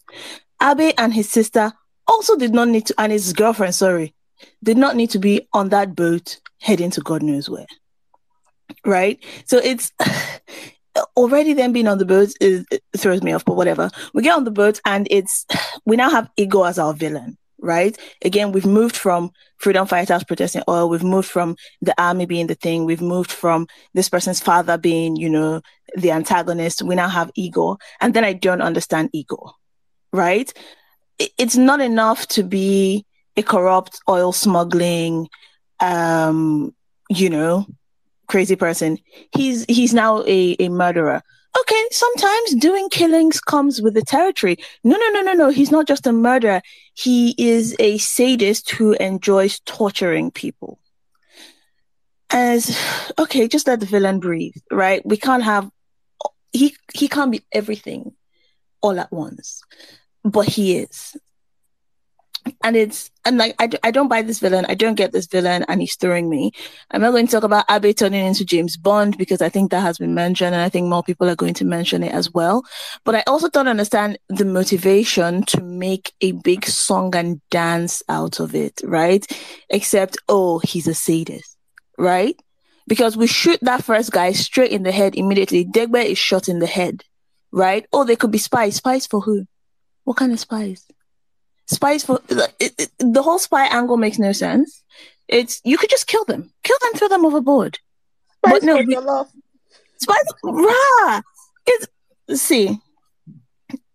Abe and his sister also did not need to, and his girlfriend, did not need to be on that boat heading to God knows where. Right? So it's already them being on the boat it throws me off, but whatever. We get on the boat and we now have Ego as our villain, right? Again, we've moved from freedom fighters protesting oil, we've moved from the army being the thing, we've moved from this person's father being, the antagonist. We now have Ego. And then I don't understand Ego, right? It's not enough to be a corrupt oil smuggling, crazy person. He's now a murderer. Okay, sometimes doing killings comes with the territory. No. He's not just a murderer. He is a sadist who enjoys torturing people. Okay, just let the villain breathe, right? We can't have, he can't be everything all at once, but he is. And I don't buy this villain. I don't get this villain, and he's throwing me. I'm not going to talk about Abe turning into James Bond because I think that has been mentioned, and I think more people are going to mention it as well. But I also don't understand the motivation to make a big song and dance out of it, right? Except, he's a sadist, right? Because we shoot that first guy straight in the head immediately. Degbe is shot in the head, right? They could be spies. Spies for who? What kind of spies? Spies for the whole spy angle makes no sense. You could just kill them, throw them overboard. Spies but no, for your love. Spies. See.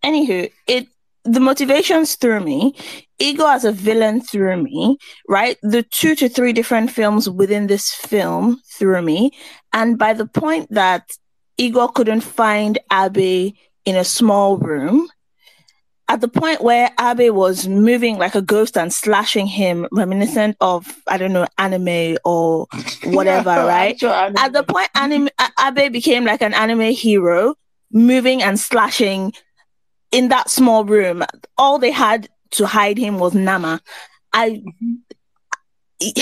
Anywho, the motivations threw me. Igor as a villain threw me, right? The 2 to 3 different films within this film threw me. And by the point that Igor couldn't find Abe in a small room, at the point where Abe was moving like a ghost and slashing him, reminiscent of, I don't know, anime or whatever, right? At the point Abe became like an anime hero, moving and slashing in that small room. All they had to hide him was Nama. I had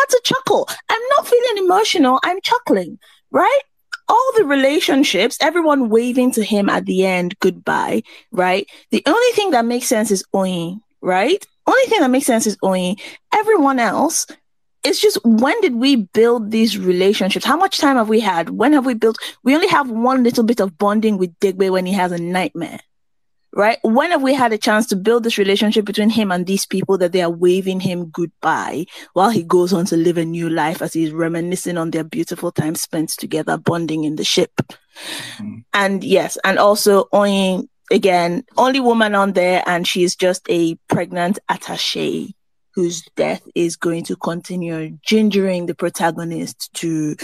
to chuckle. I'm not feeling emotional. I'm chuckling, right? All the relationships, everyone waving to him at the end, goodbye, right? The only thing that makes sense is Oyin, right? Only thing that makes sense is Oyin. Everyone else, it's just, when did we build these relationships? How much time have we had? When have we built? We only have one little bit of bonding with Degbe when he has a nightmare, right? When have we had a chance to build this relationship between him and these people that they are waving him goodbye while he goes on to live a new life as he's reminiscing on their beautiful time spent together, bonding in the ship? Mm-hmm. And yes, and also Oyin, again, only woman on there, and she's just a pregnant attaché whose death is going to continue gingering the protagonist to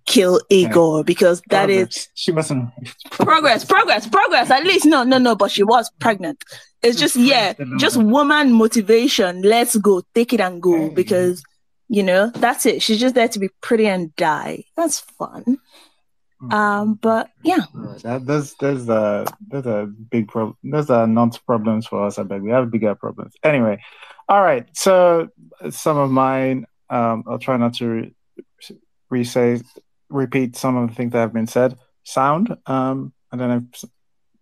kill Igor, because that is she wasn't progress. At least no, but she was pregnant. It's just just woman motivation. Let's go, take it and go, because that's it. She's just there to be pretty and die. That's fun. But yeah, there's a big problem. Those are not problems for us. I bet we have bigger problems. Anyway, all right. So some of mine, I'll try not to repeat some of the things that have been said. Sound. I don't know if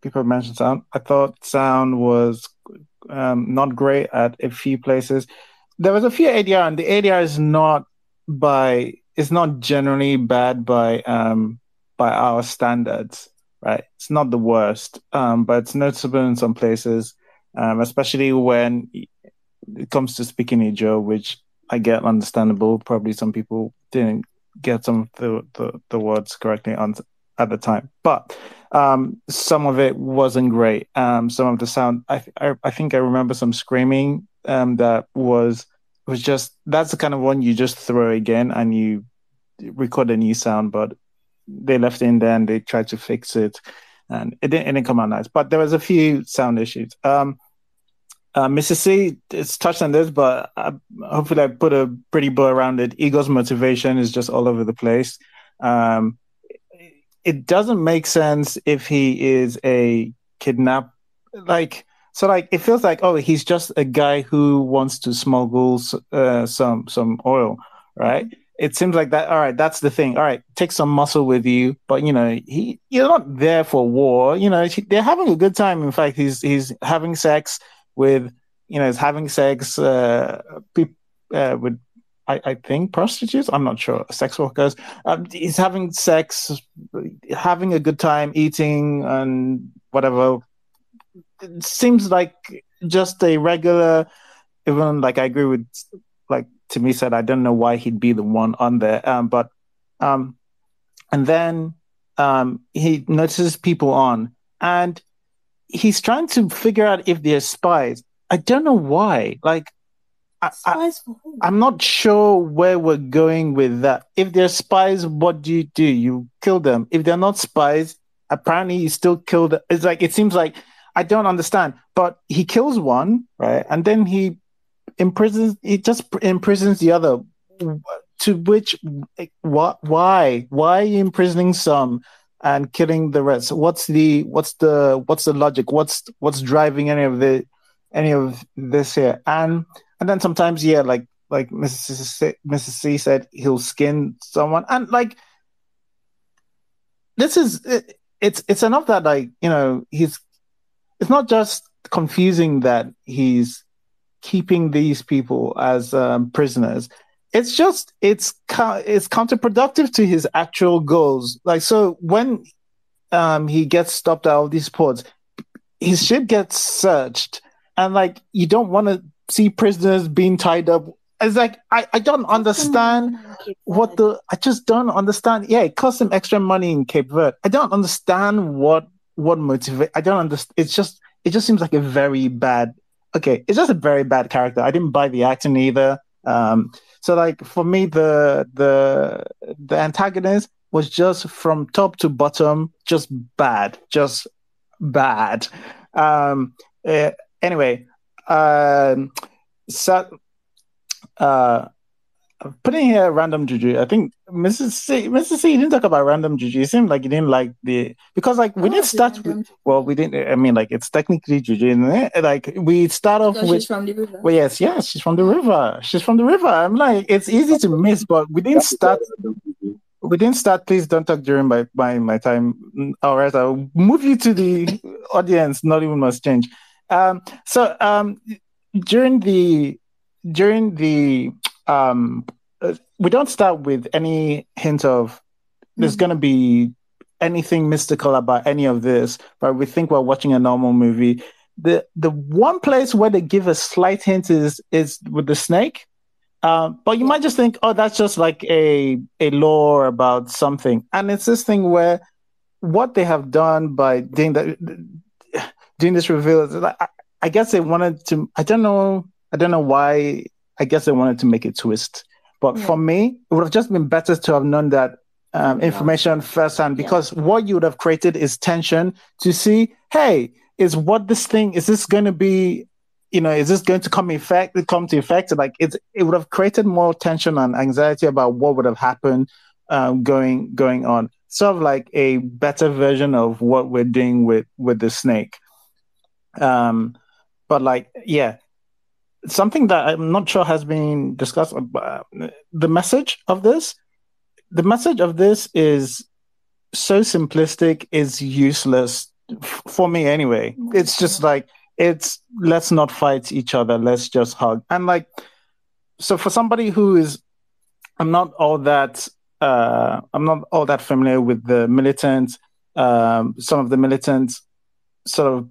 people mentioned sound. I thought sound was not great at a few places. There was a few ADR, and the ADR is not generally bad by our standards, right? It's not the worst, but it's noticeable in some places, especially when it comes to speaking Ijo, which I get understandable. Probably some people didn't get some of the words correctly at the time, but some of it wasn't great. Some of the sound, I think I remember some screaming that was just, that's the kind of one you just throw again and you record a new sound, but they left it in there and they tried to fix it, and it didn't come out nice. But there was a few sound issues. Mrs. C, it's touched on this, but hopefully I put a pretty bow around it. Igor's motivation is just all over the place. It doesn't make sense if he is a kidnap. It feels like, oh, he's just a guy who wants to smuggle some oil, right? It seems like that. All right, that's the thing. All right, take some muscle with you, but you're not there for war. They're having a good time. In fact, he's having sex with, he's having sex with, I think, prostitutes. I'm not sure, sex workers. He's having sex, having a good time, eating and whatever. It seems like just a regular. Even like I agree with Timmy said, I don't know why he'd be the one on there. And then he notices people on, and he's trying to figure out if they're spies. I don't know why. I'm not sure where we're going with that. If they're spies, what do? You kill them. If they're not spies, apparently you still kill them. It's like, it seems like, I don't understand. But he kills one, right? And then he imprisons the other. To which, why are you imprisoning some and killing the rest? What's the logic? What's driving any of this here? And then sometimes, like Mrs. C said, he'll skin someone, and this is it's enough that it's not just confusing that he's keeping these people as prisoners. It's just it's counterproductive to his actual goals. So when he gets stopped at all these ports, his ship gets searched, and you don't want to see prisoners being tied up. It's I don't understand I just don't understand. Yeah, it costs him extra money in Cape Verde. I don't understand what motivate. I don't understand. It just seems like a very bad okay, it's just a very bad character. I didn't buy the acting either. So like for me, the antagonist was just from top to bottom, just bad, just bad. Um, anyway, so putting here random juju. I think Mrs. C, you didn't talk about random juju. It seemed like you didn't like because like we didn't start with, well, we didn't. I mean, like it's technically juju, isn't it? Like we start off with. She's from the river. Well, yes, she's from the river. She's from the river. I'm like, it's easy to miss, but we didn't start. We didn't start. Please don't talk during my time. All right, I'll move you to the audience. Not even must change. During the we don't start with any hint of there's going to be anything mystical about any of this, but we think we're watching a normal movie. The one place where they give a slight hint is with the snake. But you might just think, oh, that's just like a lore about something. And it's this thing where what they have done by doing this reveal is like, I guess they wanted to, I don't know why, I guess they wanted to make it twist. But for me, it would have just been better to have known that information firsthand, because what you would have created is tension to see, hey, is this going to be, is this going to come to effect? Like it would have created more tension and anxiety about what would have happened going on. Sort of like a better version of what we're doing with the snake. But like, something that I'm not sure has been discussed. The message of this is so simplistic, is useless for me anyway. It's just like, let's not fight each other, let's just hug. And like, so for somebody who is, I'm not all that familiar with the militant, some of the militant sort of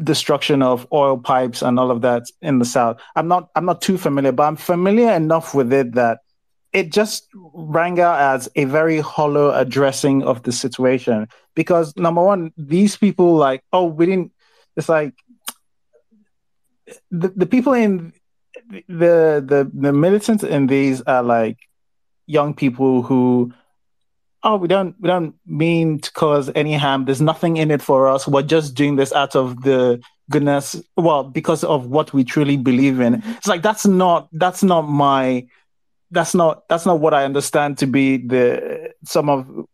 destruction of oil pipes and all of that in the South. I'm not too familiar, but I'm familiar enough with it that it just rang out as a very hollow addressing of the situation. Because number one, these people it's like the people in the militants in these are like young people who, we don't mean to cause any harm. There's nothing in it for us. We're just doing this out of the goodness, because of what we truly believe in. It's like that's not what I understand to be some of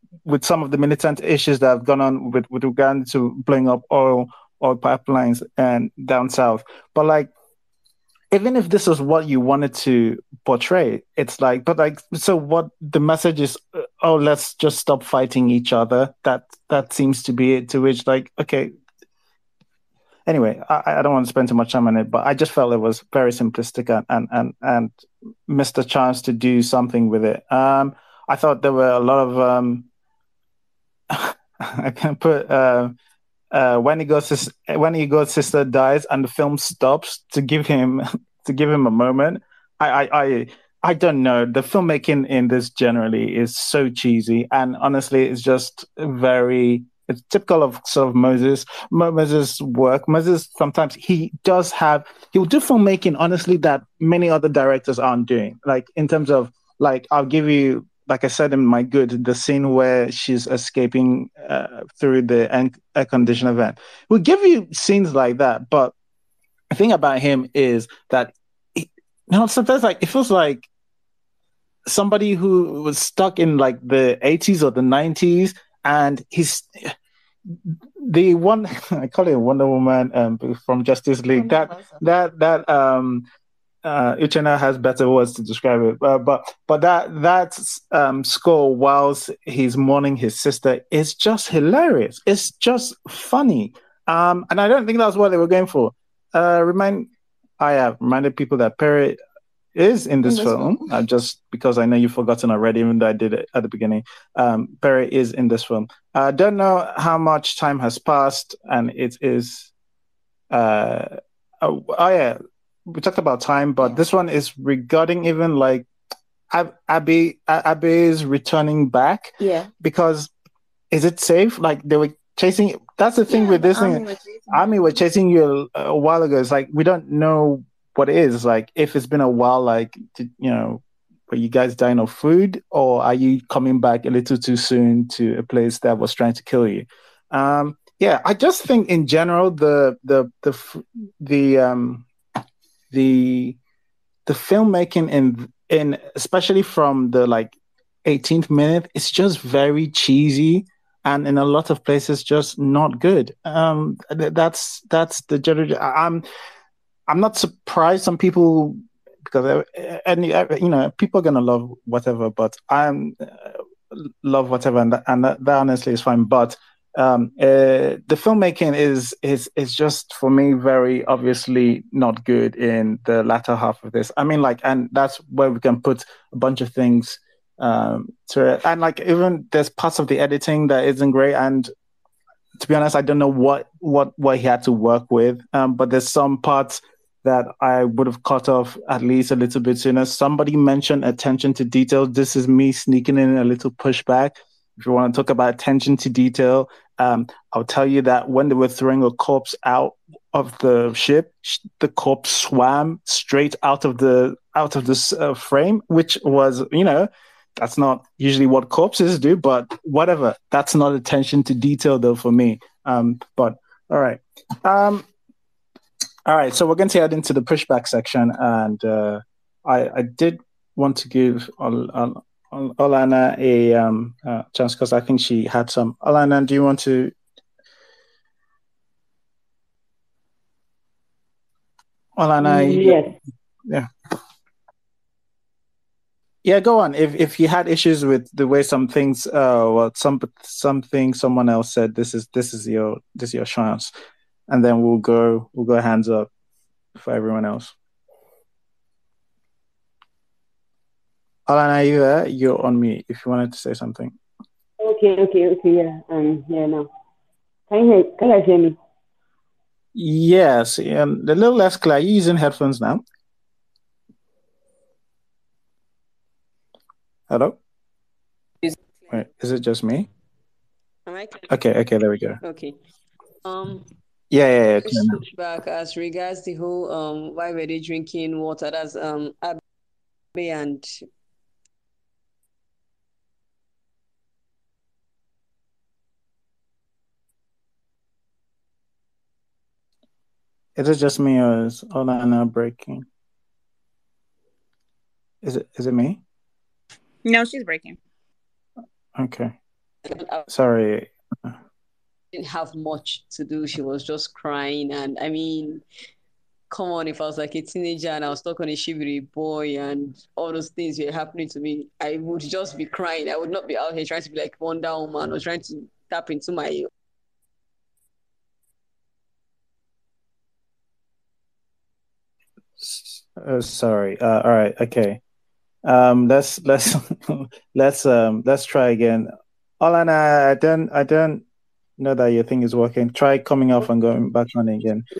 the militant issues that have gone on with regard to blowing up oil pipelines and down south. But like, even if this is what you wanted to portray, it's like, but like, so what the message is, let's just stop fighting each other. That seems to be it, to which like, okay. Anyway, I don't want to spend too much time on it, but I just felt it was very simplistic and missed a chance to do something with it. I thought there were a lot of, I can put, when Inigo's sister dies and the film stops to give him a moment. I don't know. The filmmaking in this generally is so cheesy, and honestly, it's just it's typical of sort of Moses' work. Moses, sometimes he'll do filmmaking, honestly, that many other directors aren't doing. Like in terms of, like, I'll give you, like I said in my good, the scene where she's escaping through the air conditioner vent. We'll give you scenes like that, but the thing about him is that sometimes like it feels like somebody who was stuck in like the 80s or the 90s, and he's the one I call it Wonder Woman from Justice League. Uchenna has better words to describe it, but that score whilst he's mourning his sister is just hilarious. It's just funny, and I don't think that's what they were going for. I have reminded people that Perry is in this film. Just because I know you've forgotten already, even though I did it at the beginning. Perry is in this film. I don't know how much time has passed, and it is. We talked about time, but this one is regarding even like Abby's returning back. Yeah. Because is it safe? Like they were chasing. that's the thing with the this army thing. were chasing Army were chasing you a while ago. It's like we don't know what it is. Like if it's been a while, like were you guys dying of food, or are you coming back a little too soon to a place that was trying to kill you? Yeah, I just think in general the filmmaking in especially from the like 18th minute, it's just very cheesy, and in a lot of places just not good. That's the general. I'm not surprised some people, because people are gonna love whatever, but I'm love whatever, and that honestly is fine. But the filmmaking is just for me very obviously not good in the latter half of this. I mean, like, and that's where we can put a bunch of things to it, and like even there's parts of the editing that isn't great, and to be honest, I don't know what he had to work with. But there's some parts that I would have cut off at least a little bit sooner. Somebody mentioned attention to detail. This is me sneaking in a little pushback. If you want to talk about attention to detail, I'll tell you that when they were throwing a corpse out of the ship, the corpse swam straight out of this frame, which was, that's not usually what corpses do, but whatever. That's not attention to detail, though, for me. But all right. All right. So we're going to head into the pushback section. And I did want to give Olana a chance because I think she had some. Olana, do you want to? Olana, Yes. Yeah. Yeah, go on. If you had issues with the way some things, something someone else said, this is your chance, and then we'll go hands up for everyone else. Alana, are you there? You're on mute. If you wanted to say something. Okay, yeah. Yeah, now. Can you guys hear me? Yes, and a little less clear. Are you using headphones now? Hello? Wait, is it just me? Am I? Okay, there we go. Okay. Yeah. Pushback as regards the whole why were they drinking water? That's Abe and Is it just me or is Olana breaking? Is it me? No, she's breaking. Okay. Sorry. Didn't have much to do. She was just crying, and I mean, come on, if I was like a teenager and I was stuck on a ship with a boy and all those things were happening to me, I would just be crying. I would not be out here trying to be like Wonder Woman or trying to tap into my. Sorry. All right. Okay. Let's let's try again. Olana, I don't know that your thing is working. Try coming off and going back on again. I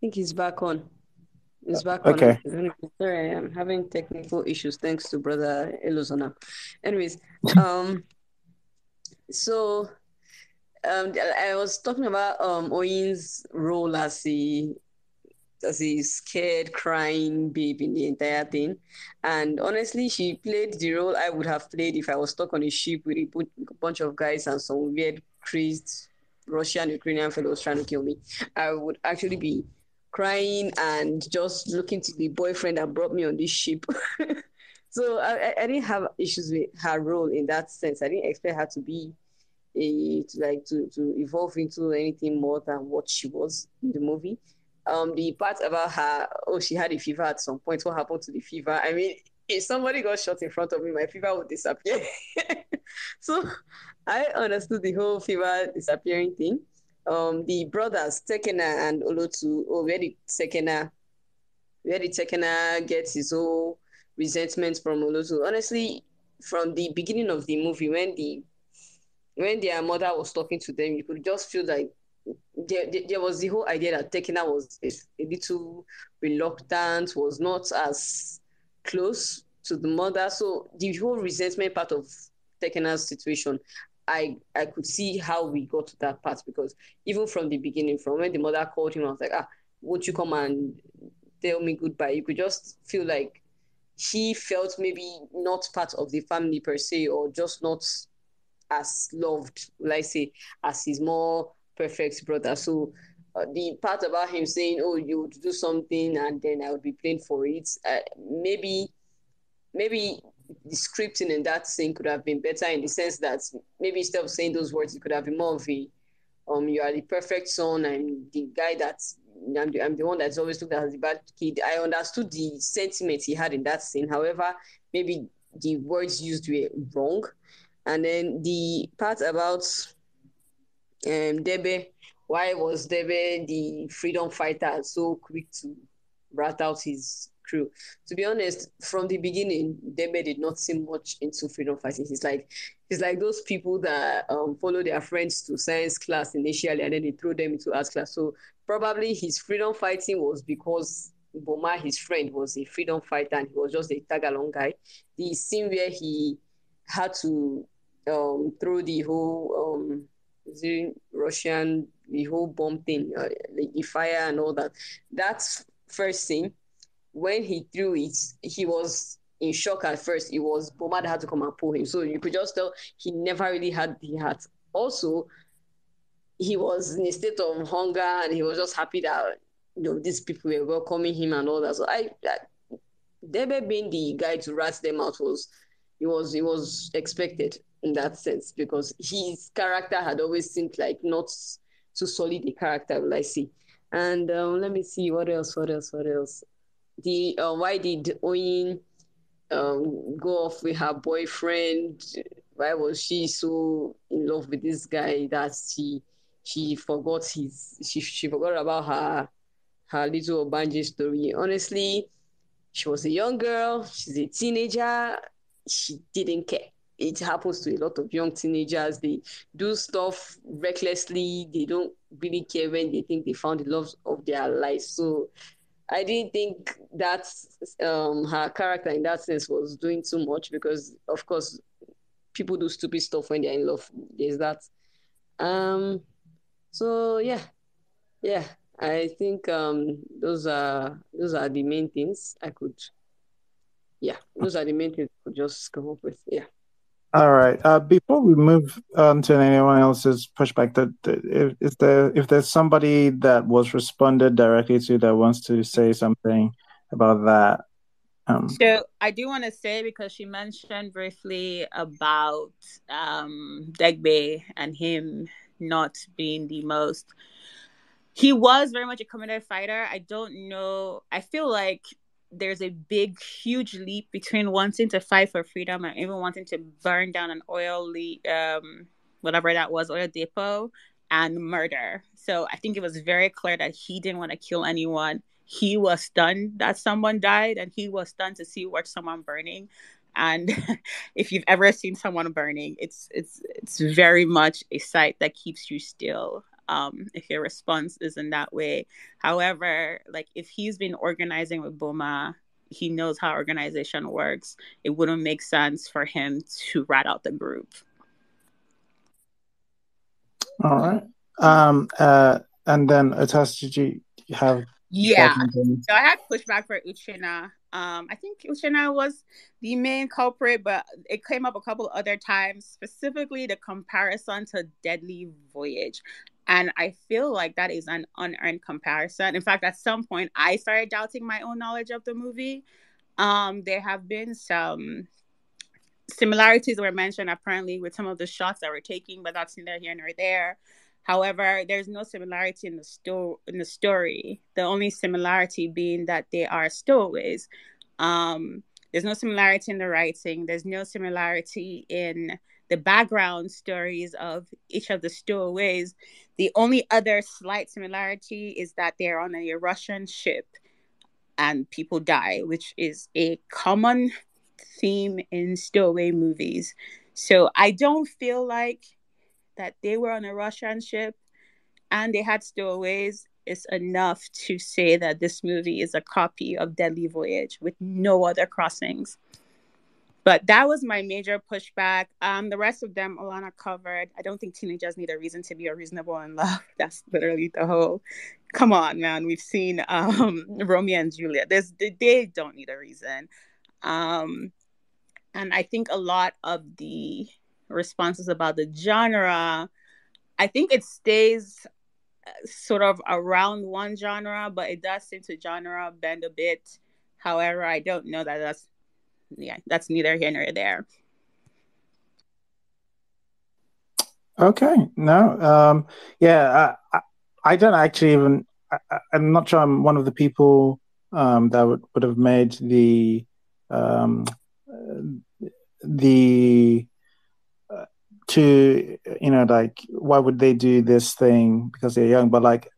think he's back on. It's back okay. on. Sorry, I'm having technical issues thanks to brother Elozona. Anyways, so I was talking about Oyin's role as a scared, crying baby in the entire thing. And honestly, she played the role I would have played if I was stuck on a ship with a bunch of guys and some weird, crazed Russian, Ukrainian fellows trying to kill me. I would actually be crying and just looking to the boyfriend that brought me on this ship. So I didn't have issues with her role in that sense. I didn't expect her to be to evolve into anything more than what she was in the movie. The part about her, she had a fever at some point. What happened to the fever? I mean, if somebody got shot in front of me, my fever would disappear. So I understood the whole fever disappearing thing. The brothers, Tekena and Olotu, where the Tekena gets his whole resentment from Olotu. Honestly, from the beginning of the movie, when their mother was talking to them, you could just feel like there was the whole idea that Tekena was a little reluctant, was not as close to the mother. So the whole resentment part of Tekena's situation, I could see how we got to that part, because even from the beginning, from when the mother called him, I was like, won't you come and tell me goodbye? You could just feel like he felt maybe not part of the family per se, or just not as loved, let's say, as his more perfect brother. So the part about him saying, "Oh, you would do something, and then I would be paying for it," maybe the scripting in that scene could have been better, in the sense that maybe instead of saying those words, it could have been more of a you are the perfect son, and the guy that's I'm the one that's always looked at as the bad kid. I understood the sentiment he had in that scene. However, maybe the words used were wrong. And then the part about Debe, why was Debe, the freedom fighter, so quick to rat out his crew? To be honest, from the beginning, Debe did not seem much into freedom fighting. He's like those people that follow their friends to science class initially, and then they throw them into art class. So probably his freedom fighting was because Boma, his friend, was a freedom fighter, and he was just a tag-along guy. The scene where he had to throw the whole the Russian, the whole bomb thing, the fire and all that. That's first scene. When he threw it, he was in shock at first. It was Boma that had to come and pull him. So you could just tell he never really had the heart. Also, he was in a state of hunger, and he was just happy that these people were welcoming him and all that. So Debe being the guy to rat them out it was expected in that sense, because his character had always seemed like not too solid a character, will I see. And let me see what else. The why did Oyin go off with her boyfriend? Why was she so in love with this guy that she forgot she forgot about her little Obanji story? Honestly, she was a young girl. She's a teenager. She didn't care. It happens to a lot of young teenagers. They do stuff recklessly. They don't really care when they think they found the love of their life. So I didn't think that her character in that sense was doing too much, because, of course, people do stupid stuff when they're in love. There's that. So yeah. I think those are the main things I could. Yeah, those are the main things I could just come up with. Yeah. All right. Before we move on to anyone else's pushback, if there's somebody that was responded directly to that wants to say something about that. So I do want to say, because she mentioned briefly about Degbe and him not being the most. He was very much a committed fighter. I don't know. I feel like there's a huge leap between wanting to fight for freedom and even wanting to burn down an whatever that was, oil depot, and murder. So I think it was very clear that he didn't want to kill anyone. He was stunned that someone died, and he was stunned to watch someone burning. And if you've ever seen someone burning, it's very much a sight that keeps you still. If your response is in that way. However, like, if he's been organizing with Boma, he knows how organization works. It wouldn't make sense for him to rat out the group. All right. And then Atas, did you have? Yeah. So I had pushback for Uchenna. I think Uchenna was the main culprit, but it came up a couple other times, specifically the comparison to Deadly Voyage. And I feel like that is an unearned comparison. In fact, at some point, I started doubting my own knowledge of the movie. There have been some similarities that were mentioned, apparently, with some of the shots that were taken, but that's neither here nor there. However, there's no similarity in the story. The only similarity being that they are stowaways. There's no similarity in the writing. There's no similarity in the background stories of each of the stowaways. The only other slight similarity is that they're on a Russian ship and people die, which is a common theme in stowaway movies. So I don't feel like that they were on a Russian ship and they had stowaways is enough to say that this movie is a copy of Deadly Voyage with no other crossings. But that was my major pushback. The rest of them, Alana covered. I don't think teenagers need a reason to be unreasonable in love. That's literally the whole. Come on, man. We've seen Romeo and Juliet. They don't need a reason. And I think a lot of the responses about the genre, I think it stays sort of around one genre, but it does seem to genre bend a bit. However, I don't know that's neither here nor there. Okay, no, I don't actually even. I'm not sure I'm one of the people that would have made the to like why would they do this thing because they're young, but like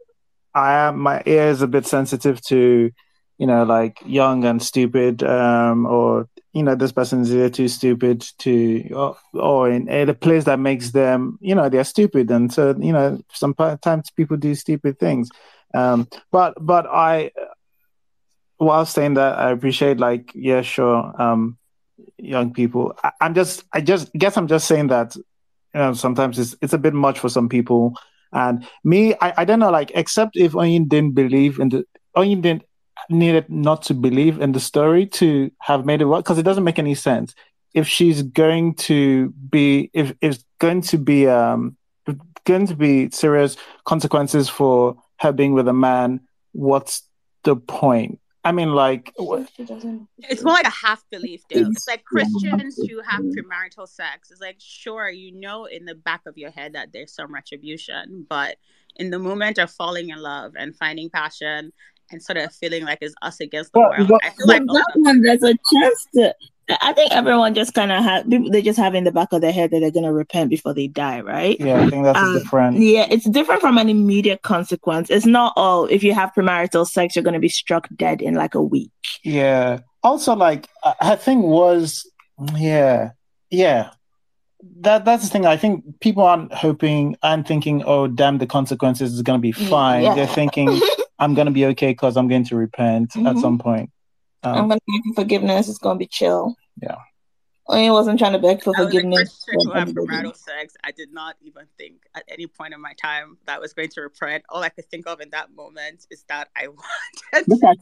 my ear is a bit sensitive to like young and stupid, or this person's either too stupid to or in a place that makes them they're stupid, and so sometimes people do stupid things, but I while saying that I appreciate like yeah sure young people. I just guess I'm just saying that sometimes it's a bit much for some people. And me, I don't know, like, except if Oyin didn't believe in Oyin didn't needed not to believe in the story to have made it work, because it doesn't make any sense. If she's going to be, if it's going to be serious consequences for her being with a man, what's the point? I mean, like, it's more like a half belief, though. It's like Christians who have premarital sex. It's like, sure, in the back of your head that there's some retribution, but in the moment of falling in love and finding passion and sort of feeling like it's us against the world, I feel like that one, there's a chance to. I think everyone just kind of they just have in the back of their head that they're going to repent before they die, right? Yeah, I think that's different. Yeah, it's different from an immediate consequence. It's not, if you have premarital sex, you're going to be struck dead in like a week. Yeah. Also, like, her thing was, yeah. That's the thing. I think people aren't hoping and thinking, oh, damn, the consequences is going to be fine. Yeah. They're thinking, I'm going to be okay because I'm going to repent at some point. I'm going to beg for forgiveness. It's going to be chill. Yeah. I wasn't trying to beg for forgiveness. I was a Christian who had premarital sex. I did not even think at any point in my time that I was going to repent. All I could think of in that moment is that I wanted look at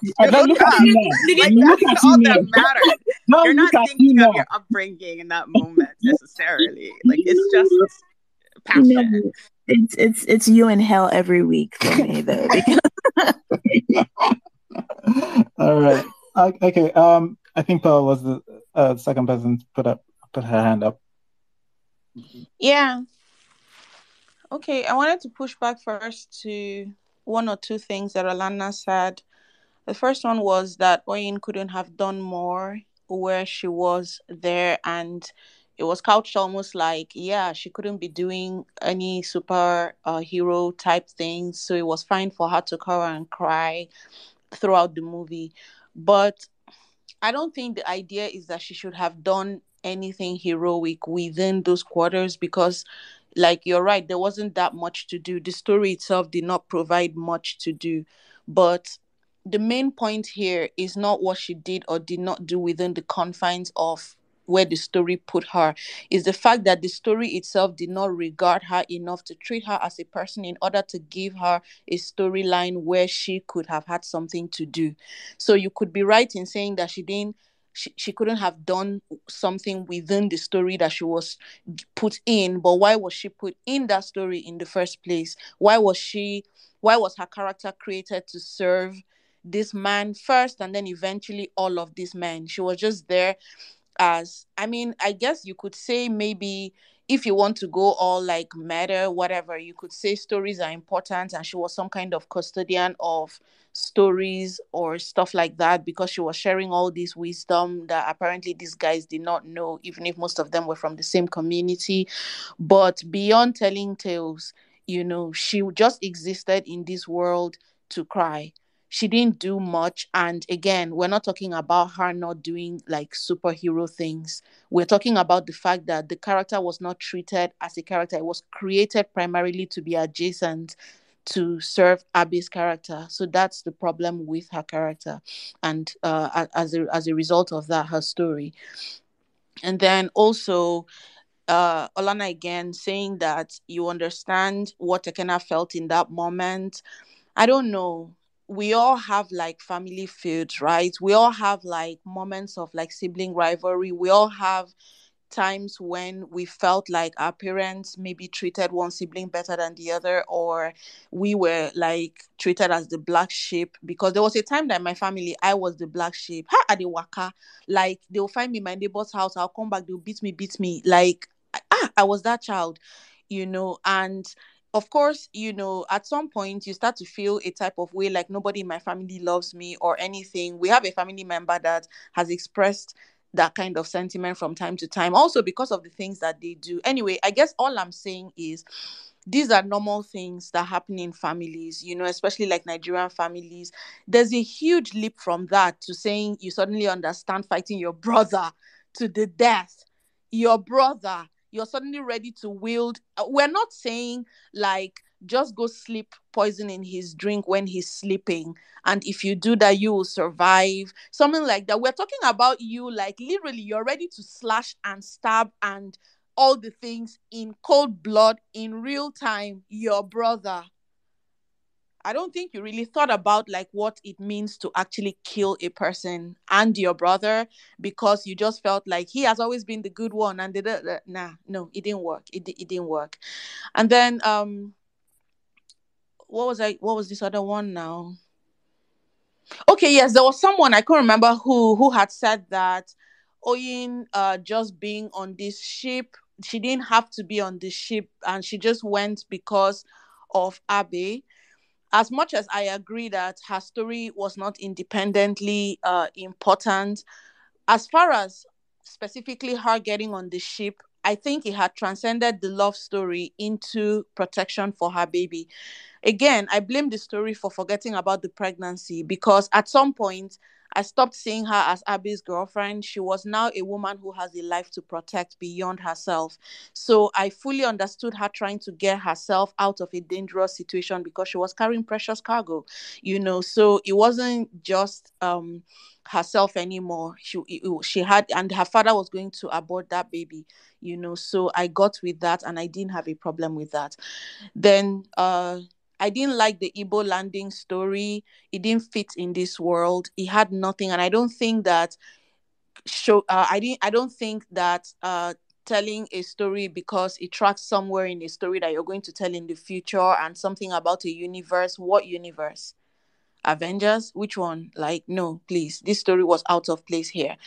you. Look at you. That's all that matters. You're not thinking of your upbringing in that moment necessarily. Like, it's just passion. It's you in hell every week for me, though. All right. Okay. I think Pearl was the second person to put her hand up. Yeah. Okay, I wanted to push back first to one or two things that Alana said. The first one was that Oyin couldn't have done more where she was there, and it was couched almost like, yeah, she couldn't be doing any super hero type things, so it was fine for her to cover and cry throughout the movie. But I don't think the idea is that she should have done anything heroic within those quarters, because, like, you're right, there wasn't that much to do. The story itself did not provide much to do. But the main point here is not what she did or did not do within the confines of where the story put her. Is the fact that the story itself did not regard her enough to treat her as a person in order to give her a storyline where she could have had something to do. So you could be right in saying that she couldn't have done something within the story that she was put in. But why was she put in that story in the first place? Why was her character created to serve this man first and then eventually all of these men? She was just there as, I mean, I guess you could say, maybe if you want to go all like meta, whatever, you could say stories are important and she was some kind of custodian of stories or stuff like that, because she was sharing all this wisdom that apparently these guys did not know, even if most of them were from the same community. But beyond telling tales, she just existed in this world to cry. She didn't do much. And again, we're not talking about her not doing like superhero things. We're talking about the fact that the character was not treated as a character. It was created primarily to be adjacent to serve Abby's character. So that's the problem with her character. And as a result of that, her story. And then also Olana again saying that you understand what Tekena felt in that moment. I don't know. We all have like family feuds, right? We all have like moments of like sibling rivalry. We all have times when we felt like our parents maybe treated one sibling better than the other, or we were like treated as the black sheep. Because there was a time that in my family I was the black sheep. Ha at the waka, like they'll find me in my neighbor's house, I'll come back, they'll beat me. Like I was that child, and of course, at some point you start to feel a type of way like nobody in my family loves me or anything. We have a family member that has expressed that kind of sentiment from time to time, also because of the things that they do. Anyway, I guess all I'm saying is these are normal things that happen in families, especially like Nigerian families. There's a huge leap from that to saying you suddenly understand fighting your brother to the death. Your brother, you're suddenly ready to wield. We're not saying like just go sleep poison in his drink when he's sleeping, and if you do that you will survive, something like that. We're talking about you like literally you're ready to slash and stab and all the things in cold blood in real time, your brother. I don't think you really thought about like what it means to actually kill a person and your brother, because you just felt like he has always been the good one, and no, it didn't work. It didn't work. And then what was this other one now? Okay, yes, there was someone I can't remember who had said that Oyin just being on this ship, she didn't have to be on the ship and she just went because of Abe. As much as I agree that her story was not independently important, as far as specifically her getting on the ship, I think it had transcended the love story into protection for her baby. Again, I blame the story for forgetting about the pregnancy, because at some point I stopped seeing her as Abby's girlfriend. She was now a woman who has a life to protect beyond herself. So I fully understood her trying to get herself out of a dangerous situation because she was carrying precious cargo, So it wasn't just herself anymore. She had, and her father was going to abort that baby, So I got with that and I didn't have a problem with that. Then I didn't like the Igbo landing story. It didn't fit in this world. It had nothing, and I don't think that I don't think that telling a story because it tracks somewhere in a story that you're going to tell in the future and something about a universe. What universe? Avengers? Which one? Like, no, please. This story was out of place here.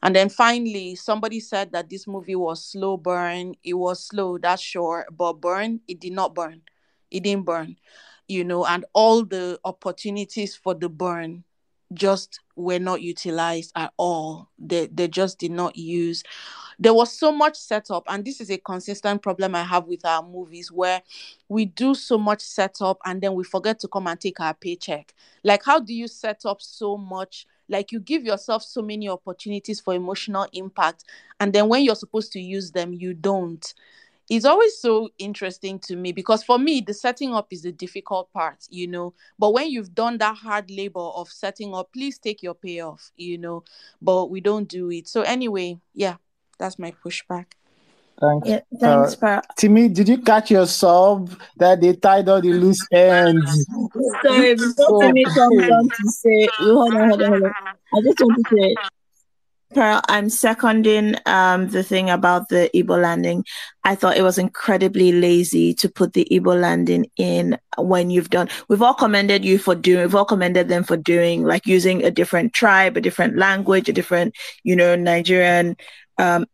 And then finally, somebody said that this movie was slow burn. It was slow, that's sure. But burn, it did not burn. It didn't burn, and all the opportunities for the burn just were not utilized at all. They just did not use. There was so much setup, and this is a consistent problem I have with our movies, where we do so much setup and then we forget to come and take our paycheck. Like, how do you set up so much? Like, you give yourself so many opportunities for emotional impact, and then when you're supposed to use them, you don't. It's always so interesting to me, because for me, the setting up is the difficult part, But when you've done that hard labor of setting up, please take your payoff, But we don't do it. So anyway, yeah, that's my pushback. Thanks. Yeah, thanks, Para. Timmy, did you catch your sub that they tied all the loose ends? Sorry, before Timmy comes on to say, hold on. I just want to say, Pearl, I'm seconding the thing about the Igbo landing. I thought it was incredibly lazy to put the Igbo landing in when we've all commended them for doing, like, using a different tribe, a different language, a different, Nigerian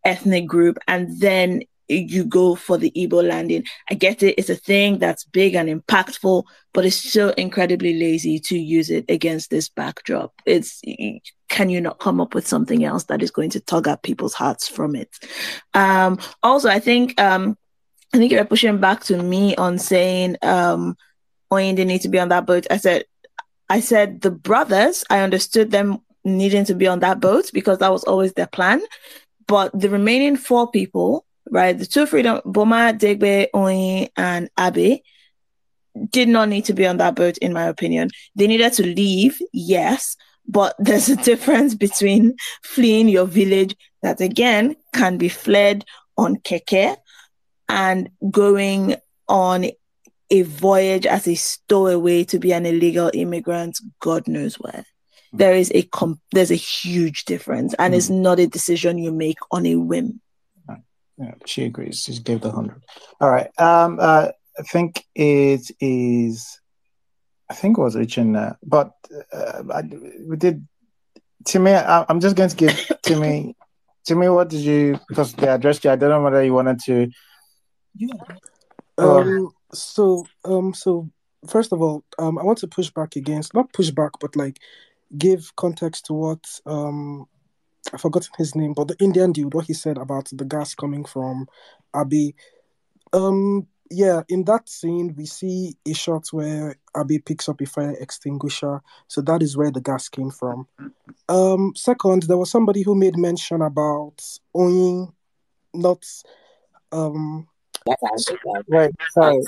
ethnic group, and then you go for the Igbo landing. I get it. It's a thing that's big and impactful, but it's so incredibly lazy to use it against this backdrop. Can you not come up with something else that is going to tug at people's hearts from it? Also, I think you're pushing back to me on saying Oyin didn't need to be on that boat. I said the brothers, I understood them needing to be on that boat because that was always their plan. But the remaining 4 people, right, the 2 freedom, Boma, Degbe, Oyin, and Abe, did not need to be on that boat, in my opinion. They needed to leave, yes, but there's a difference between fleeing your village that again can be fled on keke and going on a voyage as a stowaway to be an illegal immigrant, God knows where. There's a huge difference, and it's not a decision you make on a whim. Yeah, she agrees. She gave the 100. All right. I think it is. I think it was Uchenna, but we did. Timmy, I'm just going to give Timmy. Timmy, what did you? Because they addressed you. I don't know whether you wanted to. So first of all, I want to push back not push back, but like give context to what I've forgotten his name, but the Indian dude, what he said about the gas coming from Abbey. Yeah, in that scene we see a shot where Abbey picks up a fire extinguisher, so that is where the gas came from. Second, there was somebody who made mention about Oyin not Right,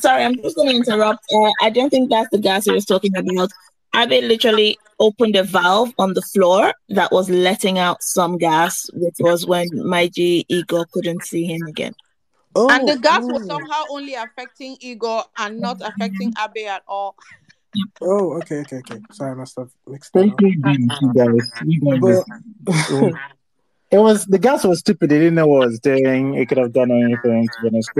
sorry, I'm just going to interrupt. I don't think that's the gas he was talking about. Abe literally opened a valve on the floor that was letting out some gas, which was when Maiji Igor couldn't see him again. And the gas was somehow only affecting Igor and not affecting Abe at all. Oh, okay. Sorry, I must have mixed that up. It was the gas was stupid. They didn't know what it was doing. It could have done anything to be honest.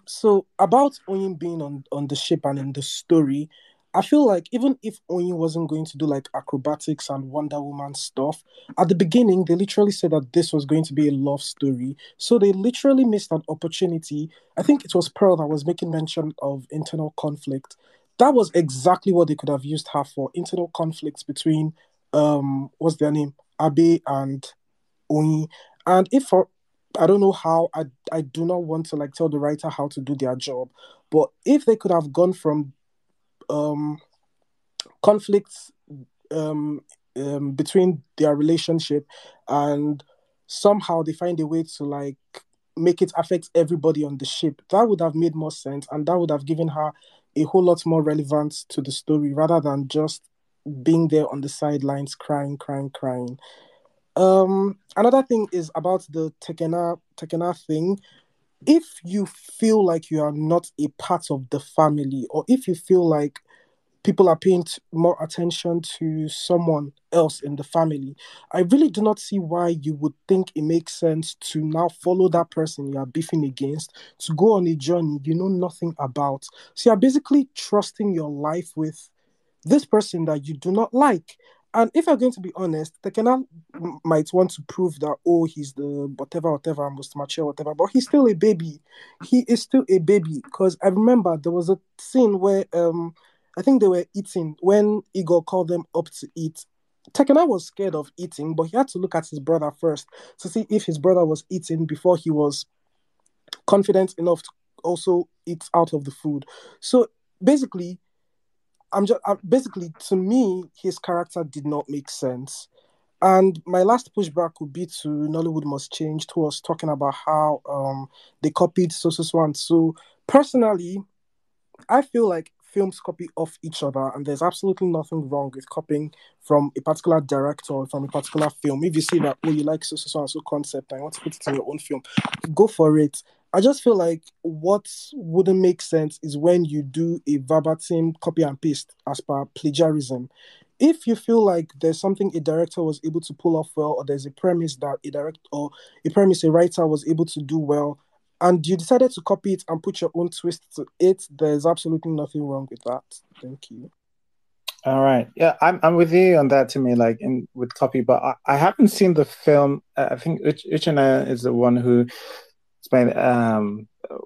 So about Oyin being on the ship and in the story, I feel like even if Oyin wasn't going to do like acrobatics and Wonder Woman stuff, at the beginning they literally said that this was going to be a love story. So they literally missed an opportunity. I think it was Pearl that was making mention of internal conflict. That was exactly what they could have used her for, internal conflicts between what's their name? Abe and Oyin. And if I don't know how, I do not want to like tell the writer how to do their job, but if they could have gone from conflicts between their relationship and somehow they find a way to like make it affect everybody on the ship, that would have made more sense, and that would have given her a whole lot more relevance to the story rather than just being there on the sidelines crying. Another thing is about the Tekena thing. If you feel like you are not a part of the family, or if you feel like people are paying more attention to someone else in the family, I really do not see why you would think it makes sense to now follow that person you are beefing against to go on a journey you know nothing about. So you're basically trusting your life with this person that you do not like. And if you're going to be honest, Tekena might want to prove that, oh, he's the whatever, most mature, whatever, but he's still a baby. He is still a baby. Because I remember there was a scene where I think they were eating when Igor called them up to eat. Tekena was scared of eating, but he had to look at his brother first to see if his brother was eating before he was confident enough to also eat out of the food. So basically, basically, to me, his character did not make sense. And my last pushback would be to Nollywood Must Change, who was talking about how they copied so and so. Personally, I feel like films copy off each other, and there's absolutely nothing wrong with copying from a particular director or from a particular film. If you see that, oh, you like so and so concept and you want to put it in your own film, go for it. I just feel like what wouldn't make sense is when you do a verbatim copy and paste as per plagiarism. If you feel like there's something a director was able to pull off well, or there's a premise that a writer was able to do well, and you decided to copy it and put your own twist to it, there's absolutely nothing wrong with that. Thank you. All right. Yeah, I'm with you on that, to me, like with copy, but I haven't seen the film. I think Uchenna is the one who's made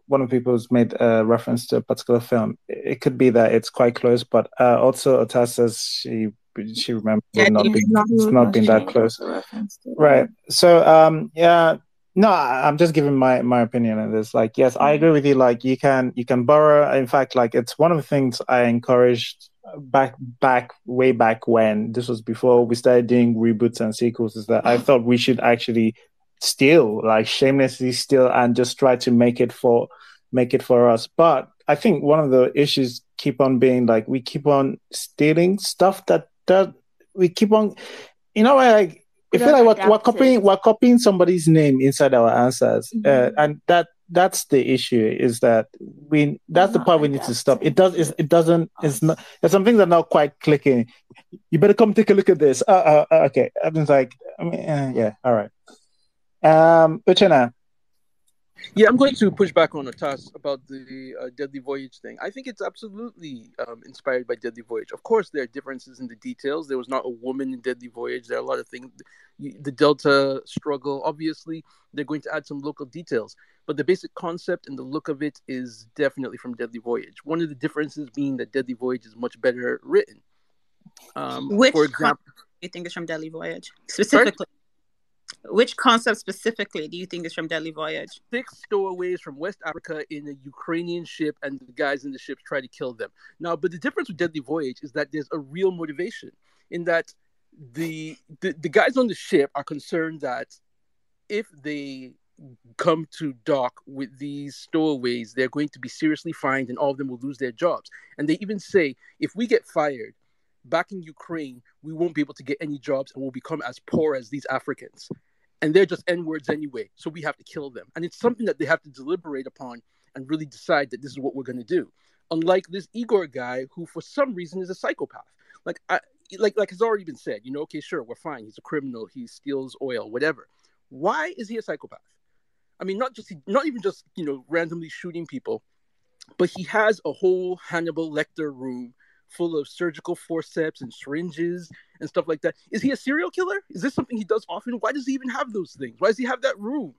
one of the people who's made a reference to a particular film. It could be that it's quite close, but also Ota says she remembers it's not been that close. Right. So yeah. No, I'm just giving my opinion on this. Like, yes, I agree with you. Like, you can borrow. In fact, like, it's one of the things I encouraged way back when. This was before we started doing reboots and sequels. Is that I thought we should actually steal, like, shamelessly steal, and just try to make it for us. But I think one of the issues keep on being like we keep on stealing stuff that we keep on. You know, like, I feel like we're copying somebody's name inside our answers, and that's the issue. Is that that's the part we need to stop. It doesn't. It's not. There's some things that are not quite clicking. You better come take a look at this. Okay. I was like, yeah. All right. Uchenna. Yeah, I'm going to push back on Atas about the Deadly Voyage thing. I think it's absolutely inspired by Deadly Voyage. Of course, there are differences in the details. There was not a woman in Deadly Voyage. There are a lot of things. The Delta struggle, obviously, they're going to add some local details. But the basic concept and the look of it is definitely from Deadly Voyage. One of the differences being that Deadly Voyage is much better written. Which for example, do you think is from Deadly Voyage? Specifically? Sorry? Which concept specifically do you think is from Deadly Voyage? 6 stowaways from West Africa in a Ukrainian ship, and the guys in the ship try to kill them. Now, but the difference with Deadly Voyage is that there's a real motivation in that the guys on the ship are concerned that if they come to dock with these stowaways, they're going to be seriously fined and all of them will lose their jobs. And they even say, if we get fired back in Ukraine, we won't be able to get any jobs and we'll become as poor as these Africans. And they're just N-words anyway, so we have to kill them. And it's something that they have to deliberate upon and really decide that this is what we're going to do. Unlike this Igor guy, who for some reason is a psychopath. Like it's already been said, okay, sure, we're fine. He's a criminal. He steals oil, whatever. Why is he a psychopath? I mean, not even just randomly shooting people, but he has a whole Hannibal Lecter room full of surgical forceps and syringes and stuff like that. Is he a serial killer? Is this something he does often? Why does he even have those things? Why does he have that room?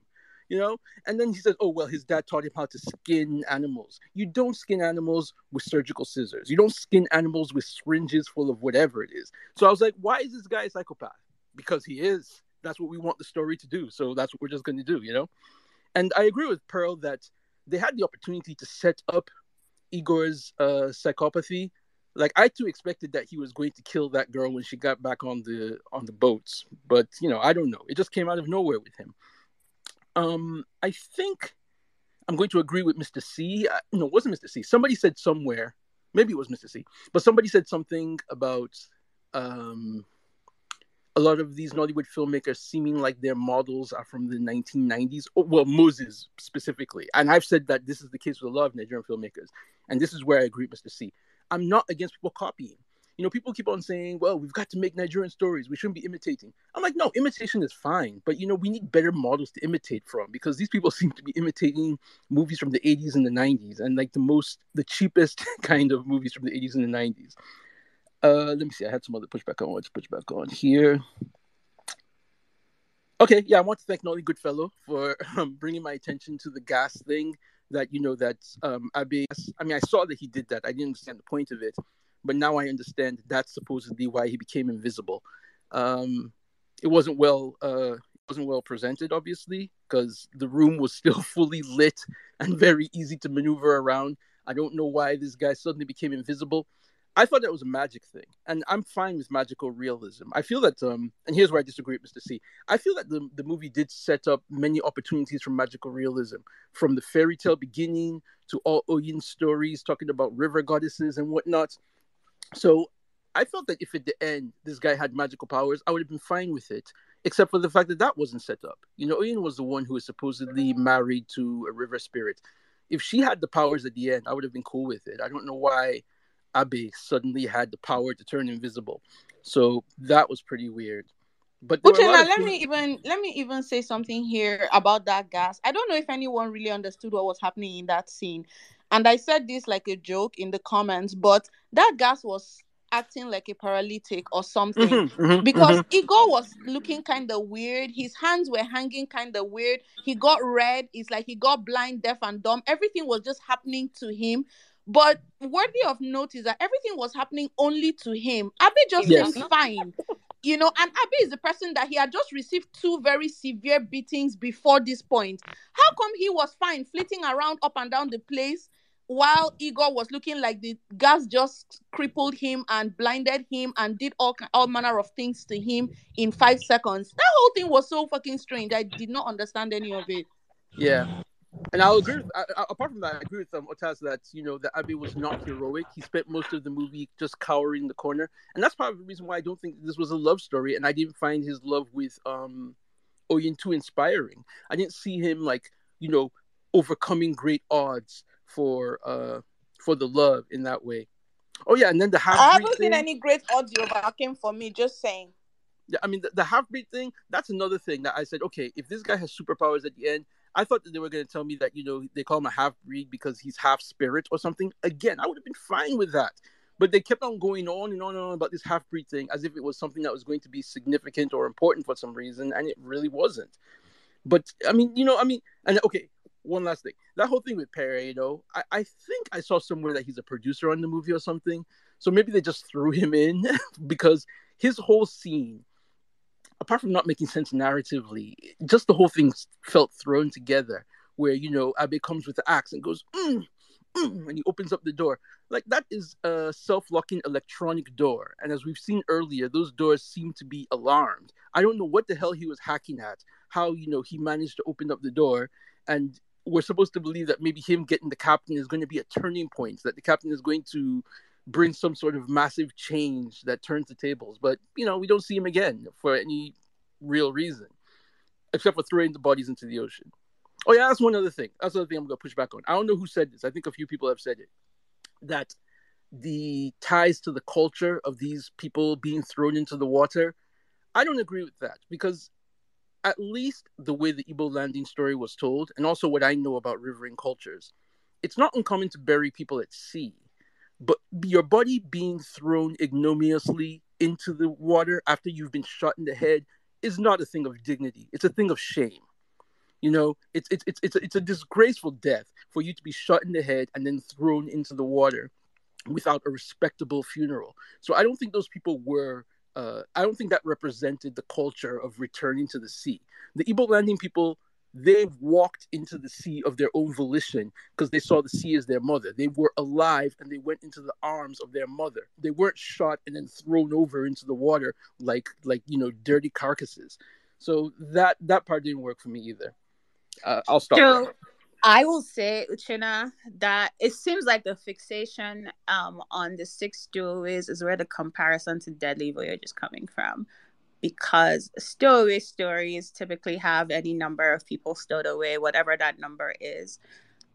And then he says, oh, well, his dad taught him how to skin animals. You don't skin animals with surgical scissors. You don't skin animals with syringes full of whatever it is. So I was like, why is this guy a psychopath? Because he is. That's what we want the story to do. So that's what we're just going to do, And I agree with Pearl that they had the opportunity to set up Igor's psychopathy. Like, I too expected that he was going to kill that girl when she got back on the boats, but I don't know. It just came out of nowhere with him. I think I'm going to agree with Mr. C. No, it wasn't Mr. C. Somebody said somewhere, maybe it was Mr. C, but somebody said something about a lot of these Nollywood filmmakers seeming like their models are from the 1990s. Oh, well, Moses specifically, and I've said that this is the case with a lot of Nigerian filmmakers, and this is where I agree with Mr. C. I'm not against people copying. People keep on saying, well, we've got to make Nigerian stories. We shouldn't be imitating. I'm like, no, imitation is fine. But, we need better models to imitate from because these people seem to be imitating movies from the 80s and the 90s and like the cheapest kind of movies from the 80s and the 90s. Let me see. I had some other pushback on. Let's push back on here. Okay, yeah, I want to thank Nolly Goodfellow for bringing my attention to the gas thing. That Abe. I mean, I saw that he did that. I didn't understand the point of it, but now I understand that's supposedly why he became invisible. It wasn't well presented, obviously, because the room was still fully lit and very easy to maneuver around. I don't know why this guy suddenly became invisible. I thought that was a magic thing, and I'm fine with magical realism. I feel that, and here's where I disagree with Mr. C. I feel that the movie did set up many opportunities for magical realism, from the fairy tale beginning to all Oyin stories talking about river goddesses and whatnot. So I felt that if at the end this guy had magical powers, I would have been fine with it, except for the fact that wasn't set up. Oyin was the one who was supposedly married to a river spirit. If she had the powers at the end, I would have been cool with it. I don't know why Abe suddenly had the power to turn invisible, so that was pretty weird. But Uchenna, let me even say something here about that gas. I don't know if anyone really understood what was happening in that scene, and I said this like a joke in the comments, but that gas was acting like a paralytic or something because Igor was looking kind of weird. His hands were hanging kind of weird. He got red. It's like he got blind, deaf, and dumb. Everything was just happening to him. But worthy of note is that everything was happening only to him. Abe just seems fine. And Abe is the person that he had just received 2 very severe beatings before this point. How come he was fine, flitting around up and down the place, while Igor was looking like the gas just crippled him and blinded him and did all manner of things to him in 5 seconds? That whole thing was so fucking strange. I did not understand any of it. Yeah. And I'll agree with. Apart from that, I agree with Otaz that that Abe was not heroic. He spent most of the movie just cowering in the corner, and that's part of the reason why I don't think this was a love story. And I didn't find his love with Oyin too inspiring. I didn't see him overcoming great odds for the love in that way. Oh yeah, and then the half I breed haven't seen thing. any great audio overcame for me. Just saying. Yeah, I mean the half breed thing. That's another thing that I said. Okay, if this guy has superpowers at the end, I thought that they were going to tell me that they call him a half breed because he's half spirit or something. Again, I would have been fine with that. But they kept on going on and on and on about this half breed thing as if it was something that was going to be significant or important for some reason, and it really wasn't. But and okay, one last thing. That whole thing with Perry, I think I saw somewhere that he's a producer on the movie or something. So maybe they just threw him in because his whole scene, apart from not making sense narratively, just the whole thing felt thrown together. Where Abe comes with the axe and goes, and he opens up the door. Like that is a self-locking electronic door, and as we've seen earlier, those doors seem to be alarmed. I don't know what the hell he was hacking at. How he managed to open up the door, and we're supposed to believe that maybe him getting the captain is going to be a turning point. That the captain is going to bring some sort of massive change that turns the tables. But we don't see him again for any real reason, except for throwing the bodies into the ocean. Oh yeah, that's one other thing. That's another thing I'm going to push back on. I don't know who said this. I think a few people have said it. That the ties to the culture of these people being thrown into the water, I don't agree with that, because at least the way the Igbo landing story was told, and also what I know about riverine cultures, it's not uncommon to bury people at sea. But your body being thrown ignominiously into the water after you've been shot in the head is not a thing of dignity. It's a thing of shame. It's a disgraceful death for you to be shot in the head and then thrown into the water without a respectable funeral. So I don't think those people were. I don't think that represented the culture of returning to the sea. The Igbo landing people, they walked into the sea of their own volition because they saw the sea as their mother. They were alive and they went into the arms of their mother. They weren't shot and then thrown over into the water like dirty carcasses. So that part didn't work for me either. I'll stop So there. I will say, Uchina, that it seems like the fixation on the 6 stowaways is where the comparison to Deadly Voyage is coming from. Because stowaway stories typically have any number of people stowed away, whatever that number is.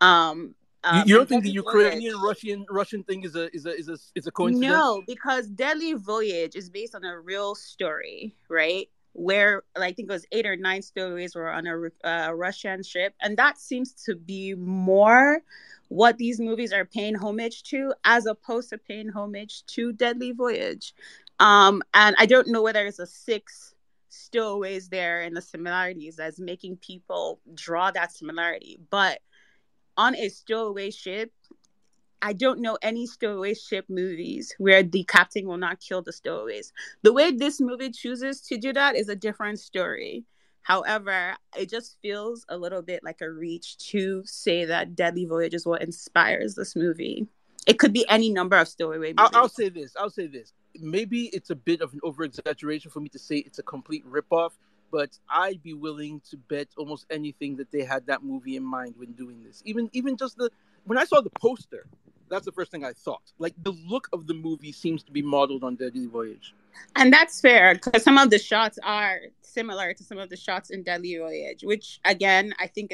You don't think the Deadly Ukrainian Voyage, Russian thing is a coincidence? no, because Deadly Voyage is based on a real story, right? Where I think it was 8 or 9 stories were on a Russian ship, and that seems to be more what these movies are paying homage to, as opposed to paying homage to Deadly Voyage. And I don't know whether it's a 6 stowaways there and the similarities that's making people draw that similarity, but on a stowaway ship, I don't know any stowaway ship movies where the captain will not kill the stowaways. The way this movie chooses to do that is a different story. However, it just feels a little bit like a reach to say that Deadly Voyage is what inspires this movie. It could be any number of stowaway movies. I'll say this. Maybe it's a bit of an over-exaggeration for me to say it's a complete ripoff, but I'd be willing to bet almost anything that they had that movie in mind when doing this. Even just when I saw the poster, that's the first thing I thought. Like, the look of the movie seems to be modeled on Deadly Voyage. And that's fair, because some of the shots are similar to some of the shots in Deadly Voyage, which, again, I think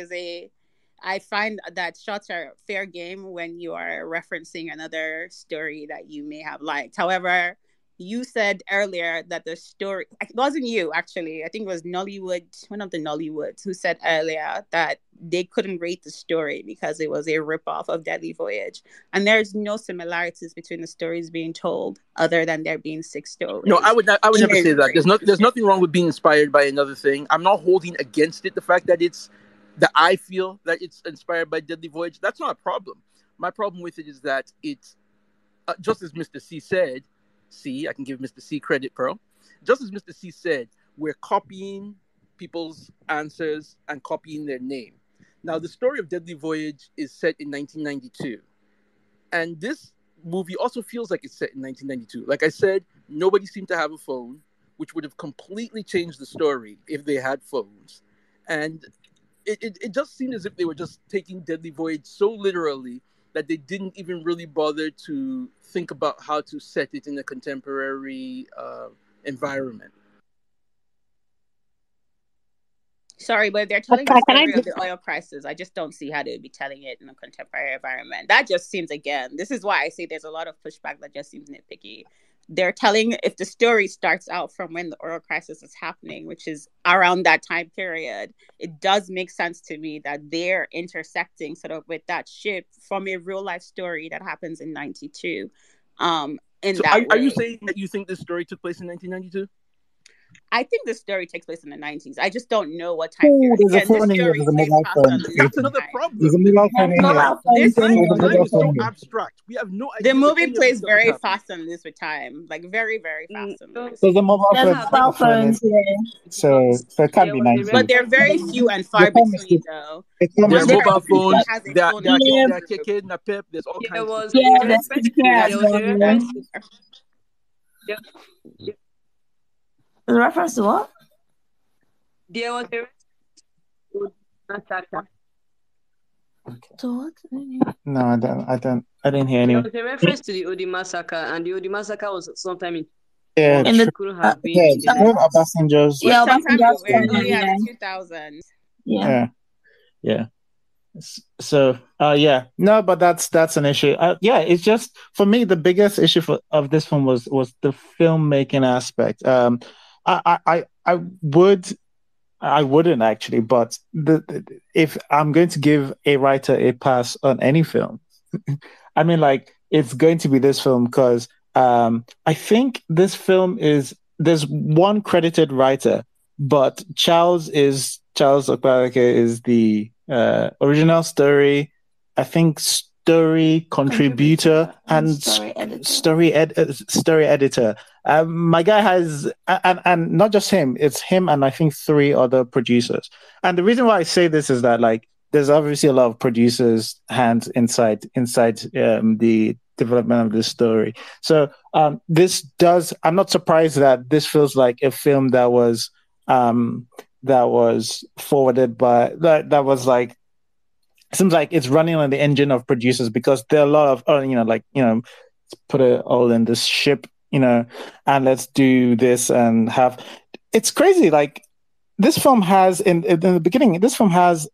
I find that shots are fair game when you are referencing another story that you may have liked. However, you said earlier that the story, it wasn't you actually, I think it was Nollywood, one of the Nollywoods, who said earlier that they couldn't rate the story because it was a ripoff of Deadly Voyage. And there's no similarities between the stories being told other than there being 6 stories. No, I would never say that. There's nothing wrong with being inspired by another thing. I'm not holding against it the fact that I feel that it's inspired by Deadly Voyage. That's not a problem. My problem with it is that it's just as Mr. C said. I can give Mr. C credit, Pearl. Just as Mr. C said, we're copying people's answers and copying their name. Now, the story of Deadly Voyage is set in 1992. And this movie also feels like it's set in 1992. Like I said, nobody seemed to have a phone, which would have completely changed the story if they had phones. And it just seemed as if they were just taking Deadly Void so literally that they didn't even really bother to think about how to set it in a contemporary environment. Sorry, but if they're telling the story of the oil crisis, I just don't see how they would be telling it in a contemporary environment. That just seems, again, this is why I say there's a lot of pushback that just seems nitpicky. They're telling, if the story starts out from when the oil crisis is happening, which is around that time period, it does make sense to me that they're intersecting sort of with that ship from a real life story that happens in 92. So are you saying that you think this story took place in 1992? I think the story takes place in the 90s. I just don't know what time period. Again, this story plays fast on the That's another problem. This time is so abstract. We have no idea. The movie plays very fast on this with time. Like very, very fast on this. There's a mobile phone. So it can't be 90. But they're very few and far between, though. There are mobile phones. There are keke, na pep. There's all kinds of The reference to what? There was a massacre. To what? No, I didn't hear any. There was a reference to the Odi massacre, and the Odi massacre was sometime in. Could have been. Obasanjo's. Yeah, Obasanjo's the 2000s. Yeah. So, no, but that's an issue. It's just for me the biggest issue of this film was the filmmaking aspect. I wouldn't actually, but if I'm going to give a writer a pass on any film, I mean, like it's going to be this film because I think this film there's one credited writer, but Charles Okpaleke is the original story, I think story contributor and story editor. My guy has, and not just him, it's him and I think 3 other producers. And the reason why I say this is that like there's obviously a lot of producers' hands inside the development of this story. So I'm not surprised that this feels like a film that was forwarded by that was like, seems like it's running on the engine of producers because there are a lot of let's put it all in this ship, and let's do this and have. It's crazy. Like this film has in the beginning, this film has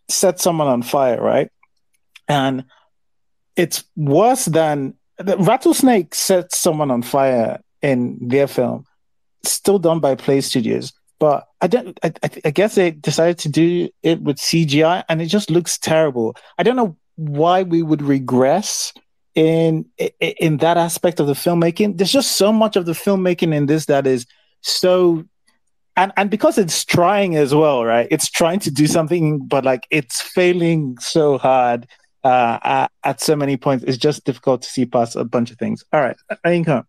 set someone on fire, right? And it's worse than Rattlesnake set someone on fire in their film. It's still done by Play Studios. But I guess they decided to do it with CGI, and it just looks terrible. I don't know why we would regress in that aspect of the filmmaking. There's just so much of the filmmaking in this that is so, and because it's trying as well, right? It's trying to do something, but like it's failing so hard at so many points. It's just difficult to see past a bunch of things. All right, Ayinka.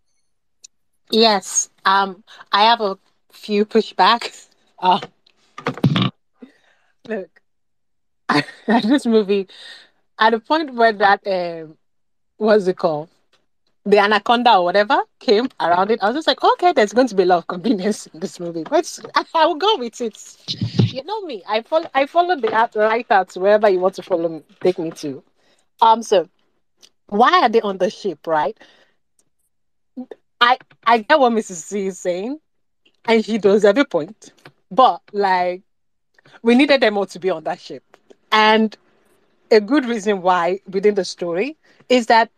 Yes, I have a few pushbacks. Look, this movie, at the point where that what's it called, the anaconda or whatever came around it, I was just like, okay, there's going to be a lot of convenience in this movie, but I will go with it. You know me, I follow the right out wherever you want to follow me, take me to. So why are they on the ship, right? I get what Mrs. C is saying, and she does have a point. But like, we needed them all to be on that ship. And a good reason why within the story is that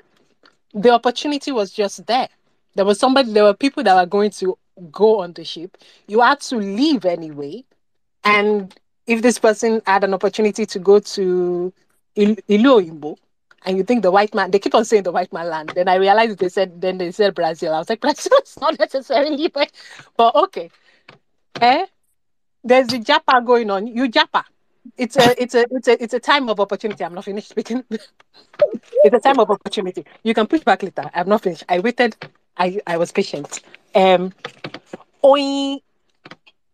the opportunity was just there. There were people that were going to go on the ship. You had to leave anyway. And if this person had an opportunity to go to Iloimbo, and you think the white man, they keep on saying the white man land. Then I realized they said Brazil. I was like, Brazil is not necessarily, but okay. There's the Japa going on. You Japa. It's a time of opportunity. I'm not finished speaking. It's a time of opportunity. You can push back later. I'm not finished. I waited. I was patient. Oyin,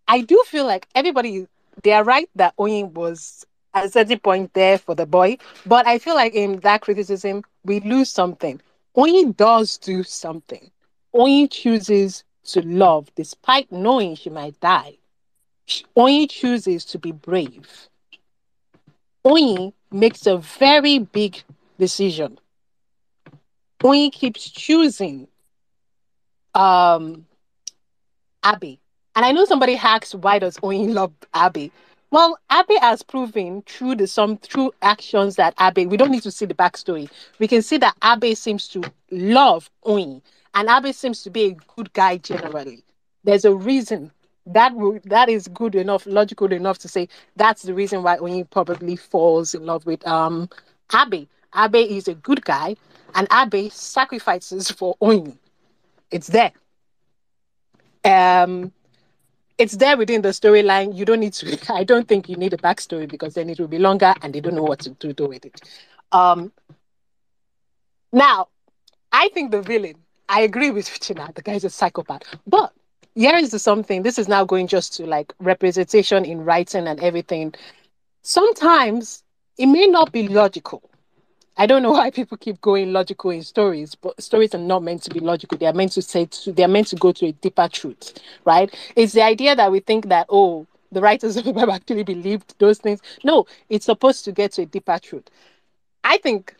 I do feel like they are right that Oyin was at a certain point there for the boy, but I feel like in that criticism, we lose something. Oyin does do something. Oyin chooses to love despite knowing she might die. Oyin chooses to be brave. Oyin makes a very big decision. Oyin keeps choosing Abby. And I know somebody asks, why does Oyin love Abby? Well, Abby has proven through some true actions that Abby, we don't need to see the backstory. We can see that Abby seems to love Oyin, and Abby seems to be a good guy generally. There's a reason that is good enough, logical enough to say that's the reason why Oyin probably falls in love with Abby. Abby is a good guy, and Abby sacrifices for Oyin. It's there. It's there within the storyline. You don't need to. I don't think you need a backstory, because then it will be longer, and they don't know what to do with it. Now, I think the villain. I agree with China. The guy's a psychopath. But here is the something. This is now going just to like representation in writing and everything. Sometimes it may not be logical. I don't know why people keep going logical in stories, but stories are not meant to be logical. They are meant to they are meant to go to a deeper truth, right? It's the idea that we think that, oh, the writers of the Bible actually believed those things. No, it's supposed to get to a deeper truth. I think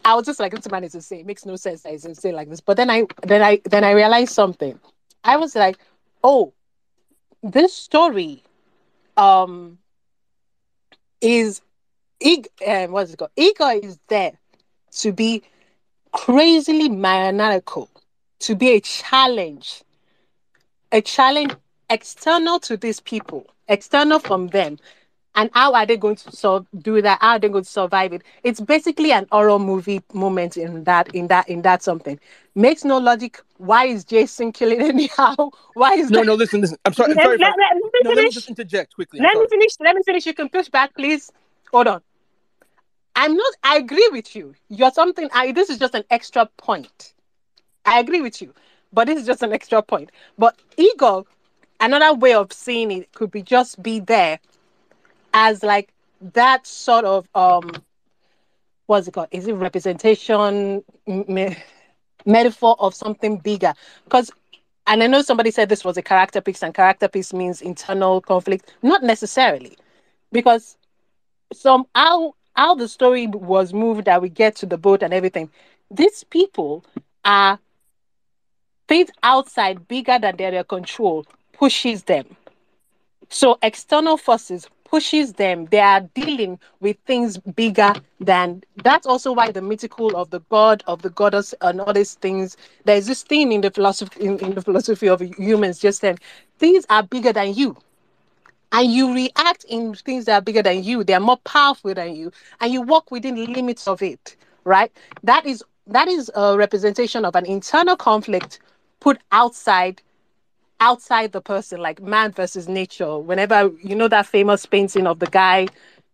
I was just like, this man is insane. It makes no sense that he's insane like this. But then I realized something. I was like, oh, this story is what's it called? Ego is there to be crazily maniacal, to be a challenge external to these people, external from them. And how are they going to do that? How are they going to survive it? It's basically an horror movie moment in that something. Makes no logic. Why is Jason killing anyhow? Why is No, that? no, listen. I'm sorry. I'm Let, sorry. let, let me No, let me just finish. interject quickly. I'm Let me sorry. finish. Let me finish. You can push back, please. Hold on. I agree with you. This is just an extra point. I agree with you. But this is just an extra point. But ego, another way of seeing it could be just be there as like that sort of what's it called? Is it representation, metaphor of something bigger? Because, and I know somebody said this was a character piece, and character piece means internal conflict. Not necessarily, because how the story was moved, that we get to the boat and everything. These people are things outside bigger than their control pushes them. So external forces pushes them. They are dealing with things bigger than. That's also why the mythical of the god, of the goddess, and all these things. There's this thing in the philosophy in the philosophy of humans, just saying things are bigger than you, and you react in things that are bigger than you. They are more powerful than you, and you walk within the limits of it. Right? That is a representation of an internal conflict put outside the person, like man versus nature. Whenever you know that famous painting of the guy,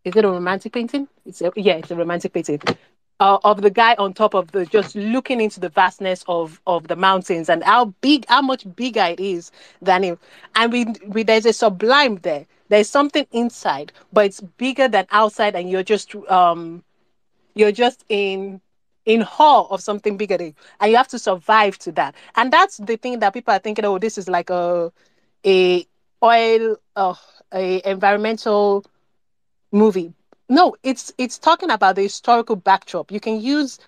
is it a romantic painting? It's a romantic painting of the guy on top of the, just looking into the vastness of the mountains, and how much bigger it is than him. And we there's a sublime there. There's something inside, but it's bigger than outside, and you're just in awe of something bigger than you, and you have to survive to that. And that's the thing that people are thinking, oh, this is like a oil a environmental movie. No, it's talking about the historical backdrop. You can use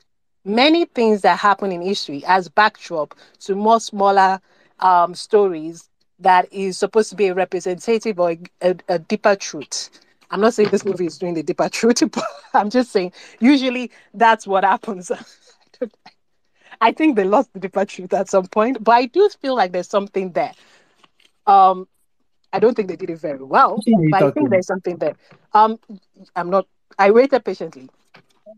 many things that happen in history as backdrop to more smaller stories that is supposed to be a representative or a deeper truth. I'm not saying this movie is doing the deeper truth, but I'm just saying usually that's what happens. I think they lost the deeper truth at some point, but I do feel like there's something there. Um, I don't think they did it very well, Which one are you but I think talking? there's something there. Um, I'm not. I waited patiently.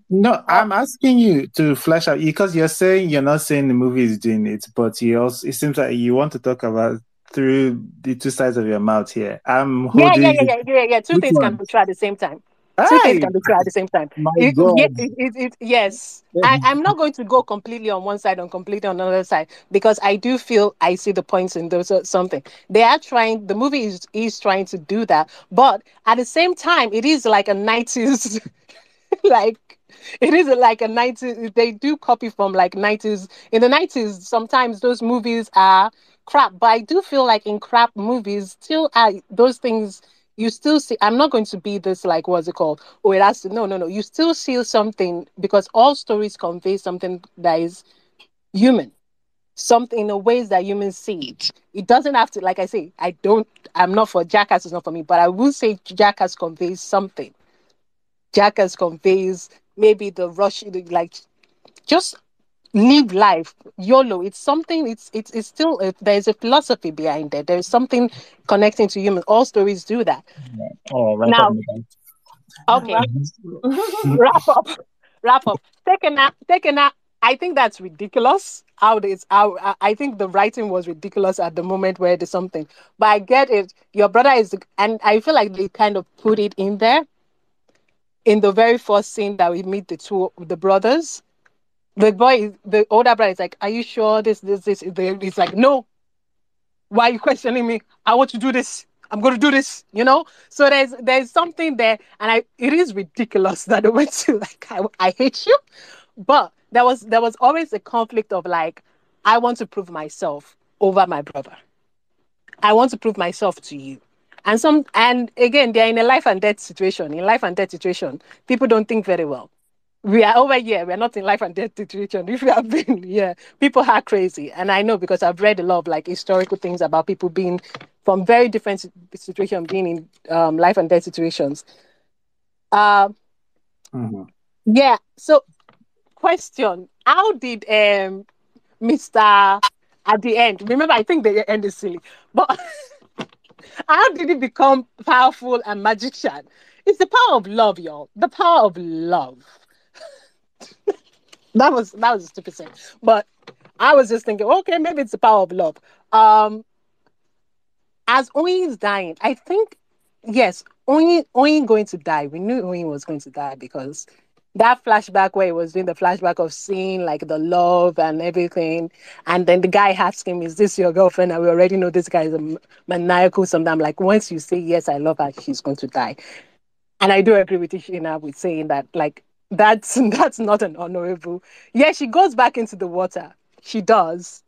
No, Uh, I'm asking you to flesh out, because you're saying you're not saying the movie is doing it, but you also, it seems like you want to talk about through the two sides of your mouth here. I'm yeah, yeah, holding yeah, you. yeah, yeah, yeah. Two Which things can one? be true at the same time. Two things Hey, can be true at the same time. my God. Yes. I'm not going to go completely on one side and completely on another side, because I do feel I see the points in those something. They are trying, the movie is trying to do that, but at the same time, it is like a 90s, like it is like a 90s. They do copy from like 90s. In the 90s, sometimes those movies are crap, but I do feel like in crap movies, still those things you still see, I'm not going to be this, like, what's it called? Oh, it has to, no. You still see something, because all stories convey something that is human, something in the ways that humans see it. It doesn't have to, like I say, I'm not for Jackass, is not for me, but I will say Jackass conveys something. Jackass conveys maybe the rush, like, just live life, YOLO. It's something, it's still, there's a philosophy behind it. There's something connecting to humans. All stories do that. Oh, wrap up, Now, madam. okay, wrap up. Take a nap. I think that's ridiculous. How this? How I think the writing was ridiculous at the moment where there's something. But I get it. Your brother is, and I feel like they kind of put it in there in the very first scene that we meet the brothers. The older brother is like, "Are you sure this?" He's like, "No. Why are you questioning me? I want to do this. I'm going to do this, you know?" So there's something there. And it is ridiculous that they went to, like, I hate you. But there was always a conflict of, like, I want to prove myself over my brother. I want to prove myself to you. And again, they're in a life and death situation. In life and death situation, people don't think very well. We are over here. We're not in life and death situation. If we have been, yeah, people are crazy. And I know, because I've read a lot of, like, historical things about people being from very different situations, being in life and death situations. Yeah. So, question: how did Mr. at the end? Remember, I think the end is silly, but how did he become powerful and magician? It's the power of love, y'all. The power of love. That was a stupid thing. But I was just thinking, okay, maybe it's the power of love. As Oyin is dying, I think, yes, Oyin going to die. We knew Oyin was going to die, because that flashback where he was doing the flashback of seeing, like, the love and everything, and then the guy asks him, "Is this your girlfriend?" And we already know this guy is a maniacal. Sometimes, like, once you say yes, I love her, she's going to die. And I do agree with Ishina with saying that, like, that's not an honorable. Yeah, she goes back into the water. She does.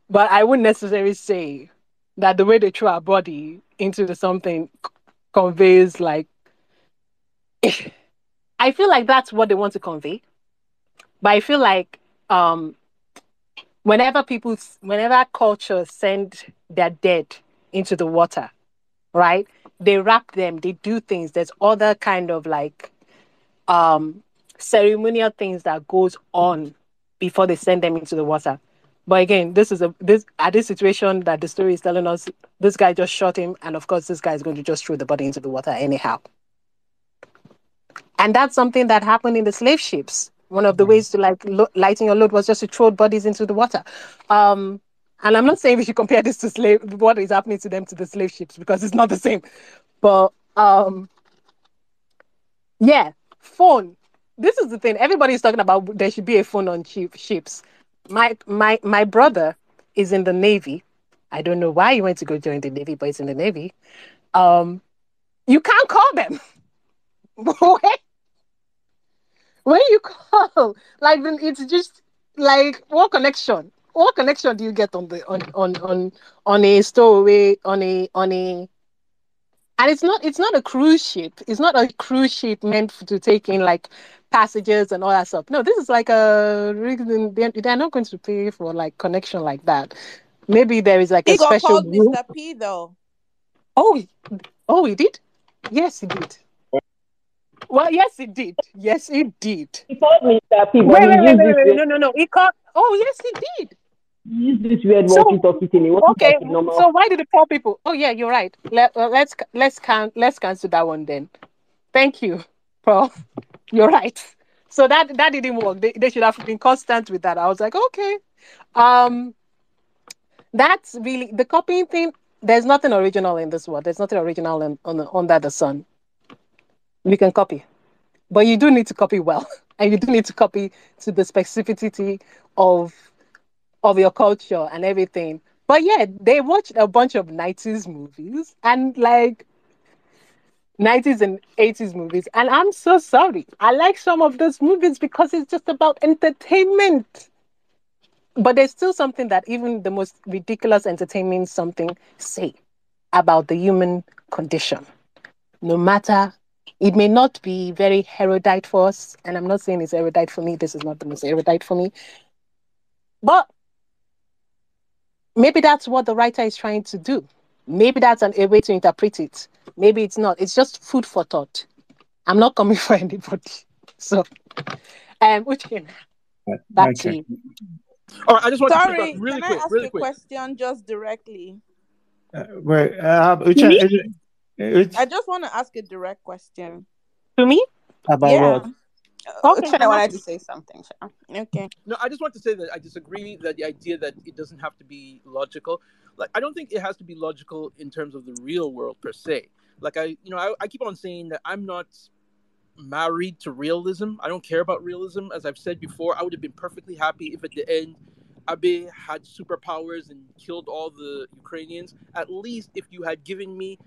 But I wouldn't necessarily say that the way they throw her body into the something conveys, like, I feel like that's what they want to convey. But I feel like um whenever culture send their dead into the water, right? They wrap them, they do things. There's other kind of, like, ceremonial things that goes on before they send them into the water. But again, this situation that the story is telling us, this guy just shot him, and of course, this guy is going to just throw the body into the water anyhow. And that's something that happened in the slave ships. One of the ways to, like, lighten your load was just to throw bodies into the water. And I'm not saying we should compare this to what is happening to them, to the slave ships, because it's not the same. But yeah, phone. This is the thing. Everybody's talking about there should be a phone on ships. My brother is in the Navy. I don't know why he went to go join the Navy, but he's in the Navy. You can't call them. When you call, like, then it's just like, what connection? What connection do you get on a stowaway, on a and it's not a cruise ship. It's not a cruise ship meant to take in, like, passengers and all that stuff. No, this is like they're not going to pay for, like, connection like that. Maybe there is, like, a He got special called group. Mr. P though. Oh, he did. Yes, he did. Well, yes, he did. Yes, he did. He called Mr. P, but Wait, he wait, wait, used wait, this wait. weird, No. He called. Oh, yes, he did. weird So, walkie-talkie thing. It wasn't okay. like a normal. So why did the poor people? Oh, yeah, you're right. Let's cancel that one then. Thank you, Paul. You're right. So that didn't work. They should have been constant with that. I was like, okay. Um, that's really the copying thing. There's nothing original in this world. There's nothing original under the sun. We can copy, but you do need to copy well, and you do need to copy to the specificity of your culture and everything. But yeah, they watched a bunch of 90s movies and, like, 90s and 80s movies. And I'm so sorry. I like some of those movies because it's just about entertainment. But there's still something that even the most ridiculous entertainment something say about the human condition. no matter, it may not be very erudite for us, and I'm not saying it's erudite for me. This is not the most erudite for me, but maybe that's what the writer is trying to do. Maybe that's a way to interpret it. Maybe it's not. It's just food for thought. I'm not coming for anybody. So, Uchin, back to Okay. you. All right, I just want to push back Sorry, really can I quick, ask really a quick. question just directly? Wait, I just want to ask a direct question. To me? about Yeah. what? Okay, Uchenna wanted to say something. So. Okay. No, I just want to say that I disagree that the idea that it doesn't have to be logical. Like, I don't think it has to be logical in terms of the real world per se. Like, I keep on saying that I'm not married to realism. I don't care about realism. As I've said before, I would have been perfectly happy if at the end Abe had superpowers and killed all the Ukrainians. At least if you had given me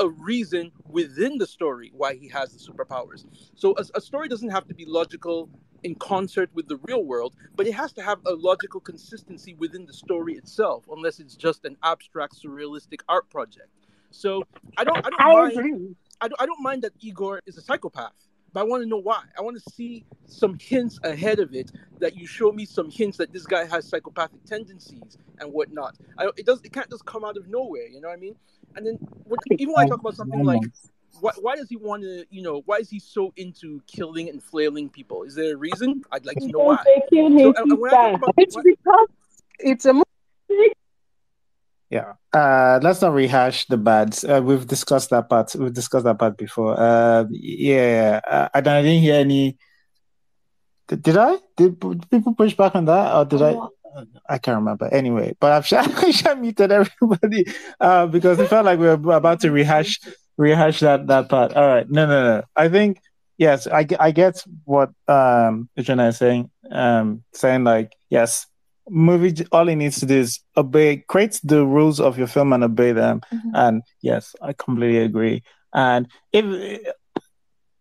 a reason within the story why he has the superpowers. So a story doesn't have to be logical in concert with the real world, but it has to have a logical consistency within the story itself, unless it's just an abstract surrealistic art project. So I don't I mind agree. I don't mind that Igor is a psychopath, but I want to know why. I want to see some hints ahead of it, that you show me some hints that this guy has psychopathic tendencies and whatnot. It can't just come out of nowhere. You know what I mean? And then even when I talk about something like, why does he want to? Why is he so into killing and flailing people? Is there a reason? I'd like to know Because why. they killed So his and when I talk sister. about It's because it's a Yeah. Let's not rehash the bads. We've discussed that part. We've discussed that part before. Yeah. I didn't hear any. Did I? Did people push back on that, or did I? I can't remember. Anyway, but I've muted everybody because it felt like we were about to rehash that part. All right. No. I think yes. I get what Ujana is saying. Saying like yes, movie. All it needs to do is create the rules of your film and obey them. And yes, I completely agree. And if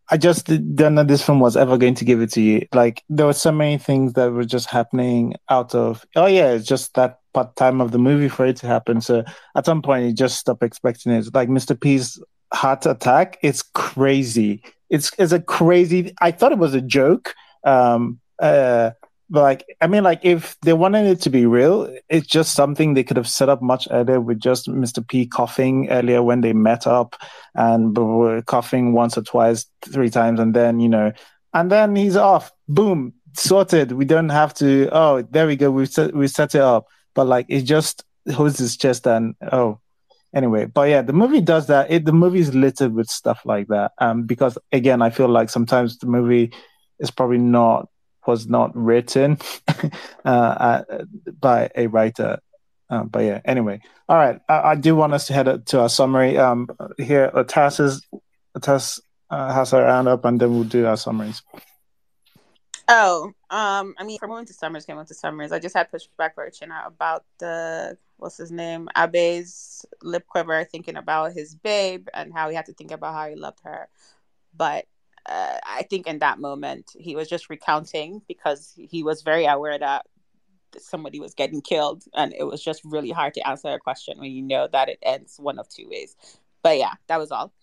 I just don't know this film was ever going to give it to you. Like there were so many things that were just happening out of it's just that part time of the movie for it to happen. So at some point you just stop expecting it. Like Mr. P's heart attack, it's crazy. It's a crazy. I thought it was a joke. But like I mean, like if they wanted it to be real, it's just something they could have set up much earlier with just Mr. P coughing earlier when they met up and were coughing once or twice, 3 times, and then he's off. Boom, sorted. We don't have to. Oh, there we go. We set it up. But like it just holds his chest and anyway. But yeah, the movie does that. The movie is littered with stuff like that. Because again, I feel like sometimes the movie is probably was not written by a writer. But yeah, anyway. All right. I do want us to head to our summary. Here, Otas has her hand up, and then we'll do our summaries. I mean, from moving to Summers, I just had pushback for China about what's his name, Abe's lip quiver, thinking about his babe and how he had to think about how he loved her. But I think in that moment, he was just recounting because he was very aware that somebody was getting killed, and it was just really hard to answer a question when you know that it ends one of two ways. But yeah, that was all.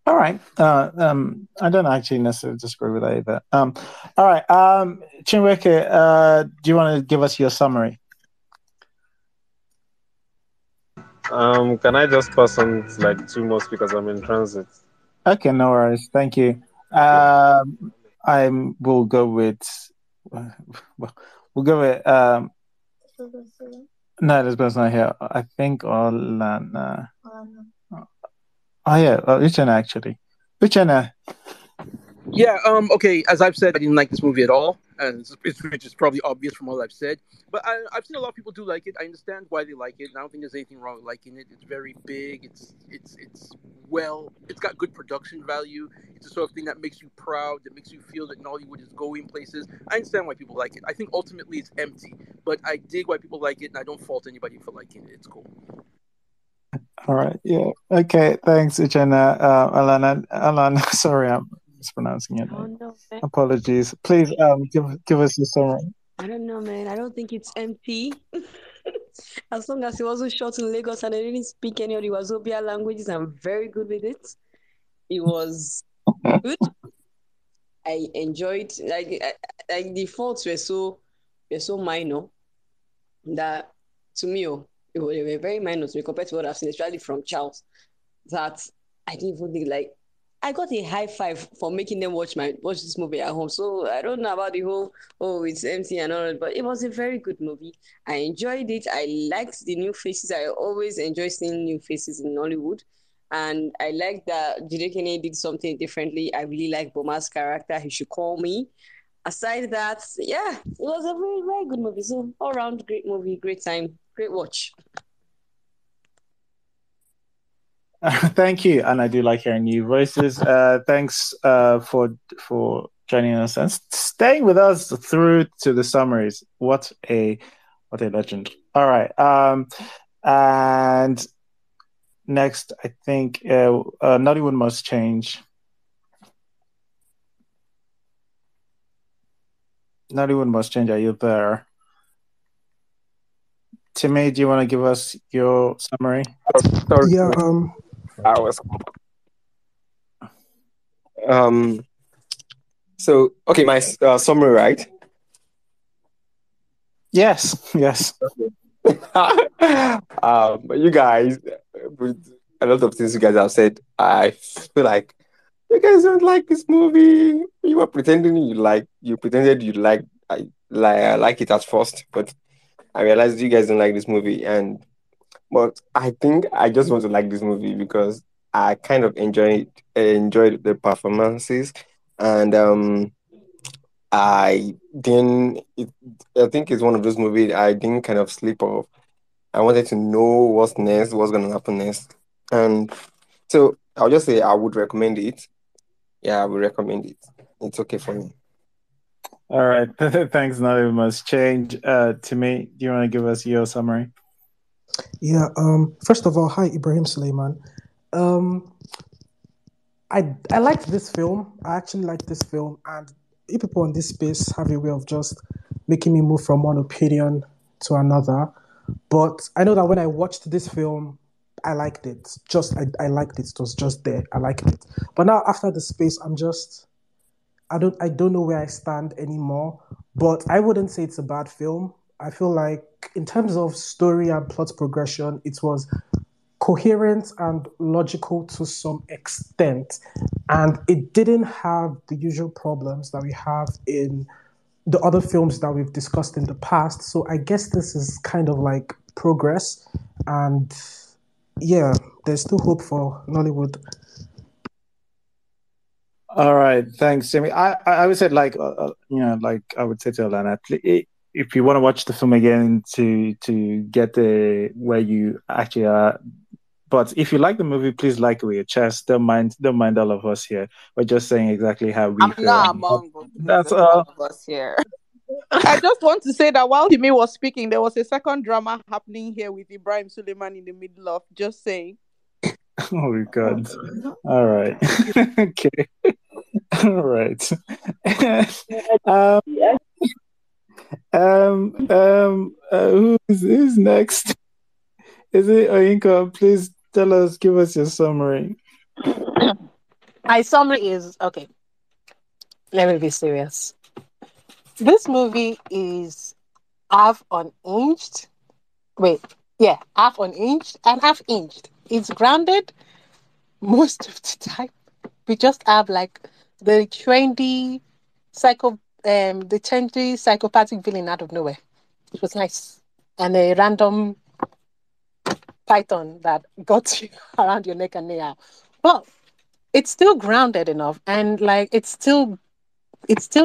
All right. I don't actually necessarily disagree with that either. All right. Chinweke, do you want to give us your summary? Can I just pass on like 2 months because I'm in transit? Okay, no worries. Thank you. I will go with. We'll go with. No, this person's not here. I think Olana. Oh yeah, Uchenna actually. Uchenna. Yeah, okay, as I've said, I didn't like this movie at all, and which is probably obvious from all I've said. But I've seen a lot of people do like it. I understand why they like it, and I don't think there's anything wrong with liking it. It's very big. It's got good production value. It's the sort of thing that makes you proud, that makes you feel that Nollywood is going places. I understand why people like it. I think ultimately it's empty, but I dig why people like it, and I don't fault anybody for liking it. It's cool. All right. Yeah. Okay. Thanks, Uchenna. Alana. Sorry, I'm mispronouncing your name. No, Apologies. Please, give us your summary. I don't know, man. I don't think it's empty. As long as it wasn't shot in Lagos and I didn't speak any of the Wazobia languages, I'm very good with it. It was good. I enjoyed like the faults were so minor that to me, they were very minor to me compared to what I've seen, especially from Charles. That I didn't even think like I got a high five for making them watch this movie at home. So I don't know about the whole it's empty and all that, but it was a very good movie. I enjoyed it. I liked the new faces. I always enjoy seeing new faces in Nollywood. And I like that Jide did something differently. I really like Boma's character. He should call me. Aside that, yeah, it was a very, very good movie. So all around great movie, great time, great watch. Thank you, and I do like hearing new voices. Thanks for joining us and staying with us through to the summaries. What a legend! All right, and next, I think Nollywood Must Change. Nollywood Must Change. Are you there? Timmy, do you want to give us your summary? Sorry. Yeah. I was. So okay, my summary, right? Yes. Yes. You guys, with a lot of things you guys have said, I feel like you guys don't like this movie. You were pretending you pretended you like it at first, but I realized you guys don't like this movie, but I think I just want to like this movie because I kind of enjoyed the performances, and I didn't. I think it's one of those movies I didn't kind of sleep off. I wanted to know what's next, what's gonna happen next, and so I'll just say I would recommend it. Yeah, I would recommend it. It's okay for me. All right. Thanks. Nollywood Must Change. Timmy, do you want to give us your summary? Yeah. First of all, hi Ibrahim Suleiman. Um, I liked this film. I actually liked this film, and you people on this space have a way of just making me move from one opinion to another. But I know that when I watched this film, I liked it. I liked it. It was just there. I liked it. But now after the space, I don't know where I stand anymore. But I wouldn't say it's a bad film. I feel like in terms of story and plot progression, it was coherent and logical to some extent. And it didn't have the usual problems that we have in the other films that we've discussed in the past. So I guess this is kind of like progress. And yeah, there's still hope for Nollywood. All right, thanks, Jimmy. I would say like like I would say to Alana, if you want to watch the film again to get the where you actually are. But if you like the movie, please like it with your chest. Don't mind all of us here. We're just saying exactly how we I'm feel. not among That's all all. of us here. I just want to say that while Timmy was speaking, there was a second drama happening here with Ibrahim Suleiman in the middle of just saying. Oh my God. All right. Okay. All right. Who's next? Is it Oyinka? Please give us your summary. My summary is okay. Let me be serious. This movie is half unhinged. Wait, yeah, half unhinged and half hinged. It's grounded most of the time. We just have like the trendy psychopathic villain out of nowhere. It was nice. And a random python that got you around your neck and neck. But it's still grounded enough and like it's still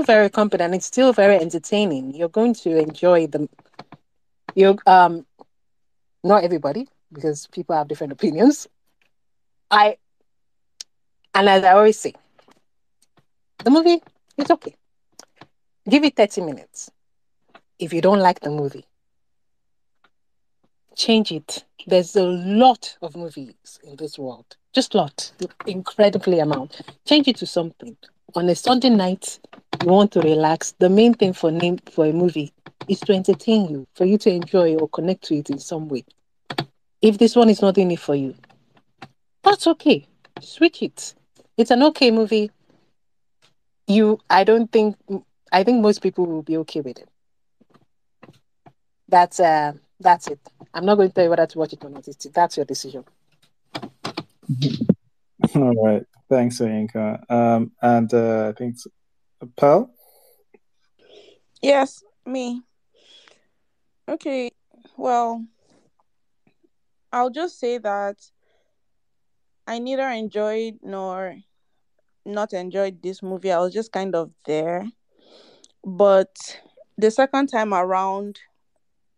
very competent. It's still very entertaining. You're going to enjoy the you not everybody because people have different opinions. And as I always say, the movie is okay. Give it 30 minutes. If you don't like the movie, change it. There's a lot of movies in this world. Just lot. Incredibly amount. Change it to something. On a Sunday night, you want to relax. The main thing for a movie is to entertain you, for you to enjoy or connect to it in some way. If this one is not doing it for you, that's okay. Switch it. It's an okay movie. I think most people will be okay with it. That's it. I'm not going to tell you whether to watch it or not. That's your decision. All right. Thanks, Oyinka. And I think Pearl? Yes, me. Okay, well, I'll just say that I neither enjoyed nor not enjoyed this movie. I was just kind of there. But the second time around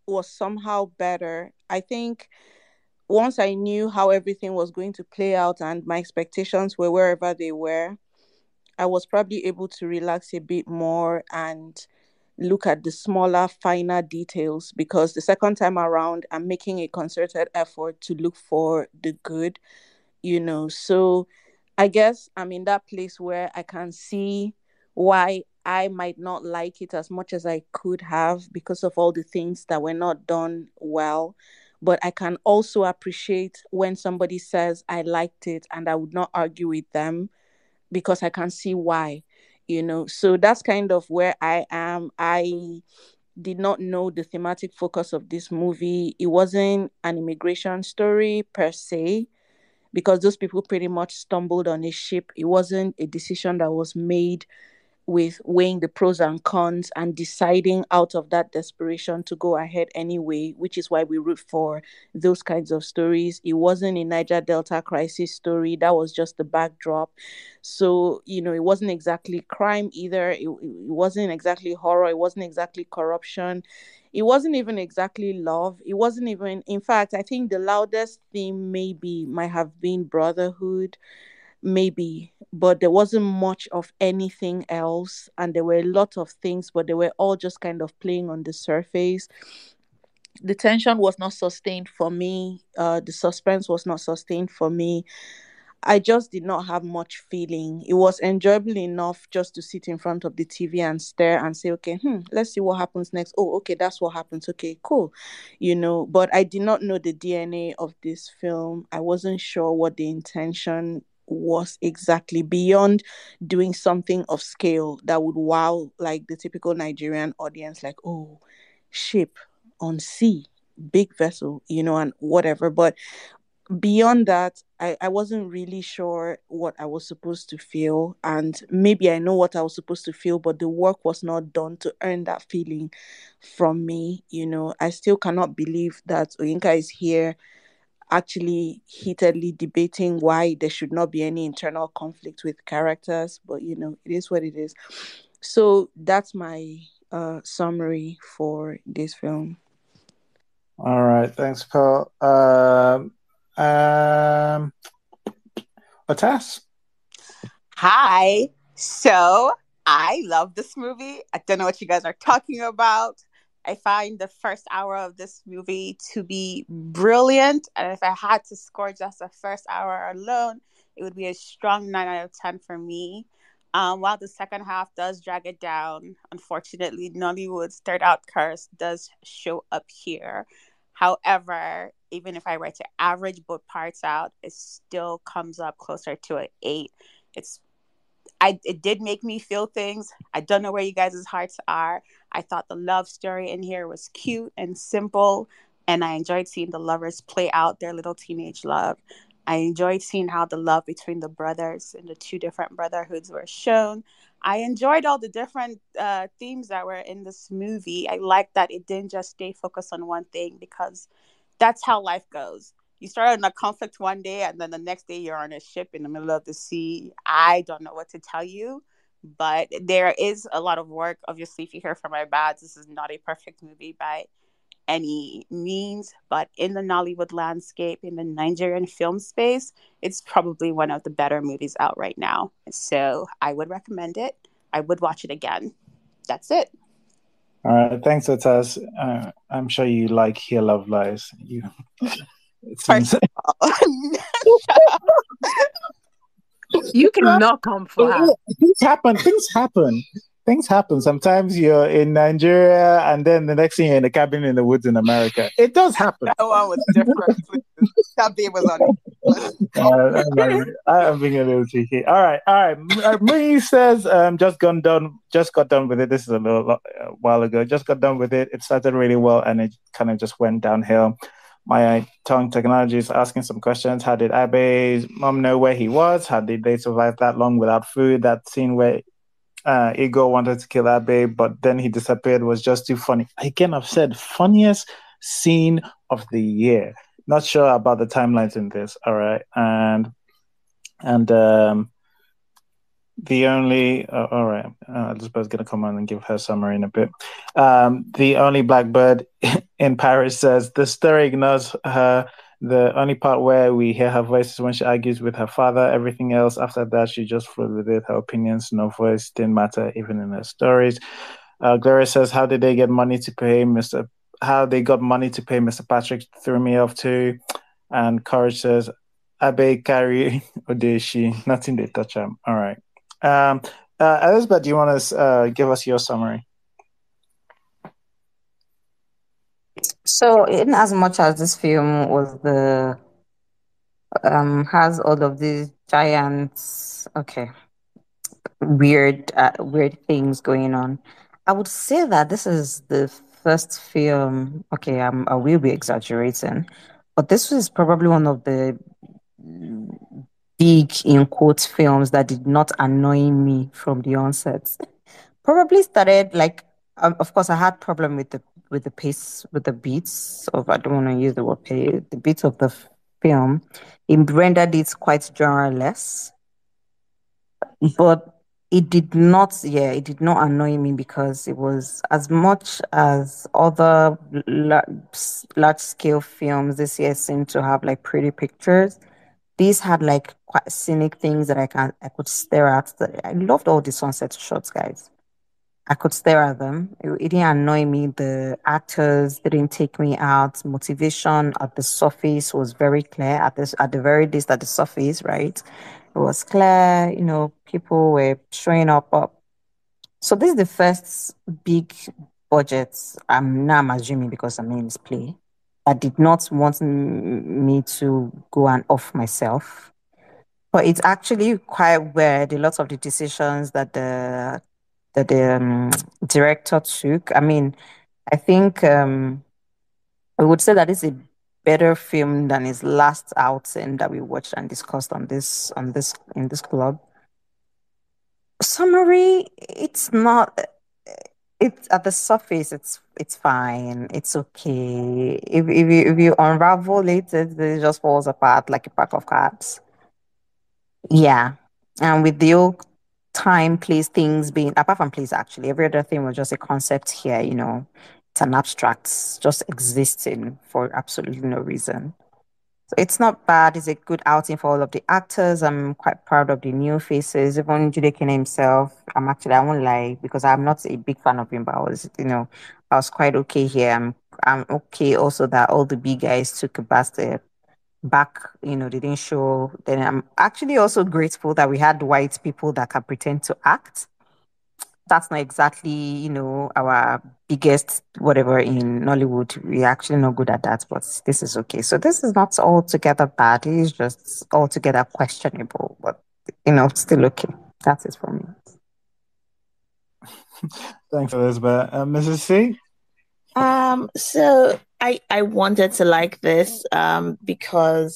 was somehow better. I think once I knew how everything was going to play out and my expectations were wherever they were, I was probably able to relax a bit more and look at the smaller, finer details, because the second time around, I'm making a concerted effort to look for the good. So I guess I'm in that place where I can see why I might not like it as much as I could have because of all the things that were not done well. But I can also appreciate when somebody says I liked it, and I would not argue with them because I can see why. So that's kind of where I am. I did not know the thematic focus of this movie. It wasn't an immigration story per se, because those people pretty much stumbled on a ship. It wasn't a decision that was made with weighing the pros and cons and deciding out of that desperation to go ahead anyway, which is why we root for those kinds of stories. It wasn't a Niger Delta crisis story. That was just the backdrop. So, it wasn't exactly crime either. It wasn't exactly horror. It wasn't exactly corruption. It wasn't even exactly love. It wasn't even, in fact, I think the loudest theme maybe might have been brotherhood, maybe, but there wasn't much of anything else. And there were a lot of things, but they were all just kind of playing on the surface. The tension was not sustained for me. The suspense was not sustained for me. I just did not have much feeling. It was enjoyable enough just to sit in front of the TV and stare and say, okay, let's see what happens next. Oh, okay, that's what happens. Okay, cool. But I did not know the DNA of this film. I wasn't sure what the intention was exactly, beyond doing something of scale that would wow like the typical Nigerian audience, like, oh, ship on sea, big vessel, and whatever. But beyond that, I wasn't really sure what I was supposed to feel. And maybe I know what I was supposed to feel, but the work was not done to earn that feeling from me. I still cannot believe that Oyinka is here actually heatedly debating why there should not be any internal conflict with characters. But, it is what it is. So that's my summary for this film. All right. Thanks, Pearl. Otas? Hi. So I love this movie. I don't know what you guys are talking about. I find the first hour of this movie to be brilliant. And if I had to score just the first hour alone, it would be a strong 9 out of 10 for me. While the second half does drag it down, unfortunately, Nollywood's third out curse does show up here. However, even if I were to average both parts out, it still comes up closer to an 8. It did make me feel things. I don't know where you guys' hearts are. I thought the love story in here was cute and simple, and I enjoyed seeing the lovers play out their little teenage love. I enjoyed seeing how the love between the brothers and the two different brotherhoods were shown. I enjoyed all the different themes that were in this movie. I liked that it didn't just stay focused on one thing, because that's how life goes. You start on a conflict one day, and then the next day you're on a ship in the middle of the sea. I don't know what to tell you, but there is a lot of work. Obviously, if you hear from my bads, this is not a perfect movie by any means, but in the Nollywood landscape, in the Nigerian film space, it's probably one of the better movies out right now. So I would recommend it. I would watch it again. That's it. All right. Thanks, Otas. I'm sure you like Here Love Lies. It seems... First of all, you cannot come for her. Things happen. things happen. Sometimes you're in Nigeria, and then the next thing you're in a cabin in the woods in America. It does happen. That one was different. That babe was on I'm being a little cheeky. All right. Mui says, just got done with it. This is a while ago. Just got done with it. It started really well, and it kind of just went downhill. My tongue technology is asking some questions. How did Abe's mom know where he was? How did they survive that long without food? That scene where Igor wanted to kill Abe, but then he disappeared was just too funny. Again, I've said funniest scene of the year. Not sure about the timelines in this. All right, and the only all right, Elizabeth's gonna come on and give her summary in a bit. The only blackbird in Paris says the story ignores her. The only part where we hear her voice is when she argues with her father. Everything else after that, she just flowed with it. Her opinions, no voice, didn't matter even in her stories. Gloria says, how did they get money to pay Mr. How they got money to pay Mr. Patrick threw me off too. And Courage says, Abe carry Odeshi, nothing they touch him. All right. Elizabeth, do you want to give us your summary? So, in as much as this film was the has all of these giants, weird things going on, I would say that this is the first film. Okay, I will be exaggerating, but this was probably one of the big in quotes films that did not annoy me from the onset. Probably started like, of course, I had problem with the pace, with the beats of, I don't want to use the word pace, the beats of the film. It rendered it quite genreless, but it did not annoy me because it was, as much as other large scale films this year seem to have like pretty pictures. These had like quite scenic things that I could stare at. I loved all the sunset shots, guys. I could stare at them. It didn't annoy me. The actors didn't take me out. Motivation at the surface was very clear. At the very least, at the surface, right? It was clear. People were showing up. So this is the first big budget. I'm assuming because it's play. I did not want me to go and off myself. But it's actually quite weird. A lot of the decisions that the director took. I think I would say that it's a better film than his last outing that we watched and discussed in this club. Summary: it's not. It's at the surface. It's fine. It's okay. If you unravel it, it just falls apart like a pack of cards. Yeah. And with the old time, place, things being, apart from place, actually, every other thing was just a concept here. It's an abstract, just existing for absolutely no reason. So it's not bad. It's a good outing for all of the actors. I'm quite proud of the new faces, even Judekine himself. I won't lie, because I'm not a big fan of him, but I was quite okay here. I'm okay also that all the big guys took a bastard back, they didn't show. Then I'm actually also grateful that we had white people that can pretend to act. That's not exactly, our biggest whatever in Nollywood. We're actually not good at that, but this is okay. So this is not altogether bad. It is just altogether questionable, but still okay. That's it for me. Thanks, Elizabeth. Mrs. C? So I wanted to like this because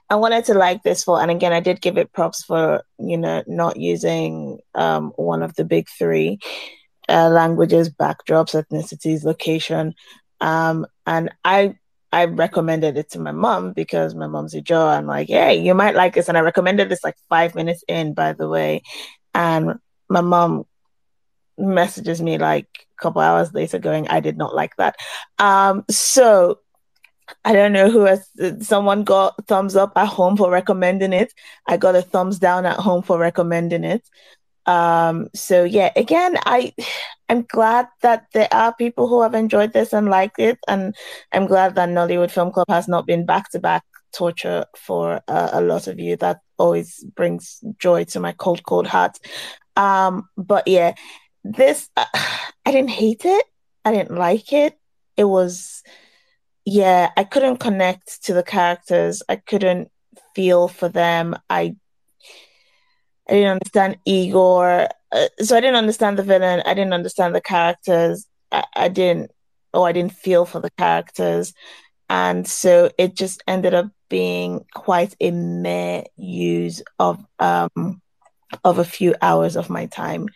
I wanted to like this for, and again I did give it props for not using one of the big three languages, backdrops, ethnicities, location, and I recommended it to my mom because my mom's a Joe. I'm like, hey, you might like this, and I recommended this like 5 minutes in, by the way, and my mom messages me like a couple hours later going, I did not like that. So I don't know who has, someone got thumbs up at home for recommending it. I got a thumbs down at home for recommending it. So yeah, again, I'm glad that there are people who have enjoyed this and liked it, and I'm glad that Nollywood Film Club has not been back-to-back torture for a lot of you. That always brings joy to my cold heart. But yeah, this, I didn't hate it. I didn't like it. It was, yeah, I couldn't connect to the characters. I couldn't feel for them. I didn't understand Igor. So I didn't understand the villain. I didn't understand the characters. I didn't feel for the characters. And so it just ended up being quite a meh use of a few hours of my time.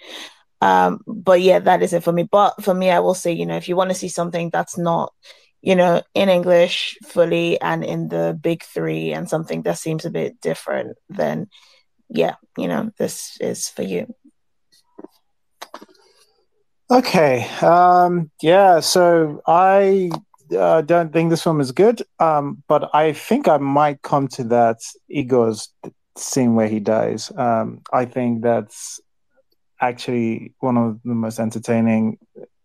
But yeah, that is it for me. But for me, I will say, if you want to see something that's not, in English fully and in the big three and something that seems a bit different, then yeah, this is for you. Okay. Yeah, so I don't think this film is good. But I think I might come to that Igor's scene where he dies. I think that's actually one of the most entertaining.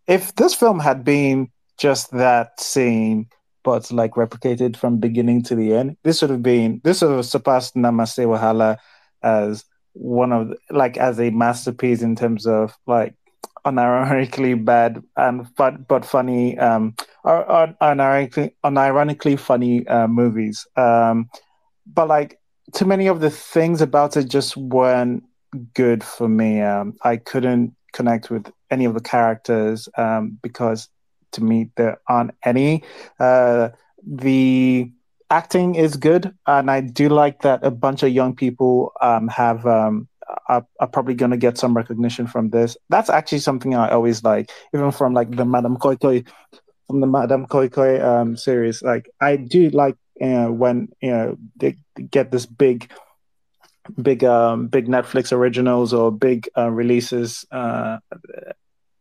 If this film had been just that scene, but like replicated from beginning to the end, this would have surpassed Namaste Wahala as one of as a masterpiece in terms of like unironically bad and but funny or unironically funny movies. But like too many of the things about it just weren't good for me. I couldn't connect with any of the characters because to me there aren't any. The acting is good, and I do like that a bunch of young people have are probably going to get some recognition from this. That's actually something I always like, even from like the Madame Koi Koi series. Like I do like when they get this big Netflix originals or big releases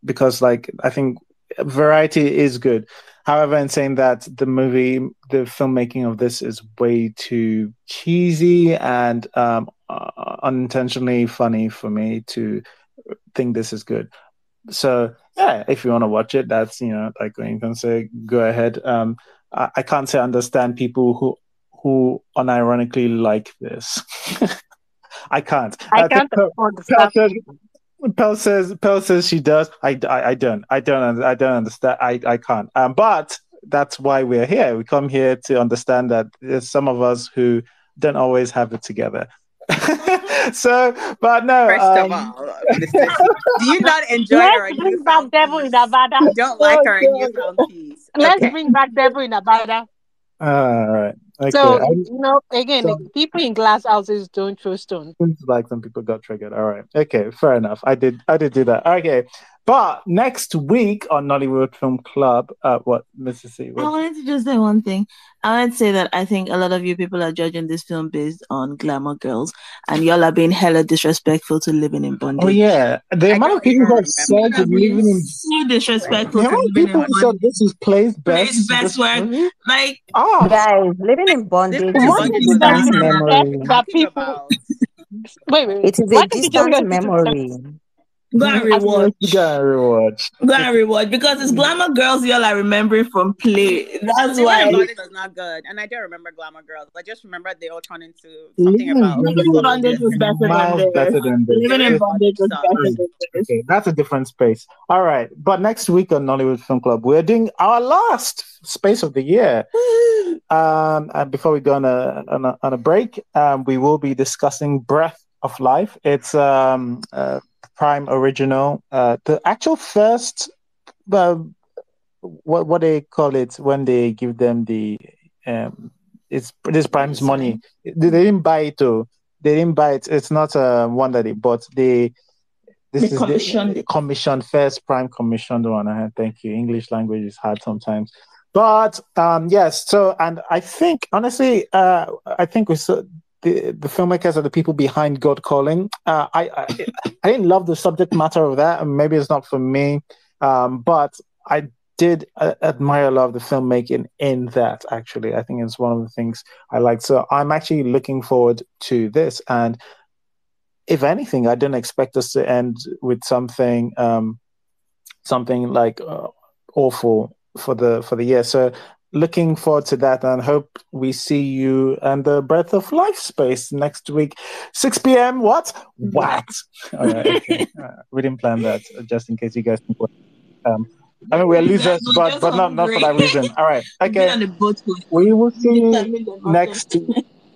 because like I think variety is good. However, in saying that, the filmmaking of this is way too cheesy and unintentionally funny for me to think this is good. So yeah, if you want to watch it, that's like you can say go ahead. I can't say I understand people who unironically like this. I can't. I can't understand. Pell says she does. I don't understand. I can't. But that's why we're here. We come here to understand that there's some of us who don't always have it together. So, but no. First of all, do you not enjoy our Let's bring newfound back Devil in peace? Nevada. You don't like our newfound peace. Let's Okay. bring back Devil in Nevada. All right. Okay. So again, people in glass houses don't throw stones. Seems like some people got triggered. All right. Okay. Fair enough. I did do that. Okay. But next week on Nollywood Film Club, what, Mrs. C? I wanted to just say one thing. I wanted to say that I think a lot of you people are judging this film based on glamour girls, and y'all are being hella disrespectful to Living in Bondage. Oh yeah, the amount of people who have said Living in so disrespectful. The amount of people who said this is Play's best work. Like, guys, Living in Bondage is a distant memory. That people. Wait. It is a distant memory. Go and rewatch. Go and rewatch because it's glamour girls y'all are remembering from Play. That's why. Living in Bondage was not good, and I don't remember glamour girls. I just remember they all turned into something about. Living in Bondage was better than this. Living in Bondage was better than this. Okay, that's a different space. All right, but next week on Nollywood Film Club, we're doing our last space of the year. And before we go on a break, we will be discussing Breath of Life. It's Prime original, the actual first, what they call it when they give them the it's Prime's money. They didn't buy it too. They didn't buy it. It's not one that they bought. This is the commissioned first Prime commissioned one. Thank you. English language is hard sometimes, but yes. So, and I think honestly, I think we saw. The filmmakers are the people behind God Calling. I didn't love the subject matter of that, and maybe it's not for me. But I did admire a lot of the filmmaking in that. Actually, I think it's one of the things I liked. So I'm actually looking forward to this. And if anything, I didn't expect us to end with something like awful for the year. So looking forward to that and hope we see you and the Breath of Life space next week. 6 p.m. What? What? All right, okay. We didn't plan that, just in case you guys think I mean, we're losers, but not for that reason. All right, okay. We will see you next.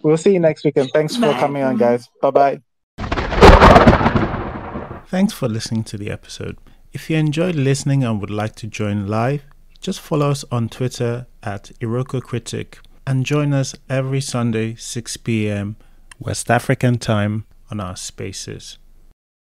We'll see you next week, and thanks for coming on, guys. Bye-bye. Thanks for listening to the episode. If you enjoyed listening and would like to join live, just follow us on Twitter at Iroko Critic and join us every Sunday, 6 p.m. West African time on our spaces.